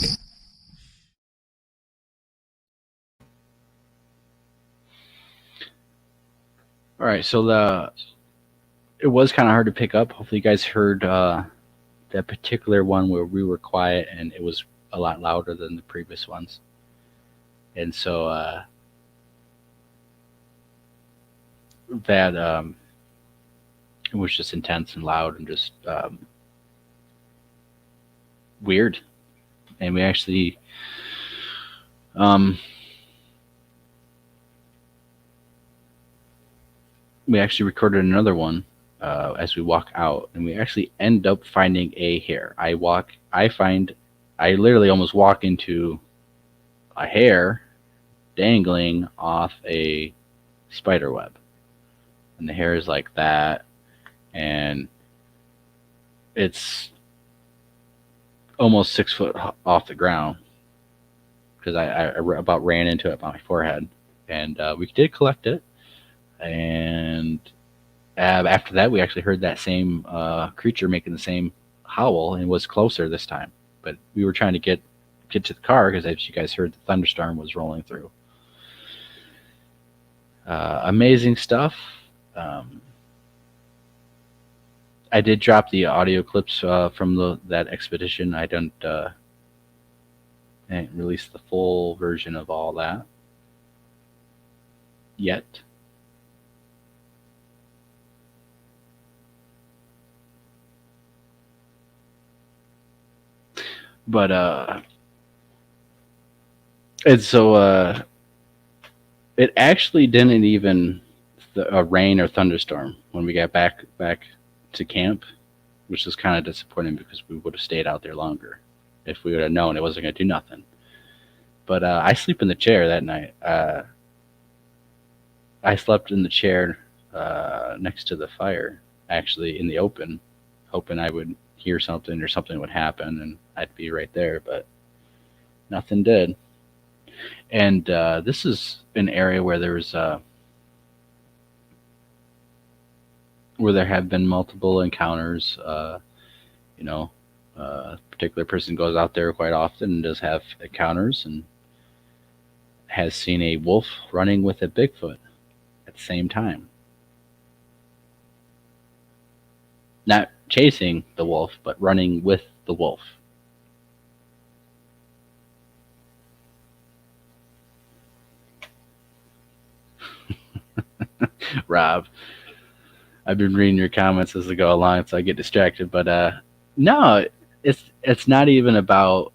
All right, so it was kind of hard to pick up. Hopefully you guys heard that particular one where we were quiet, and it was a lot louder than the previous ones. And so that it was just intense and loud and just weird. And um, we actually recorded another one as we walk out, and we actually end up finding a hare. I literally almost walk into a hare dangling off a spider web, and the hare is like that, and it's almost 6 foot off the ground because I about ran into it by my forehead, and we did collect it. And after that, we actually heard that same creature making the same howl, and was closer this time. But we were trying to get to the car because, as you guys heard, the thunderstorm was rolling through. Amazing stuff. I did drop the audio clips from that expedition. I didn't release the full version of all that yet. But and so it actually didn't even rain or thunderstorm when we got back to camp, which was kind of disappointing because we would have stayed out there longer if we would have known it wasn't going to do nothing. But I sleep in the chair that night. I slept in the chair next to the fire, actually in the open, hoping I would hear something or something would happen and I'd be right there, but nothing did. And this is an area where where there have been multiple encounters. A particular person goes out there quite often and does have encounters and has seen a wolf running with a Bigfoot at the same time. Not chasing the wolf, but running with the wolf. Rob, I've been reading your comments as I go along, so I get distracted. But no, it's not even about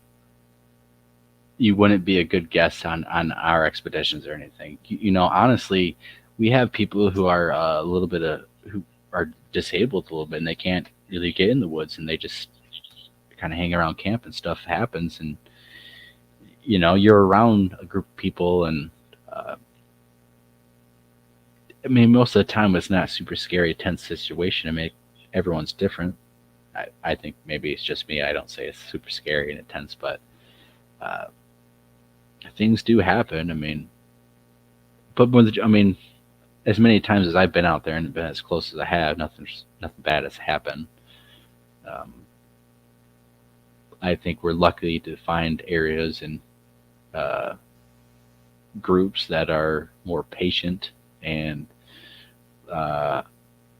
you wouldn't be a good guest on our expeditions or anything. Honestly, we have people who are a little bit who are disabled a little bit, and they can't really get in the woods, and they just kind of hang around camp, and stuff happens, and you're around a group of people, and most of the time it's not super scary, tense situation. Everyone's different. I think maybe it's just me. I don't say it's super scary and intense, but things do happen. But as many times as I've been out there and been as close as I have, nothing bad has happened. I think we're lucky to find areas and groups that are more patient and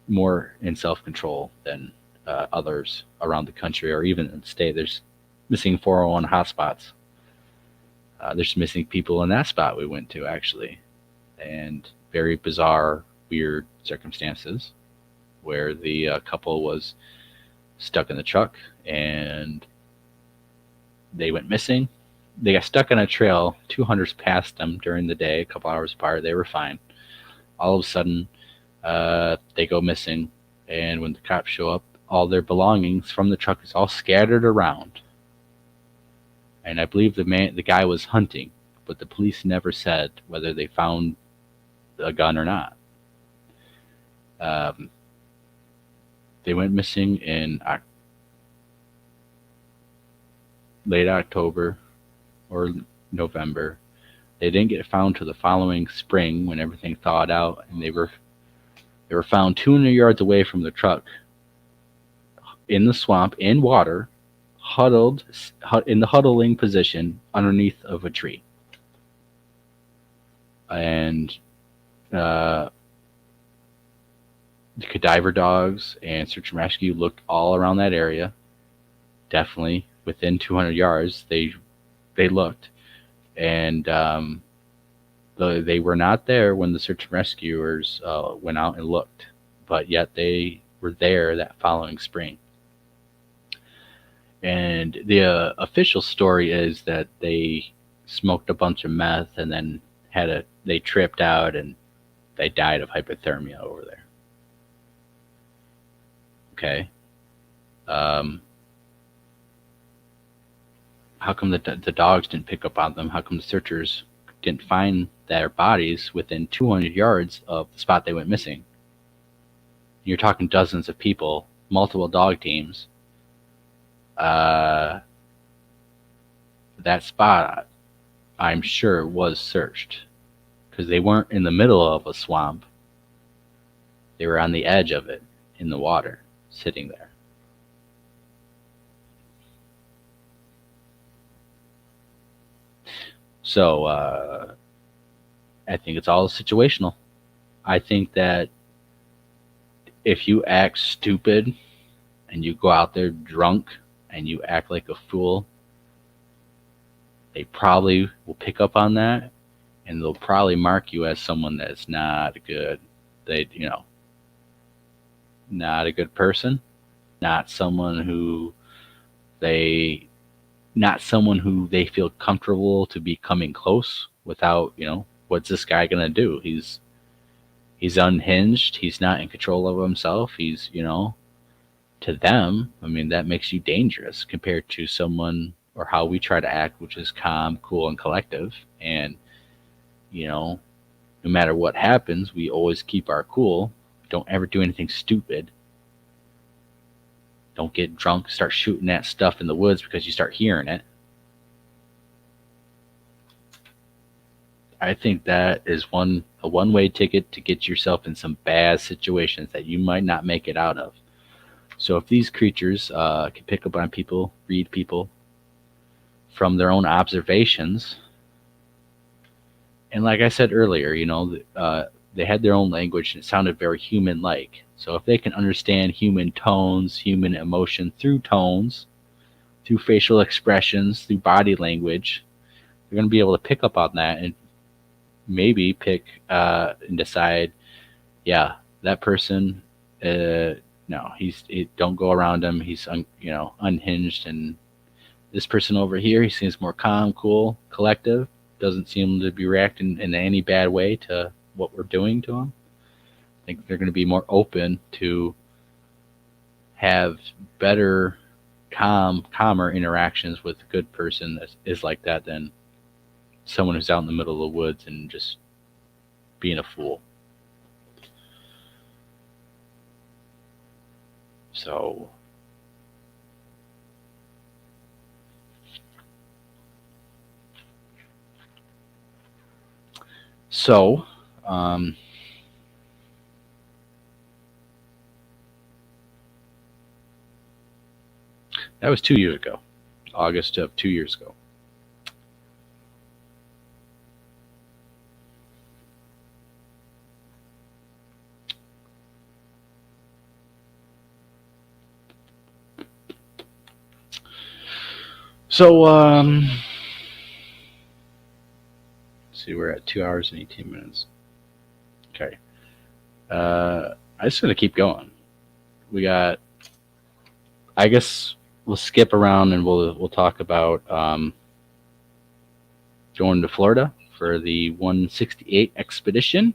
more in self-control than others around the country or even in the state. There's missing 401 hotspots. There's missing people in that spot we went to, actually, and very bizarre, weird circumstances where the couple was stuck in the truck and they went missing. They got stuck on a trail. 2 hunters passed them during the day, a couple hours apart. They were fine. All of a sudden, they go missing, and when the cops show up, all their belongings from the truck is all scattered around. And I believe the guy was hunting, but the police never said whether they found a gun or not. They went missing in late October or November. They didn't get found till the following spring when everything thawed out, and they were found 200 yards away from the truck in the swamp, in water, huddled in the huddling position underneath of a tree. And the cadaver dogs and search and rescue looked all around that area. Definitely within 200 yards, they they looked, and they were not there when the search and rescuers went out and looked, but yet they were there that following spring. And the official story is that they smoked a bunch of meth and then they tripped out and they died of hypothermia over there. Okay. How come the dogs didn't pick up on them? How come the searchers didn't find their bodies within 200 yards of the spot they went missing? You're talking dozens of people, multiple dog teams. That spot, I'm sure, was searched because they weren't in the middle of a swamp. They were on the edge of it in the water, sitting there. So I think it's all situational. I think that if you act stupid and you go out there drunk and you act like a fool, they probably will pick up on that and they'll probably mark you as someone that's not good. Not a good person, not someone who they feel comfortable to be coming close without, what's this guy gonna do? He's unhinged. He's not in control of himself. He's, to them, I mean, that makes you dangerous compared to someone or how we try to act, which is calm, cool, and collective. And, no matter what happens, we always keep our cool. Don't ever do anything stupid. Don't get drunk, start shooting at stuff in the woods because you start hearing it. I think that is a one-way ticket to get yourself in some bad situations that you might not make it out of. So if these creatures can pick up on people, read people from their own observations, and like I said earlier, they had their own language and it sounded very human-like. So if they can understand human tones, human emotion through tones, through facial expressions, through body language, they're going to be able to pick up on that and maybe pick and decide, yeah, that person, no, don't go around him. He's unhinged, and this person over here, he seems more calm, cool, collective. Doesn't seem to be reacting in any bad way to what we're doing to him. I think they're going to be more open to have better, calmer interactions with a good person that is like that than someone who's out in the middle of the woods and just being a fool. So that was 2 years ago, August of 2 years ago. So, let's see, we're at 2 hours and 18 minutes. Okay. I just going to keep going. We got, I guess we'll skip around and we'll talk about going to Florida for the 168 expedition,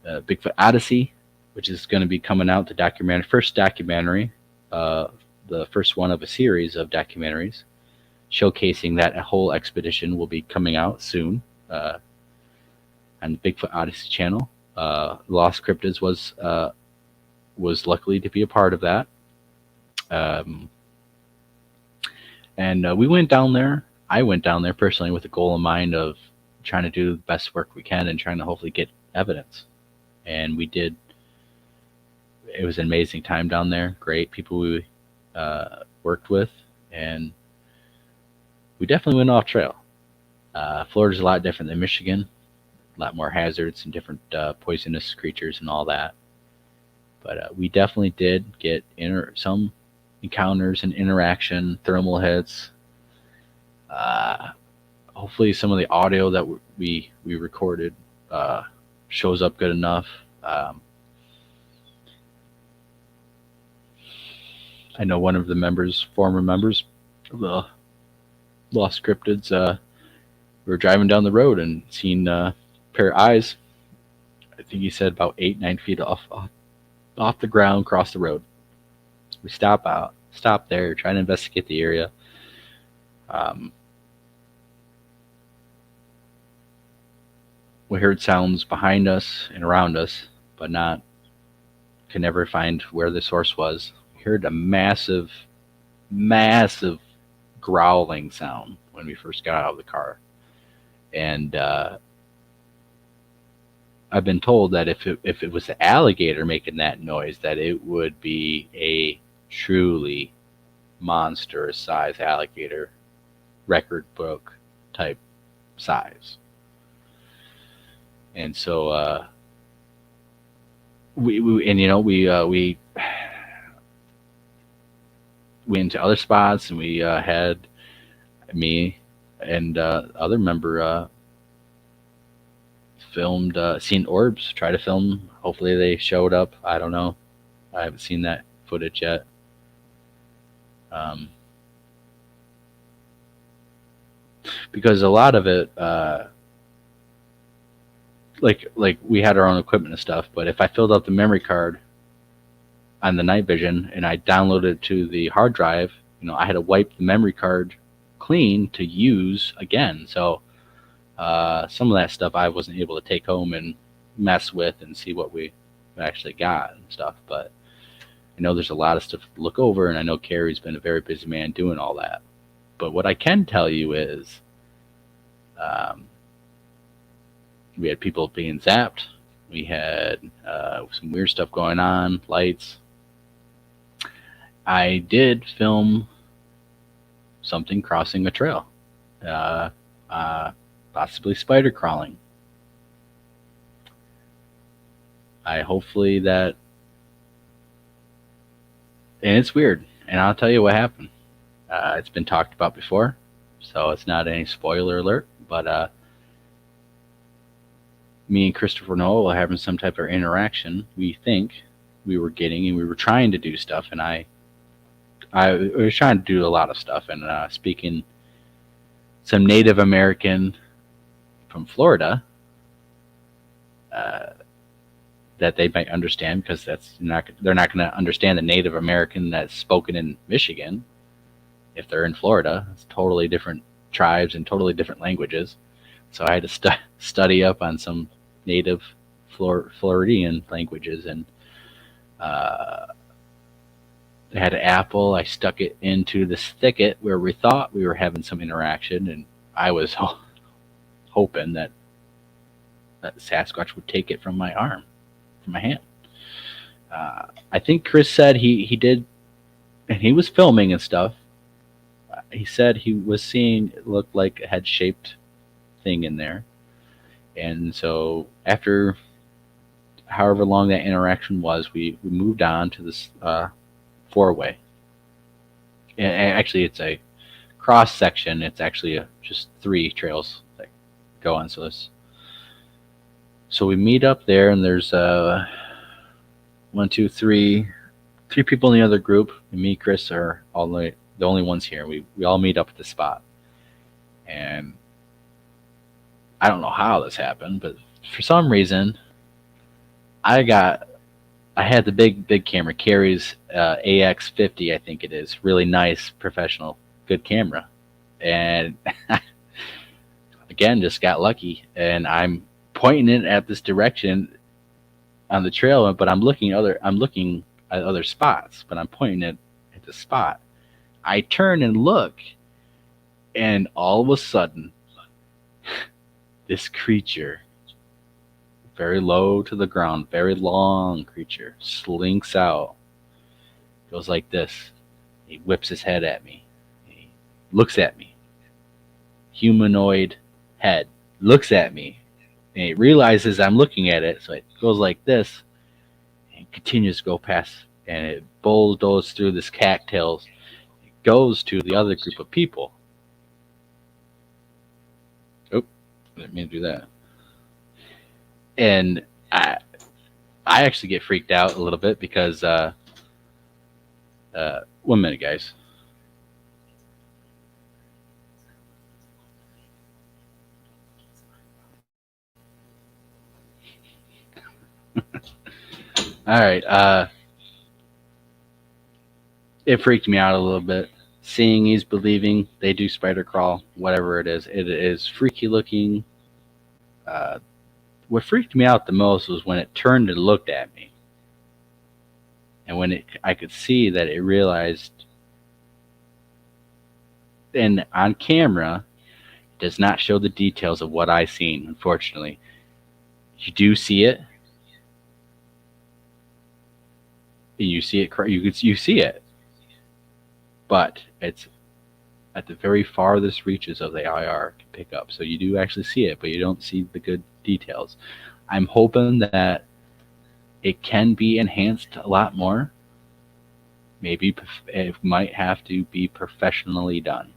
Bigfoot Odyssey, which is going to be coming out, the first documentary, the first one of a series of documentaries showcasing that whole expedition will be coming out soon on the Bigfoot Odyssey channel. Lost Cryptids was luckily to be a part of that. And we went down there. I went down there personally with a goal in mind of trying to do the best work we can and trying to hopefully get evidence. And we did. It was an amazing time down there. Great people we worked with, and we definitely went off trail. Florida's a lot different than Michigan. A lot more hazards and different poisonous creatures and all that. But we definitely did get some encounters and interaction, thermal hits. hopefully some of the audio that we recorded shows up good enough. I know one of the former members of the Lost Cryptids, we were driving down the road and seen a pair of eyes. I think he said about 8, 9 feet off the ground, across the road. We stop there, try to investigate the area. We heard sounds behind us and around us, but could never find where the source was. We heard a massive, massive growling sound when we first got out of the car. And I've been told that if it was the alligator making that noise, that it would be a truly monstrous size alligator, record book type size. And so we went to other spots, and we had me and other member filmed, seen orbs, try to film. Hopefully they showed up. I don't know. I haven't seen that footage yet. Because a lot of it, like we had our own equipment and stuff, but if I filled up the memory card on the night vision and I downloaded it to the hard drive, I had to wipe the memory card clean to use again. So some of that stuff I wasn't able to take home and mess with and see what we actually got and stuff. But I know there's a lot of stuff to look over, and I know Carrie's been a very busy man doing all that. But what I can tell you is we had people being zapped. We had some weird stuff going on, lights. I did film something crossing a trail, possibly spider crawling. Hopefully that, and it's weird, and I'll tell you what happened. It's been talked about before, so it's not any spoiler alert, but me and Christopher Noel were having some type of interaction. We think we were getting, and we were trying to do stuff, and I was trying to do a lot of stuff, and speaking some Native American from Florida that they might understand, because they're not going to understand the Native American that's spoken in Michigan if they're in Florida. It's totally different tribes and totally different languages. So I had to study up on some native Floridian languages, and I had an apple. I stuck it into this thicket where we thought we were having some interaction, and I was hoping that Sasquatch would take it from my arm, from my hand. I think Chris said he did, and he was filming and stuff. He said he was seeing it looked like a head-shaped thing in there. And so after however long that interaction was, we moved on to this four-way. And actually, it's a cross section. It's actually just 3 trails that go on. So we meet up there, and there's 1, 2, 3 people in the other group. And me, Chris are the only ones here. We all meet up at the spot, and I don't know how this happened, but for some reason, I had the big camera, Carrie's AX50, I think it is, really nice, professional, good camera, and again, just got lucky, and I'm pointing it at this direction on the trail, but I'm looking at other spots, but I'm pointing it at the spot. I turn and look, and all of a sudden, this creature, very low to the ground, very long creature, slinks out, goes like this. He whips his head at me. He looks at me. Humanoid head, looks at me, and it realizes I'm looking at it, so it goes like this, and continues to go past, and it bulldozes through this cattails. It goes to the other group of people. Didn't mean to do that. And I actually get freaked out a little bit because 1 minute, guys. All right. It freaked me out a little bit. Seeing is believing. They do spider crawl, whatever it is. It is freaky looking. Uh, what freaked me out the most was when it turned and looked at me, and when I could see that it realized, and on camera, it does not show the details of what I seen. Unfortunately, you do see it, and you see it. You see it, but it's at the very farthest reaches of the IR can pick up. So you do actually see it, but you don't see the good details. I'm hoping that it can be enhanced a lot more. Maybe it might have to be professionally done.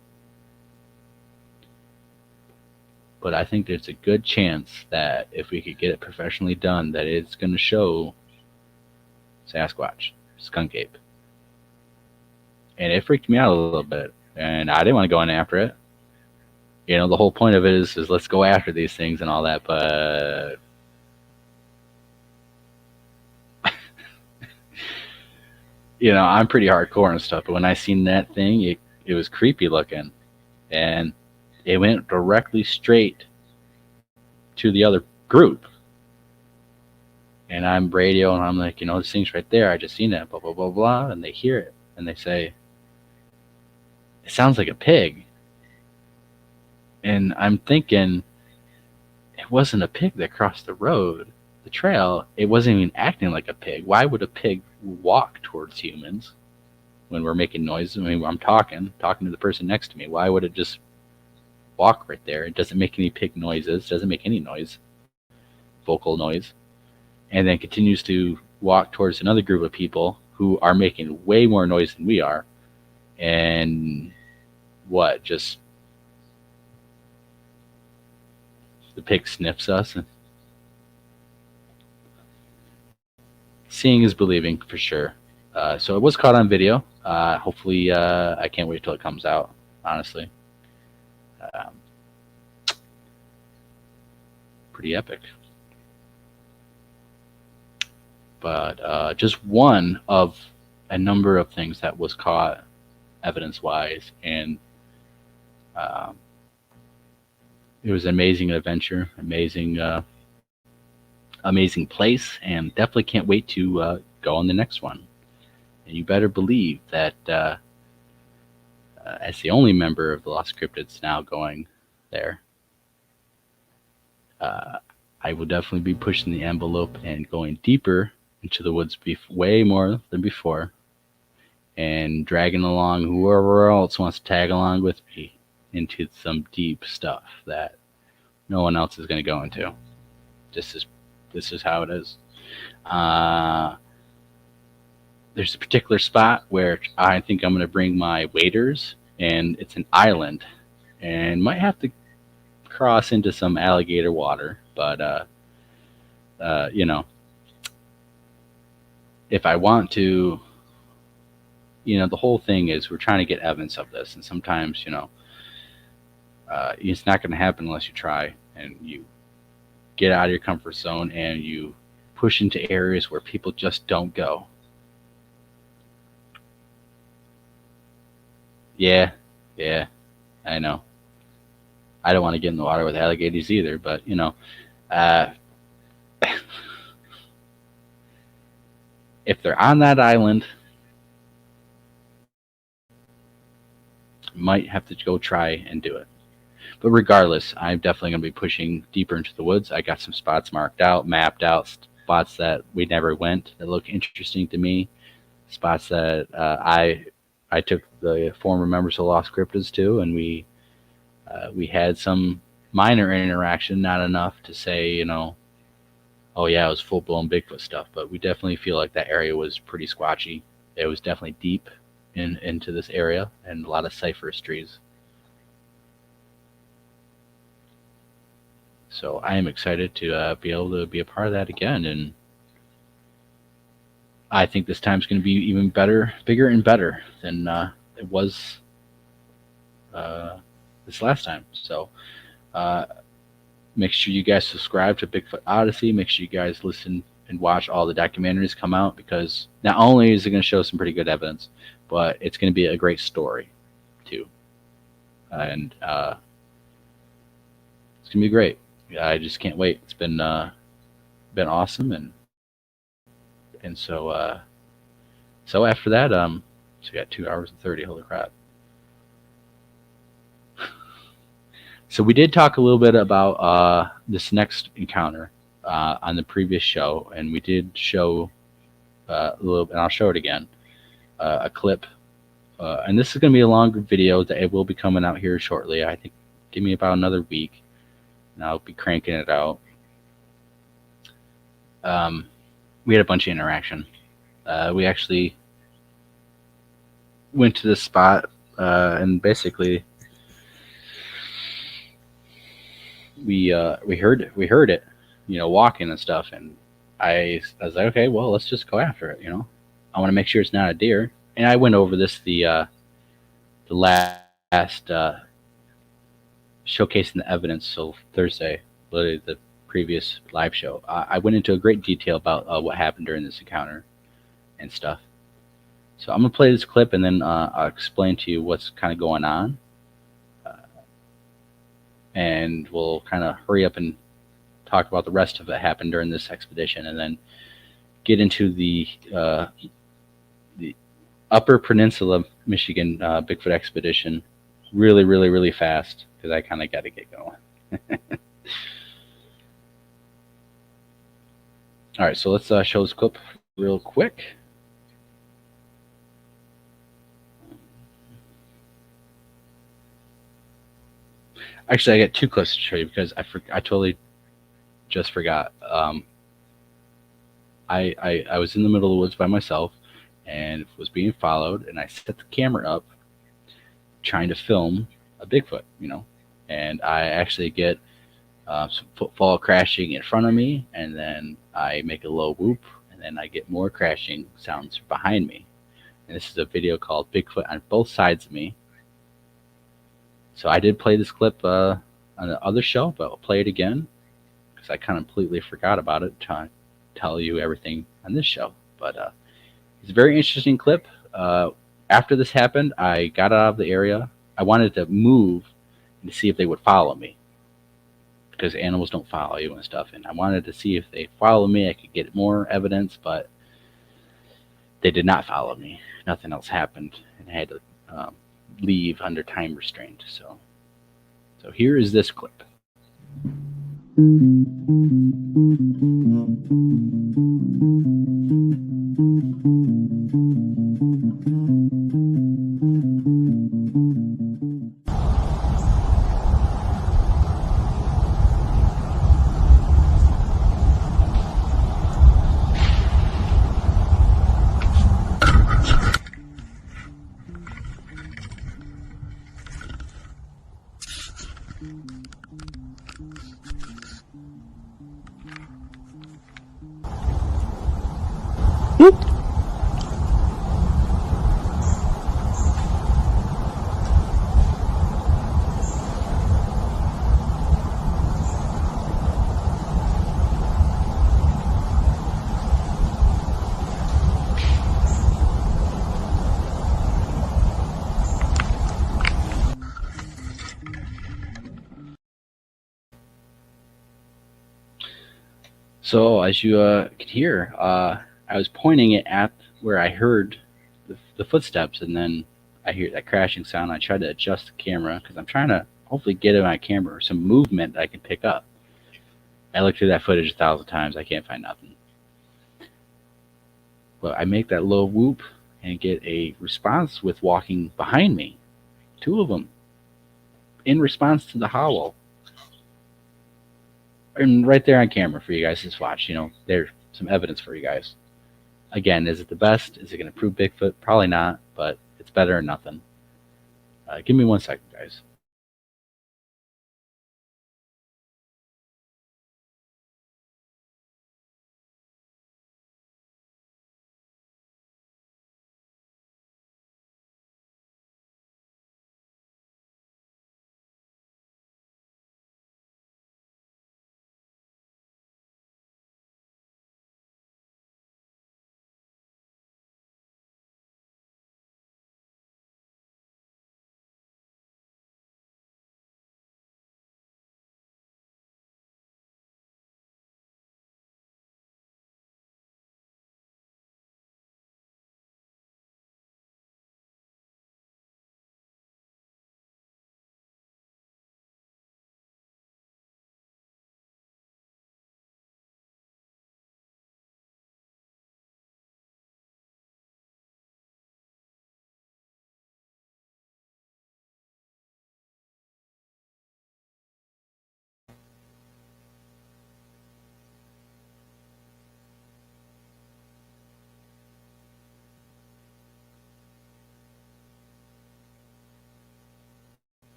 But I think there's a good chance that if we could get it professionally done, that it's going to show Sasquatch, skunk ape. And it freaked me out a little bit, and I didn't want to go in after it. You know, the whole point of it is let's go after these things and all that, but you know, I'm pretty hardcore and stuff, but when I seen that thing, it was creepy looking, and it went directly straight to the other group. And I'm radio, and I'm like, you know, this thing's right there. I just seen it, blah, blah, blah, blah. And they hear it, and they say, it sounds like a pig. And I'm thinking, it wasn't a pig that crossed the road, the trail. It wasn't even acting like a pig. Why would a pig walk towards humans when we're making noise? I mean, I'm talking to the person next to me. Why would it just walk right there? It doesn't make any pig noises, doesn't make any noise, vocal noise, and then continues to walk towards another group of people who are making way more noise than we are. And what, just the pig sniffs us. And seeing is believing for sure. So it was caught on video. Hopefully, I can't wait till it comes out, honestly. Pretty epic. But just one of a number of things that was caught evidence-wise, and it was an amazing adventure, amazing place, and definitely can't wait to go on the next one. And you better believe that as the only member of the Lost Cryptids now going there, I will definitely be pushing the envelope and going deeper into the woods way more than before, and dragging along whoever else wants to tag along with me into some deep stuff that no one else is going to go into. This is how it is. There's a particular spot where I think I'm going to bring my waders, and it's an island, and might have to cross into some alligator water, but you know, if I want to, you know, the whole thing is we're trying to get evidence of this, and sometimes, you know, it's not going to happen unless you try and you get out of your comfort zone and you push into areas where people just don't go. Yeah, I know. I don't want to get in the water with alligators either, but, you know, if they're on that island, might have to go try and do it. But regardless, I'm definitely going to be pushing deeper into the woods. I got some spots marked out, mapped out, spots that we never went that look interesting to me, spots that I took the former members of Lost Cryptids to, and we had some minor interaction, not enough to say, you know, oh yeah, it was full-blown Bigfoot stuff, but we definitely feel like that area was pretty squatchy. It was definitely deep into this area, and a lot of cypress trees. So I am excited to be able to be a part of that again, and I think this time's going to be even better, bigger and better than it was uh, this last time. So uh, make sure you guys subscribe to Bigfoot Odyssey. Make sure you guys listen and watch all the documentaries come out, because not only is it going to show some pretty good evidence, but it's going to be a great story too, and it's going to be great. I just can't wait. It's been awesome, and so after that, so we got 2 hours and 30. Holy crap! So we did talk a little bit about this next encounter on the previous show, and we did show a little, and I'll show it again, a clip. And this is going to be a longer video that it will be coming out here shortly. I think give me about another week, and I'll be cranking it out. We had a bunch of interaction. We actually went to this spot, and basically we heard it, walking and stuff, and I was like, okay, well, let's just go after it. I want to make sure it's not a deer, and I went over this the last showcasing the evidence. So Thursday, literally the previous live show, I went into a great detail about what happened during this encounter and stuff. So I'm gonna play this clip, and then I'll explain to you what's kind of going on, and we'll kind of hurry up and talk about the rest of it happened during this expedition, and then get into the Upper Peninsula, Michigan Bigfoot expedition really, really, really fast, because I kind of got to get going. All right, so let's show this clip real quick. Actually, I got two clips to show you, because I totally just forgot. I was in the middle of the woods by myself and was being followed, and I set the camera up trying to film a Bigfoot, and I actually get some footfall crashing in front of me, and then I make a low whoop, and then I get more crashing sounds behind me. And this is a video called Bigfoot on Both Sides of Me. So I did play this clip on the other show, but I'll play it again, because I kind of completely forgot about it, trying to tell you everything on this show. But it's a very interesting clip. After this happened, I got out of the area. I wanted to move and to see if they would follow me, because animals don't follow you and stuff. And I wanted to see if they follow me, I could get more evidence, but they did not follow me. Nothing else happened, and I had to leave under time restraint. So here is this clip. So as you could hear, I was pointing it at where I heard the footsteps, and then I hear that crashing sound. I tried to adjust the camera, because I'm trying to hopefully get in my camera or some movement that I can pick up. I looked through that footage 1,000 times. I can't find nothing. But I make that low whoop and get a response with walking behind me. Two of them in response to the howl. And right there on camera for you guys to watch. There's some evidence for you guys. Again, is it the best? Is it going to prove Bigfoot? Probably not, but it's better than nothing. Give me 1 second, guys.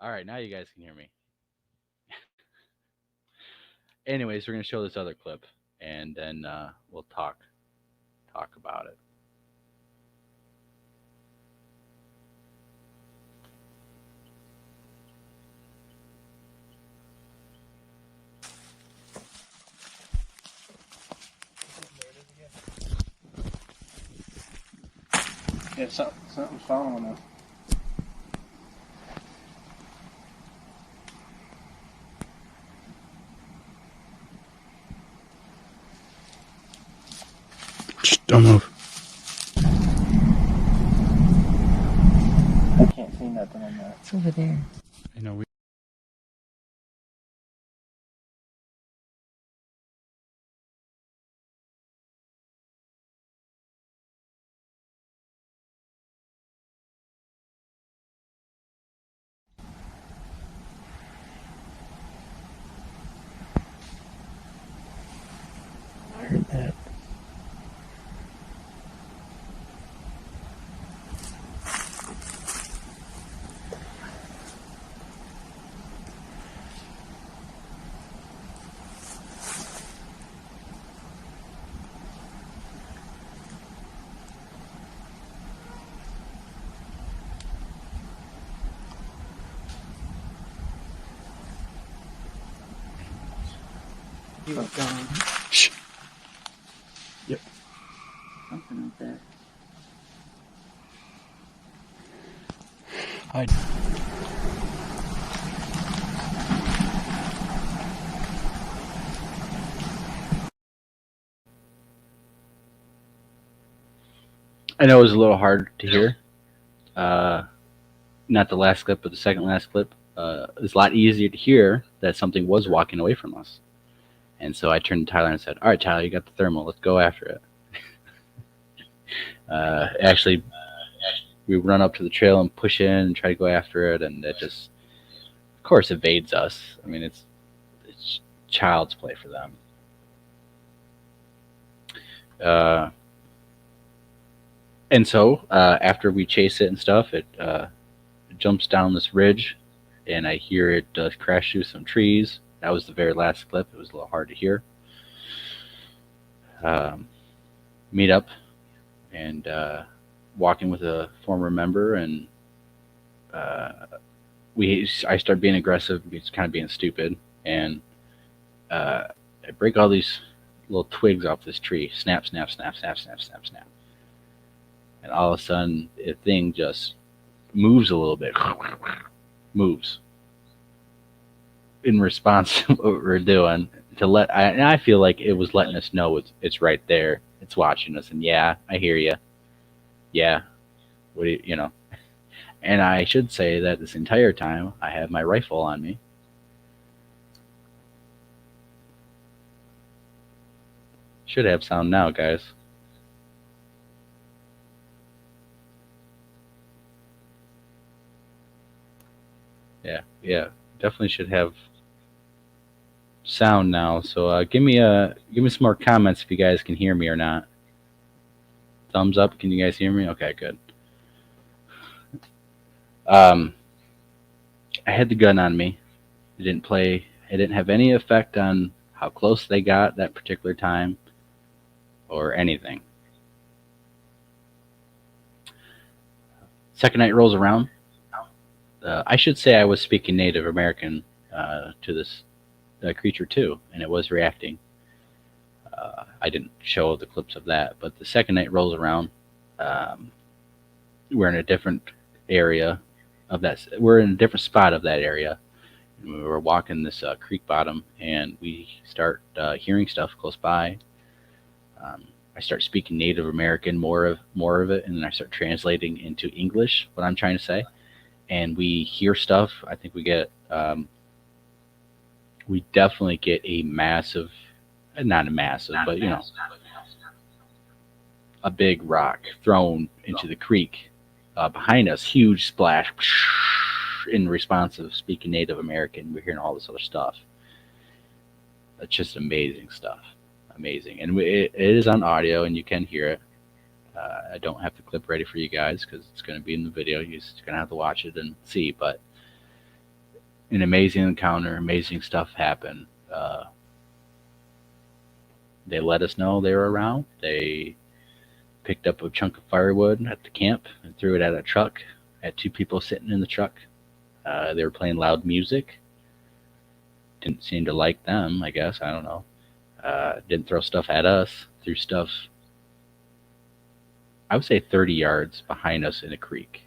All right, now you guys can hear me. Anyways, we're gonna show this other clip, and then we'll talk about it. Yeah, something's following us. Just don't move. I can't see nothing on that. It's over there. You know, we I heard that. You were gone. shh. Something up there. Hide. I know it was a little hard to hear. Not the last clip, but the second last clip. It's a lot easier to hear that something was walking away from us. And so I turned to Tyler and said, "All right, Tyler, you got the thermal. Let's go after it." Actually, we run up to the trail and push in and try to go after it, and it just, of course, evades us. I mean, it's child's play for them. And so after we chase it and stuff, it jumps down this ridge, and I hear it crash through some trees. That was the very last clip. It was a little hard to hear. Meet up and walking with a former member, and I start being aggressive, it's kind of being stupid, and I break all these little twigs off this tree. Snap, snap, snap, snap, snap, snap, snap. And all of a sudden, the thing just moves a little bit. Moves. In response to what we're doing, and I feel like it was letting us know it's right there. It's watching us, and yeah, I hear you. Yeah, what do you know? And I should say that this entire time I have my rifle on me. Should have sound now, guys. Yeah, definitely should have sound now. So give me some more comments if you guys can hear me or not. Thumbs up. Can you guys hear me? Okay, good. I had the gun on me. It didn't play. It didn't have any effect on how close they got that particular time or anything. Second night rolls around. I should say I was speaking Native American to this creature too, and it was reacting. I didn't show the clips of that, but the second night rolls around. We're in a different area of that. We're in a different spot of that area. And we were walking this creek bottom, and we start hearing stuff close by. I start speaking Native American, more of it, and then I start translating into English what I'm trying to say. And we hear stuff. I think we definitely get a massive, not a massive, but a big rock thrown into the creek behind us. Huge splash. In response of speaking Native American, we're hearing all this other stuff. It's just amazing stuff. Amazing. And it is on audio, and you can hear it. I don't have the clip ready for you guys because it's going to be in the video. You're just going to have to watch it and see. But an amazing encounter. Amazing stuff happened. They let us know they were around. They picked up a chunk of firewood at the camp and threw it at a truck. Had two people sitting in the truck. They were playing loud music. Didn't seem to like them, I guess. I don't know. Didn't throw stuff at us. Threw stuff, I would say 30 yards behind us in a creek.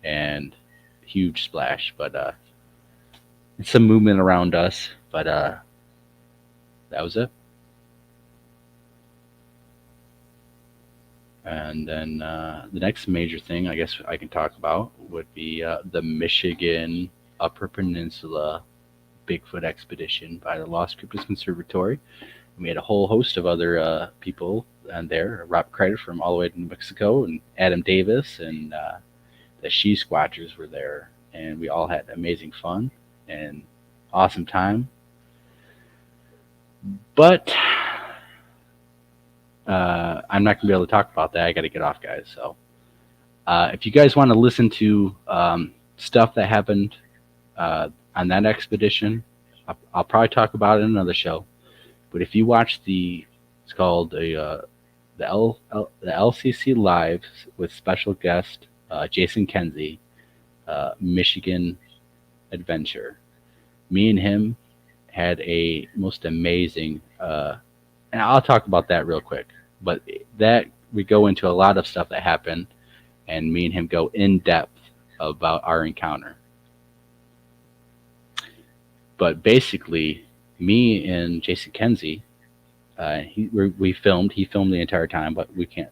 And huge splash. But some movement around us. But that was it. And then the next major thing I guess I can talk about would be the Michigan Upper Peninsula Bigfoot expedition by the Lost Cryptids Conservatory. We had a whole host of other people on there. Rob Kreider from all the way to New Mexico, and Adam Davis, and the She Squatchers were there. And we all had amazing fun and awesome time. But I'm not going to be able to talk about that. I got to get off, guys. So if you guys want to listen to stuff that happened on that expedition, I'll probably talk about it in another show. But if you watch it's called the LCC Live with special guest Jason Kenzie, Michigan Adventure. Me and him had a most amazing, and I'll talk about that real quick. But that we go into a lot of stuff that happened, and me and him go in depth about our encounter. But basically, me and Jason Kenzie, we filmed. He filmed the entire time, but we can't.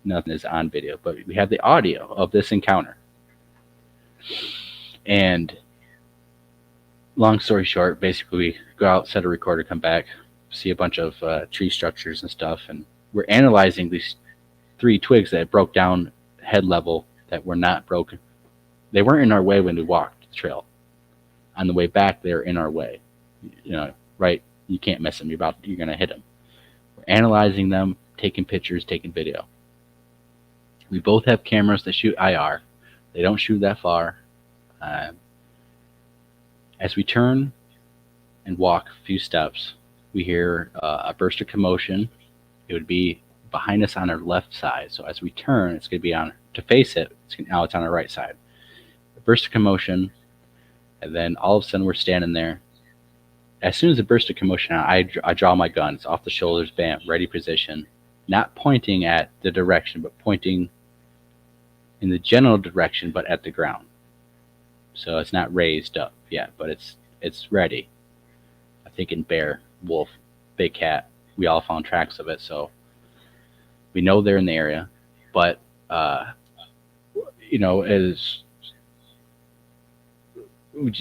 Nothing is on video, but we have the audio of this encounter. And long story short, basically, we go out, set a recorder, come back, see a bunch of tree structures and stuff, and we're analyzing these 3 twigs that broke down head level that were not broken. They weren't in our way when we walked the trail. On the way back, they're in our way. Right? You can't miss them. You're going to hit them. We're analyzing them, taking pictures, taking video. We both have cameras that shoot IR. They don't shoot that far. As we turn and walk a few steps, we hear a burst of commotion. It would be behind us on our left side. So as we turn, it's going to be to face it. Now it's on our right side. A burst of commotion, and then all of a sudden we're standing there. As soon as the burst of commotion, I draw my gun. It's off the shoulders, bam, ready position. Not pointing at the direction, but pointing in the general direction, but at the ground. So it's not raised up yet, but it's ready. I'm thinking bear, wolf, big cat. We all found tracks of it, so we know they're in the area. But as we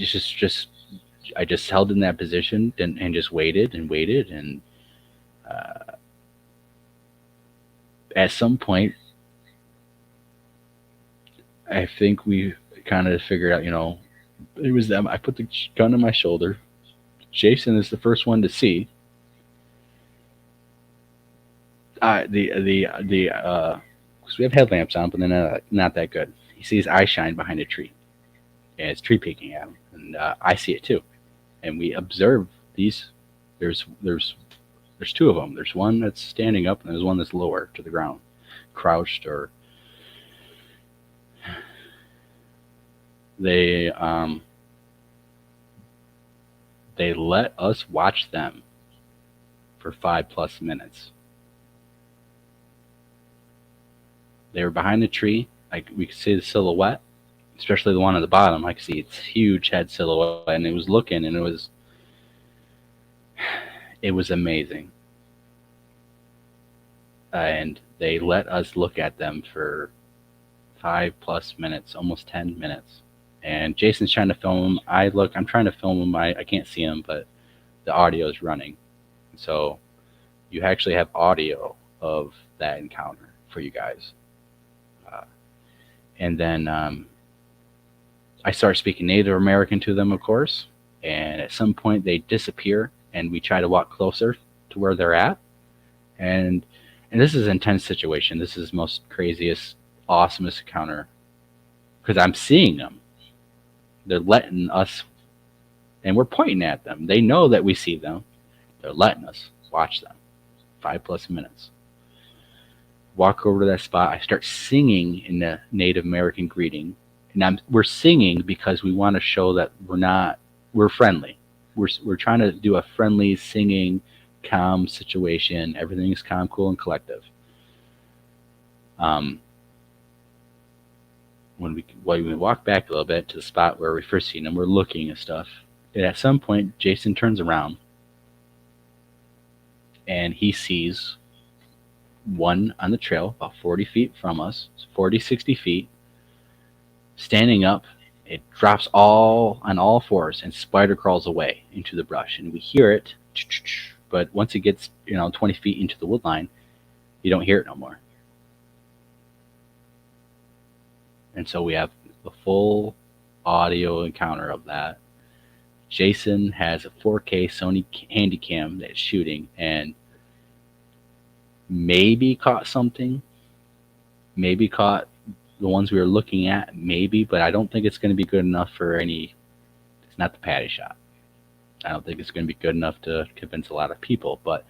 I just held in that position and just waited and waited, and at some point, I think we kind of figured out, it was them. I put the gun on my shoulder. Jason is the first one to see. Because we have headlamps on, but they're not that good. He sees eye shine behind a tree, and it's tree peeking at him, and I see it too. And we observe these. There's 2 of them. There's one that's standing up, and there's one that's lower to the ground, crouched. Or they let us watch them for 5+ minutes. They were behind the tree. We could see the silhouette, especially the one at the bottom. I could see its huge head silhouette, and it was looking, and it was amazing. And they let us look at them for 5+ minutes, almost 10 minutes. And Jason's trying to film them. I'm trying to film them. I can't see them, but the audio is running. So you actually have audio of that encounter for you guys. And then I start speaking Native American to them, of course. And at some point they disappear, and we try to walk closer to where they're at. And this is an intense situation. This is the most craziest, awesomest encounter, because I'm seeing them. They're letting us, and we're pointing at them. They know that we see them. They're letting us watch them. 5+ minutes. Walk over to that spot. I start singing in the Native American greeting, and we're singing because we want to show that we're friendly. We're trying to do a friendly singing, calm situation. Everything's calm, cool, and collective. When we walk back a little bit to the spot where we first seen them, we're looking and stuff. And at some point, Jason turns around and he sees one on the trail about 40 feet from us, 40, 60 feet, standing up. It drops on all fours and spider crawls away into the brush. And we hear it, but once it gets 20 feet into the wood line, you don't hear it no more. And so we have the full audio encounter of that. Jason has a 4K Sony Handycam that's shooting and maybe caught something, maybe caught the ones we were looking at, maybe, but I don't think it's going to be good enough for it's not the patty shot. I don't think it's going to be good enough to convince a lot of people, but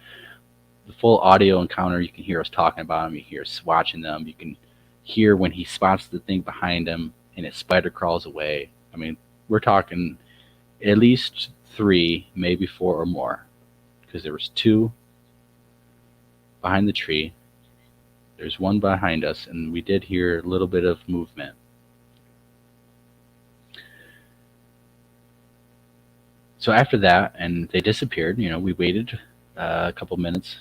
the full audio encounter, you can hear us talking about them, you hear us watching them, you can hear when he spots the thing behind him and it spider crawls away. I mean, we're talking at least 3, maybe 4 or more, because there was 2 behind the tree. There's 1 behind us, and we did hear a little bit of movement. So after that, and they disappeared, we waited a couple minutes,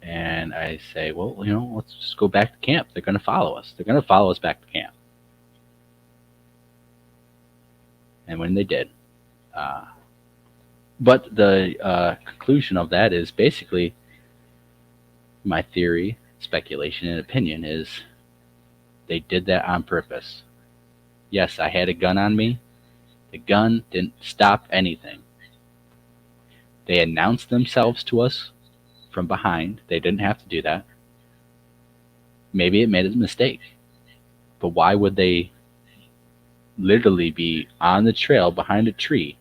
and I say, well, let's just go back to camp. They're going to follow us. They're going to follow us back to camp. And when they did, but the conclusion of that is basically my theory, speculation, and opinion is they did that on purpose. Yes, I had a gun on me. The gun didn't stop anything. They announced themselves to us from behind. They didn't have to do that. Maybe it made a mistake. But why would they literally be on the trail behind a tree,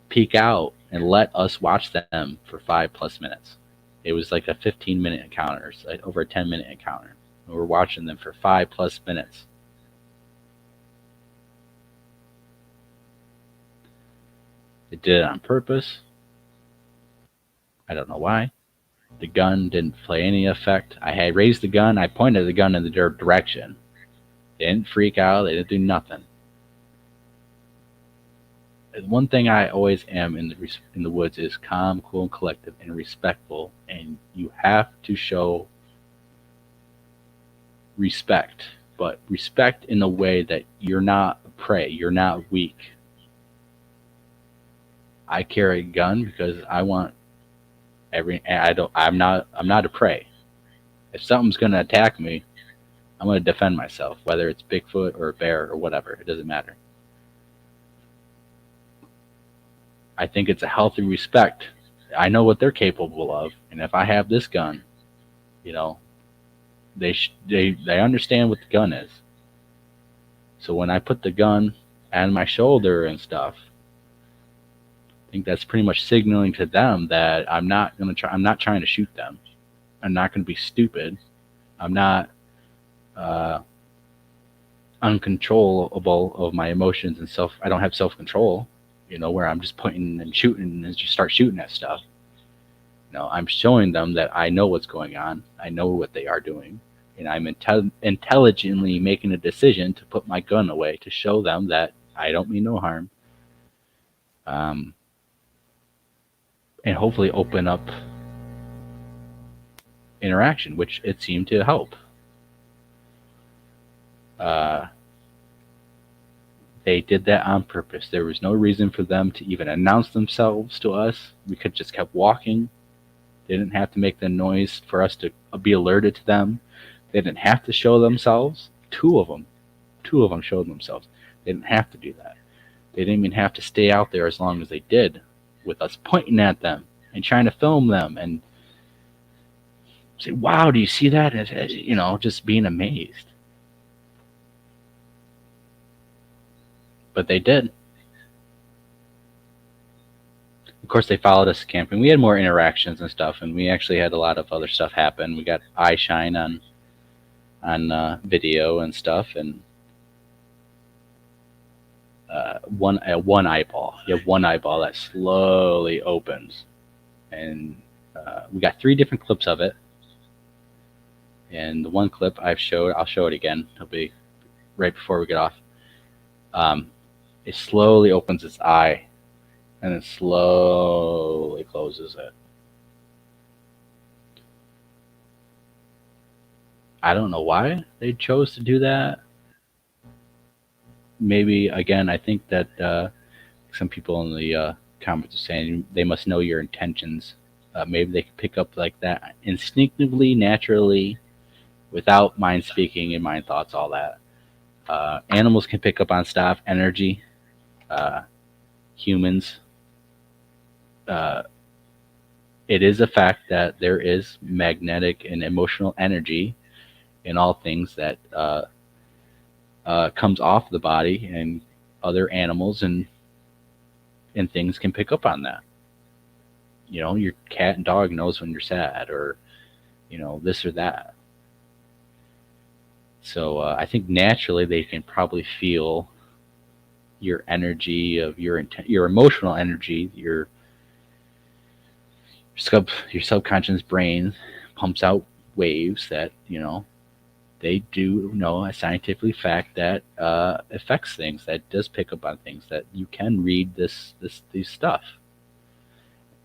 peek out, and let us watch them for 5+ minutes? It was like a 15-minute encounter, like over a 10-minute encounter. And we're watching them for 5+ minutes. They did it on purpose. I don't know why. The gun didn't play any effect. I had raised the gun. I pointed the gun in the direction. They didn't freak out. They didn't do nothing. One thing I always am in the woods is calm, cool, and collective, and respectful. And you have to show respect, but respect in the way that you're not a prey. You're not weak. I carry a gun because I want I'm not a prey. If something's going to attack me, I'm going to defend myself, whether it's Bigfoot or a bear or whatever. It doesn't matter. I think it's a healthy respect. I know what they're capable of, and if I have this gun, they understand what the gun is. So when I put the gun on my shoulder and stuff, I think that's pretty much signaling to them that I'm not trying to shoot them. I'm not going to be stupid. I'm not uncontrollable of my emotions and self. I don't have self-control, where I'm just pointing and shooting and just start shooting at stuff. I'm showing them that I know what's going on. I know what they are doing, and I'm intelligently making a decision to put my gun away to show them that I don't mean no harm. And hopefully open up interaction, which it seemed to help. They did that on purpose. There was no reason for them to even announce themselves to us. We could just kept walking. They didn't have to make the noise for us to be alerted to them. They didn't have to show themselves. Two of them showed themselves. They didn't have to do that. They didn't even have to stay out there as long as they did, with us pointing at them and trying to film them and say, wow, do you see that? And, just being amazed. but they did. Of course, they followed us camping. We had more interactions and stuff, and we actually had a lot of other stuff happen. We got eye shine on video and stuff, and one eyeball. You have one eyeball that slowly opens, and we got 3 different clips of it. And the one clip I'll show it again. It'll be right before we get off. It slowly opens its eye, and then slowly closes it. I don't know why they chose to do that. Maybe, again, I think that some people in the comments are saying they must know your intentions. Maybe they can pick up like that instinctively, naturally, without mind speaking and mind thoughts, all that. Animals can pick up on stuff, energy. Humans. It is a fact that there is magnetic and emotional energy in all things that comes off the body, and other animals and things can pick up on that. You know, your cat and dog knows when you're sad, or this or that. So I think naturally they can probably feel your energy of your emotional energy. Your subconscious brain pumps out waves that they do know a scientific fact that affects things, that does pick up on things, that you can read these stuff.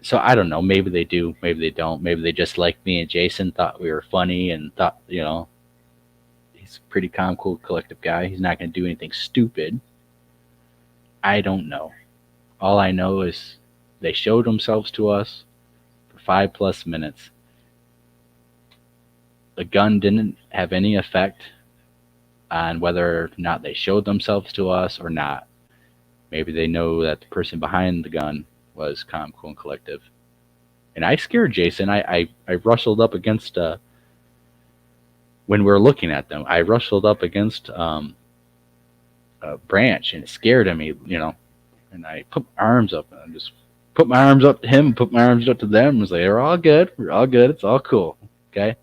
So I don't know. Maybe they do. Maybe they don't. Maybe they just like me and Jason, thought we were funny, and thought he's a pretty calm, cool, collective guy. He's not going to do anything stupid. I don't know. All I know is they showed themselves to us for 5+ minutes. The gun didn't have any effect on whether or not they showed themselves to us or not. Maybe they know that the person behind the gun was calm, cool, and collective. And I scared Jason. I rustled up against when we were looking at them. I rustled up against a branch, and it scared him. And I put my arms up, and I just put my arms up to him, put my arms up to them. I was like, "We're all good. We're all good. It's all cool." Okay.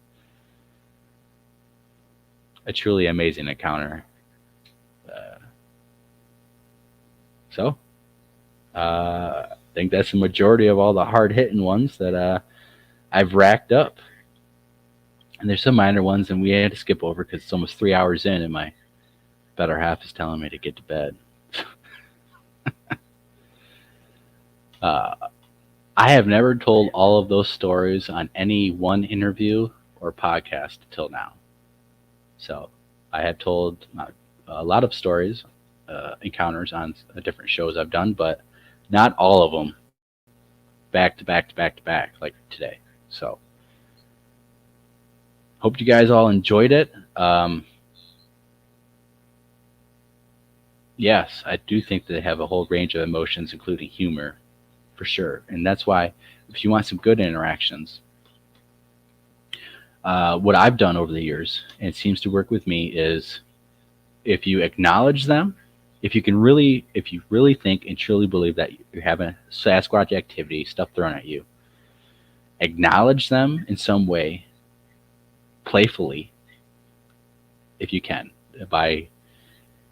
A truly amazing encounter. I think that's the majority of all the hard-hitting ones that I've racked up. And there's some minor ones, and we had to skip over because it's almost 3 hours in, and my better half is telling me to get to bed. I have never told all of those stories on any one interview or podcast till now. So I have told a lot of stories, encounters on different shows I've done, but not all of them back to back to back to back like today. So hope you guys all enjoyed it. Yes, I do think that they have a whole range of emotions, including humor, for sure. And that's why, if you want some good interactions, what I've done over the years, and it seems to work with me, is if you acknowledge them, if you really think and truly believe that you're having Sasquatch activity, stuff thrown at you, acknowledge them in some way, playfully, if you can. By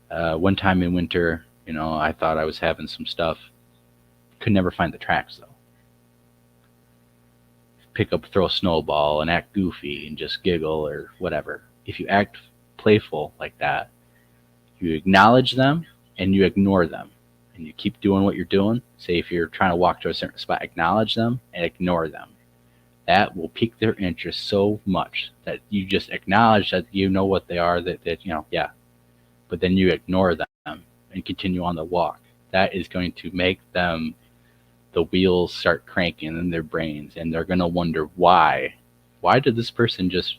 one time in winter, I thought I was having some stuff. Could never find the tracks, though. Pick up, throw a snowball, and act goofy and just giggle or whatever. If you act playful like that, you acknowledge them and you ignore them, and you keep doing what you're doing. Say if you're trying to walk to a certain spot, acknowledge them and ignore them. That will pique their interest so much that you just acknowledge that you know what they are, but then you ignore them and continue on the walk. That is going to make them, the wheels start cranking in their brains, and they're going to wonder why. Why did this person just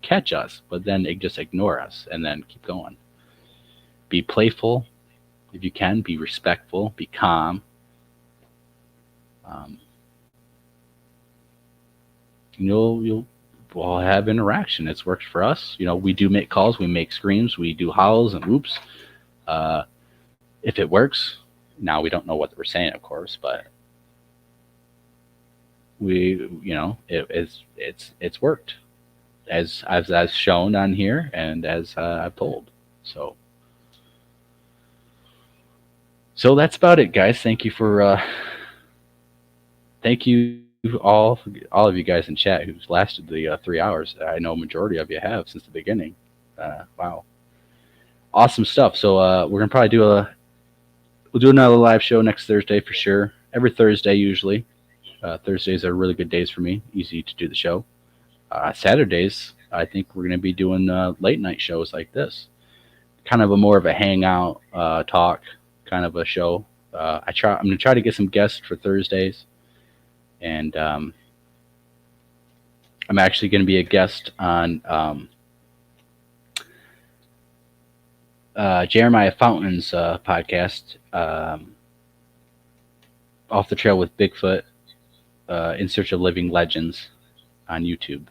catch us, but then they just ignore us and then keep going? Be playful if you can. Be respectful. Be calm. You'll have interaction. It's worked for us. We do make calls. We make screams. We do howls and whoops. if it works, now we don't know what we're saying, of course, but it's worked as I've shown on here and as I've told. So that's about it, guys. Thank you all of you guys in chat who's lasted the 3 hours. I know a majority of you have since the beginning. Wow, awesome stuff. So we're gonna probably we'll do another live show next Thursday for sure. Every Thursday usually. Thursdays are really good days for me. Easy to do the show. Saturdays, I think we're gonna be doing late night shows like this. Kind of more of a hangout, talk kind of a show. I'm gonna try to get some guests for Thursdays, and I'm actually gonna be a guest on Jeremiah Fountain's podcast, Off the Trail with Bigfoot, In Search of Living Legends on YouTube.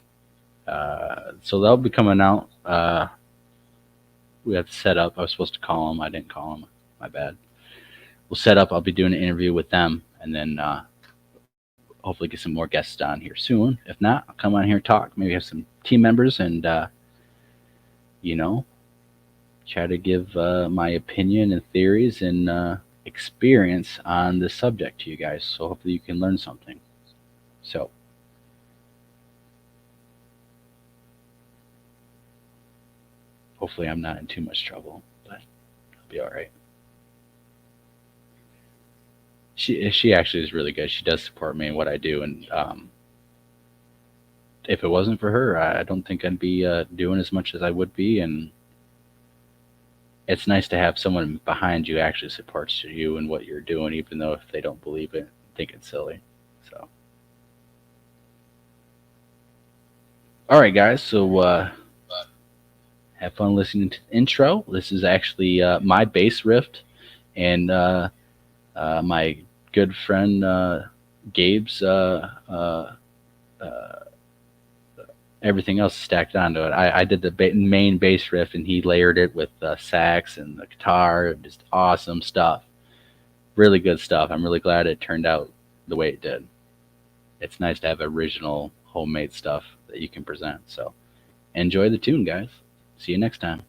So they'll be coming out. We have to set up. I was supposed to call them. I didn't call them. My bad. We'll set up. I'll be doing an interview with them, and then hopefully get some more guests on here soon. If not, I'll come on here and talk. Maybe have some team members and, try to give my opinion and theories and experience on this subject to you guys. So hopefully you can learn something. So hopefully I'm not in too much trouble, but I'll be all right. She actually is really good. She does support me in what I do, and if it wasn't for her, I don't think I'd be doing as much as I would be. And it's nice to have someone behind you actually supports you and what you're doing, even though if they don't believe it, think it's silly. So, all right, guys. So have fun listening to the intro. This is actually my bass riff, and my good friend Gabe's everything else stacked onto it. I did the main bass riff, and he layered it with sax and the guitar. Just awesome stuff. Really good stuff. I'm really glad it turned out the way it did. It's nice to have original homemade stuff that you can present. So enjoy the tune, guys. See you next time.